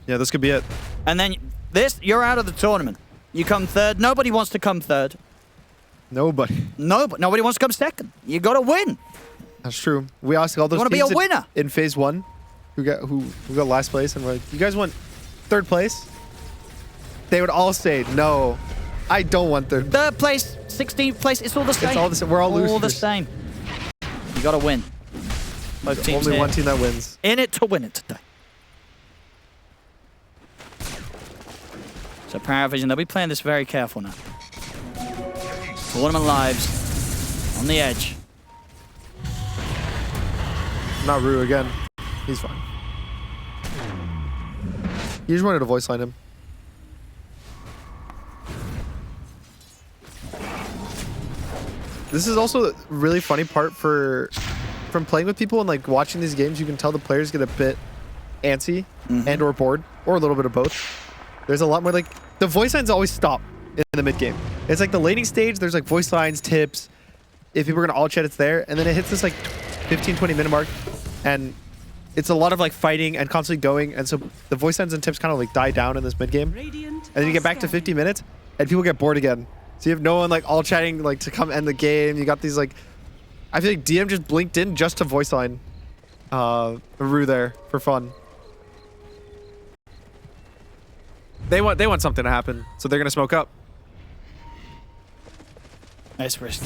Yeah, this could be it. and then this, you're out of the tournament. You come 3rd. Nobody wants to come 3rd. Nobody. Nobody wants to come 2nd. You got to win. That's true. We asked all those wanna be teams a winner. in phase 1 who got last place, and we're like, you guys want 3rd place? They would all say, no, I don't want 3rd. 3rd place, 16th place, it's all the same. It's all the same. We're all losers. All the same. You got to win. Both teams Only here. one team that wins. In it to win it today. So PARIVISION, they'll be playing this very careful now. Tournament lives on the edge. Not Rue again. He's fine. You just wanted to voice line him. This is also a really funny part from playing with people and like watching these games. You can tell the players get a bit antsy and or bored, or a little bit of both. There's a lot more like the voice lines always stop in the mid game. It's like the laning stage, there's like voice lines, tips. If people are gonna all chat, it's there. And then it hits this like 15, 20 minute mark. And it's a lot of like fighting and constantly going. And so the voice lines and tips kind of like die down in this mid game. And then you get back to 50 minutes and people get bored again. So you have no one like all chatting like to come end the game. You got these like, I feel like DM just blinked in just to voice line Rue there for fun. They want something to happen, so they're gonna smoke up. Nice risk.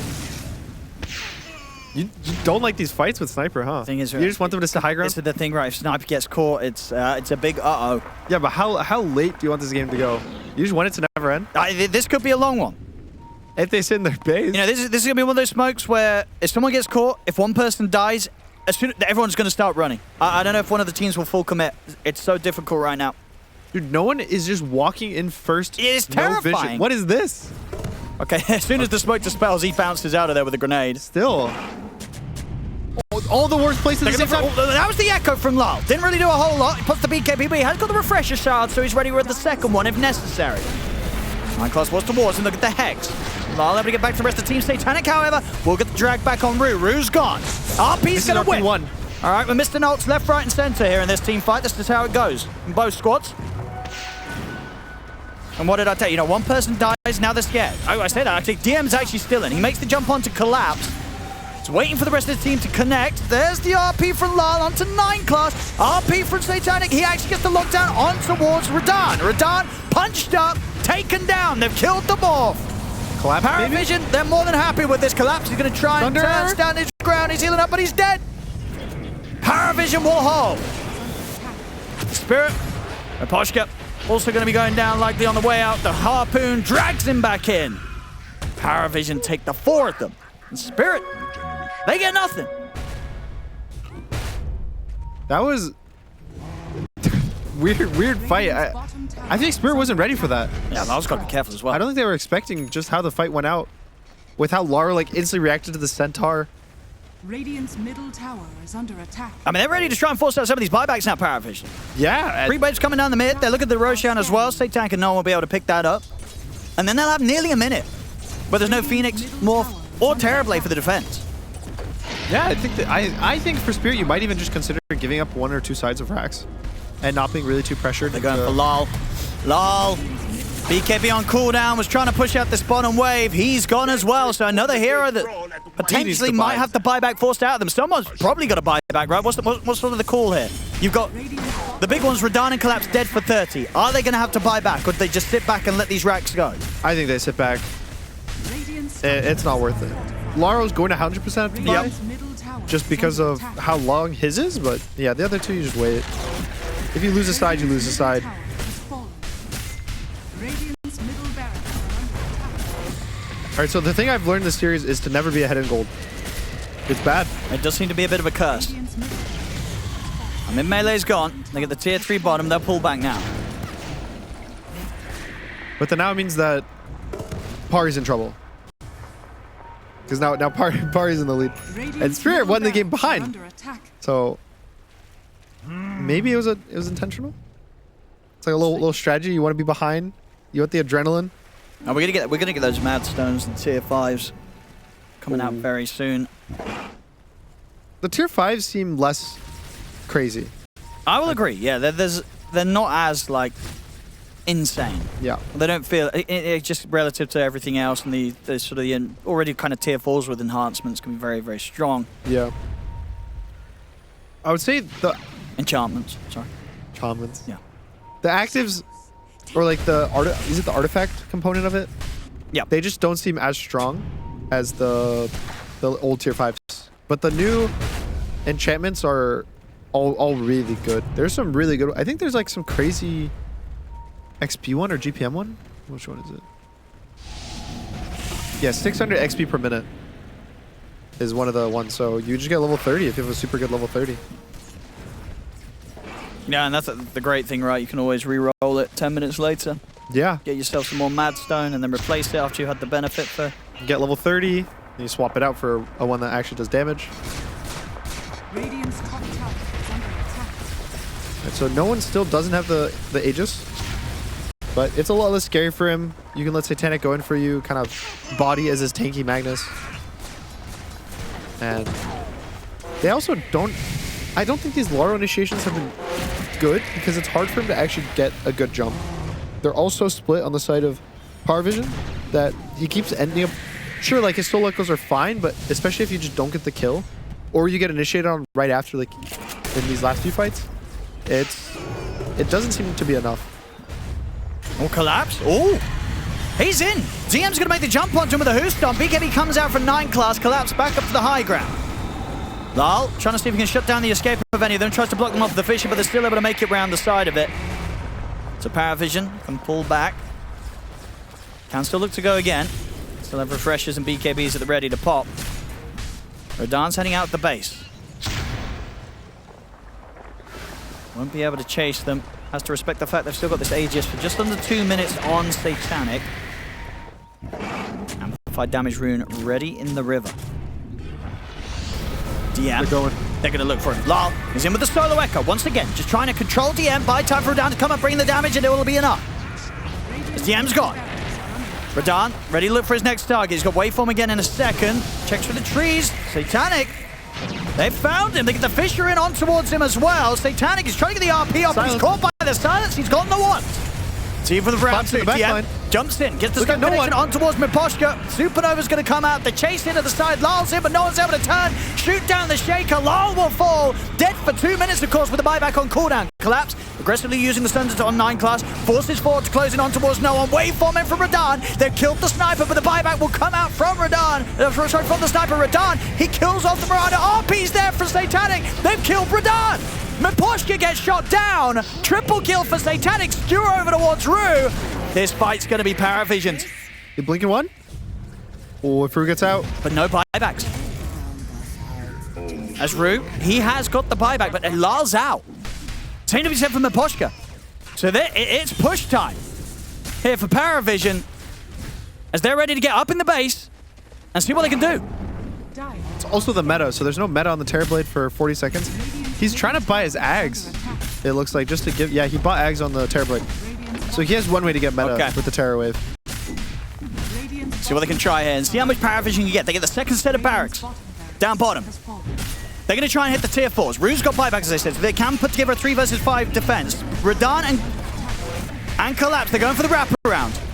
You don't like these fights with Sniper, huh? Thing is, you just want them to stay high ground? This is the thing, right? If Sniper gets caught, it's a big uh-oh. Yeah, but how late do you want this game to go? You just want it to never end? This could be a long one. If they sit in their base. You know, this is gonna be one of those smokes where if someone gets caught, if one person dies, everyone's gonna start running. I don't know if one of the teams will full commit. It's so difficult right now. Dude, no one is just walking in first. It is no terrifying. Vision. What is this? Okay, as soon as the smoke dispels, he bounces out of there with a grenade. Still. All the worst places at the same time. That was the echo from Lal. Didn't really do a whole lot. He puts the BKB, but he has got the refresher shard, so he's ready with the second one if necessary. Nine class was towards him. Look at the Hex. Lal able to get back to the rest of the team. Satanic, however, will get the drag back on Rue. Rue's gone. RP's going to win. All right, we're Mr. Nolt's left, right, and center here in this team fight. This is how it goes in both squads. And what did I tell you? You know, one person dies, now they're scared. Oh, I say that, actually. DM's actually still in. He makes the jump on to collapse. He's waiting for the rest of the team to connect. There's the RP from Lal onto 9 class. RP from Satanic. He actually gets the lockdown on towards Radahn. Radahn punched up, taken down. They've killed them off. Collapse, PARIVISION, they're more than happy with this collapse. He's going to try and turn down his ground. He's healing up, but he's dead. PARIVISION will hold. Spirit, Aposhka. Also going to be going down likely on the way out. The Harpoon drags him back in. PARIVISION take the 4 of them. And Spirit, they get nothing. That was weird fight. I think Spirit wasn't ready for that. Yeah, Lal's got to be careful as well. I don't think they were expecting just how the fight went out. With how Lara like instantly reacted to the Centaur. Radiant's middle tower is under attack. I mean, they're ready to try and force out some of these buybacks now, PARIVISION. Yeah. 3 waves coming down the mid. They look at the Roshan as well. Satanic and no one will be able to pick that up. And then they'll have nearly a minute where there's no Phoenix, Morph, or Terrorblade for the defense. Yeah, I think for Spirit, you might even just consider giving up 1 or 2 sides of racks and not being really too pressured. They're going for Lal. Lal. BKB on cooldown, was trying to push out this bottom wave. He's gone as well, so another hero that potentially might have the buyback forced out of them. Someone's probably got a buyback, right? What's sort of the call here? You've got the big ones, Radahn and Collapse, dead for 30. Are they going to have to buy back, or do they just sit back and let these racks go? I think they sit back. It's not worth it. Laro's going to 100% buy, just because of how long his is, but yeah, the other 2, you just wait. If you lose a side, you lose a side. Alright, so the thing I've learned in this series is to never be ahead in gold. It's bad. It does seem to be a bit of a curse. I mean, melee's gone. They get the tier 3 bottom. They'll pull back now. But then now it means that Pari's in trouble. Because now Pari's in the lead. And Spirit won the game behind. So maybe it was intentional. It's like a little strategy. You want to be behind. You want the adrenaline. Now we're gonna get those mad stones and tier 5s coming out very soon. The tier 5s seem less crazy. I will agree. Yeah, they're not as like insane. Yeah, they don't feel it just relative to everything else, and the sort of the already kind of tier 4s with enhancements can be very, very strong. Yeah, I would say the enchantments. Sorry, enchantments. Yeah, the actives. Or like is it the artifact component of it? Yeah. They just don't seem as strong as the old tier 5s. But the new enchantments are all really good. There's some really good. I think there's like some crazy XP one or GPM one. Which one is it? Yeah, 600 XP per minute is one of the ones. So you just get level 30 if you have a super good level 30. Yeah, and that's the great thing, right? You can always re-roll it 10 minutes later. Yeah. Get yourself some more Mad Stone and then replace it after you had the benefit for... Get level 30, and you swap it out for a one that actually does damage. Radiant's top tower is under attack. And so no one still doesn't have the Aegis. But it's a lot less scary for him. You can let Satanic go in for you, kind of body as his tanky Magnus. And they also don't... I don't think these Laro initiations have been good because it's hard for him to actually get a good jump. They're also split on the side of PARIVISION that he keeps ending up... Sure, like his solo echoes are fine, but especially if you just don't get the kill or you get initiated on right after, like in these last few fights, it doesn't seem to be enough. Oh, collapse. Oh, he's in. DM's going to make the jump onto him with a Who Stomp. BKB comes out from 9 class, collapse back up to the high ground. Lal trying to see if he can shut down the escape of any of them. Tries to block them off the Fisher, but they're still able to make it round the side of it. So PARIVISION can pull back. Can still look to go again. Still have refreshers and BKBs at the ready to pop. Rodan's heading out the base. Won't be able to chase them. Has to respect the fact they've still got this Aegis for just under 2 minutes on Satanic. Amplified damage rune ready in the river. DM, they're going to look for him. Lal is in with the solo echo once again, just trying to control DM, buy time for Radan to come up, bring the damage, and it will be enough. As DM's gone. Radan ready to look for his next target. He's got waveform again in a second. Checks for the trees. Satanic. They've found him. They get the Fisher in on towards him as well. Satanic is trying to get the RP off, but he's caught by the silence. He's got no one. See for the round two. DM jumps in, gets the stun connection on towards Miposhka. Supernova's going to come out. They chase into the side. Lal's in, but no one's able to turn. Shoot down the Shaker. Lal will fall. Dead for 2 minutes, of course, with the buyback on cooldown. Collapse. Aggressively using the stuns on 9 class. Forces forward to close in on towards no one. Waveform in from Radan. They've killed the sniper, but the buyback will come out from Radan. Sorry, from the sniper, Radan. He kills off the Marauder. RP's there for Satanic. They've killed Radan. Miposhka gets shot down. Triple kill for Satanic. Skewer over towards Rue. This fight's going to be PARIVISION's. You blinking one? Oh, if Rue gets out. But no buybacks. As Rue, he has got the buyback, but Lal's out. Same to be said for Miposhka. So it's push time here for PARIVISION as they're ready to get up in the base and see what they can do. It's also the meta, so there's no meta on the Terrorblade for 40 seconds. He's trying to buy his Ags, it looks like, just to give... Yeah, he bought Ags on the Terrorblade. So he has one way to get meta with the Terror Wave. See what they can try here and see how much PARIVISION you get. They get the second set of barracks down bottom. They're going to try and hit the tier 4s. Rue's got buybacks, as I said, so they can put together a 3 versus 5 defense. Radan and Collapse, they're going for the wraparound.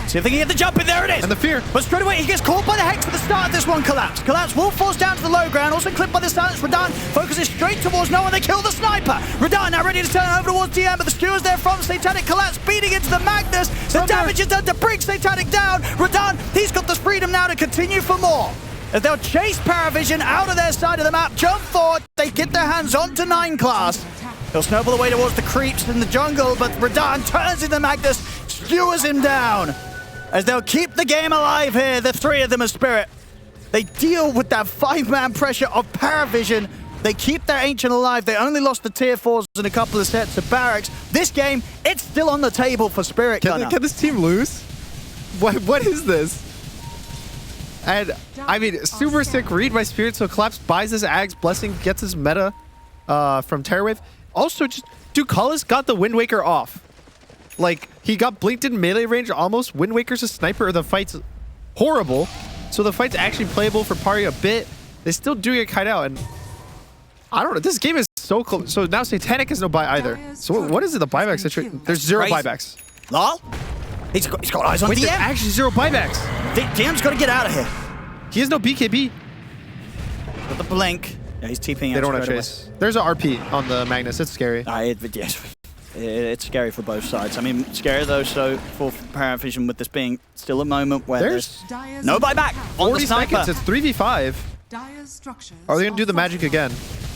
See if they can get the jump in. There it is. And the fear. But straight away, he gets caught by the Hex at the start of this one. Collapse. Collapse will force down to the low ground. Also clipped by the silence. Radan focuses straight towards no one. They kill the sniper. Radan now ready to turn over towards DM, but the skewers there from Satanic. Collapse beating into the Magnus. The damage is done to bring Satanic down. Radan, he's got the freedom now to continue for more. As they'll chase PARIVISION out of their side of the map, jump forward, they get their hands onto 9 class. He'll snowball away towards the creeps in the jungle, but Radan turns into Magnus, skewers him down. As they'll keep the game alive here, the 3 of them are Spirit. They deal with that 5-man pressure of PARIVISION. They keep their Ancient alive. They only lost the tier 4s and a couple of sets of barracks. This game, it's still on the table for Spirit. Can this team lose? What is this? And, I mean, super sick read by Spirit, so Collapse buys his Ags, Blessing gets his meta from Terrorwave. Also, just, dude, Cullis got the Wind Waker off. Like, he got blinked in melee range almost. Wind Waker's a sniper, the fight's horrible. So the fight's actually playable for Pari a bit. They still do get kite out, and I don't know, this game is so close. So now Satanic has no buy either. So what is it, the buyback situation? There's 0 buybacks. Lal? He's got eyes on Wait, DM. there's actually 0 buybacks. DM's got to get out of here. He has no BKB. Got the blink. Yeah, he's TPing out. They don't want to chase. There's an RP on the Magnus. It's scary. Yes. It's scary for both sides. I mean, scary though, so for PARIVISION with this being still a moment where there's no buyback on the 40 sniper. seconds. It's 3v5. Are they going to do the magic again?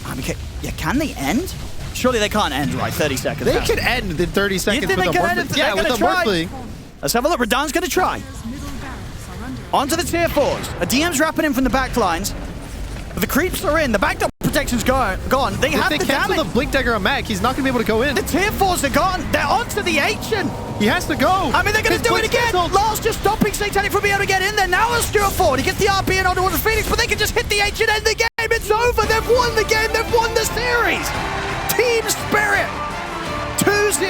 I mean, yeah, can they end? Surely they can't end, right? 30 seconds. They could end in 30 seconds with a Morphling. Yeah, with a Morphling. Let's have a look. Radan's going to try. Onto the tier 4s. A DM's wrapping in from the back lines. But the creeps are in. The backdoor protection's gone. They have the damage. If they cancel the Blink Dagger on Mac, he's not going to be able to go in. The tier 4s are gone. They're onto the Ancient. He has to go. I mean, they're going to do it again. Lal's just stopping Satanic from being able to get in there. Now a skewer forward. He gets the RP in on towards the Phoenix, but they can just hit the Ancient and end the game. It's over. They've won the game. They've won the series. Team Spirit. 2-0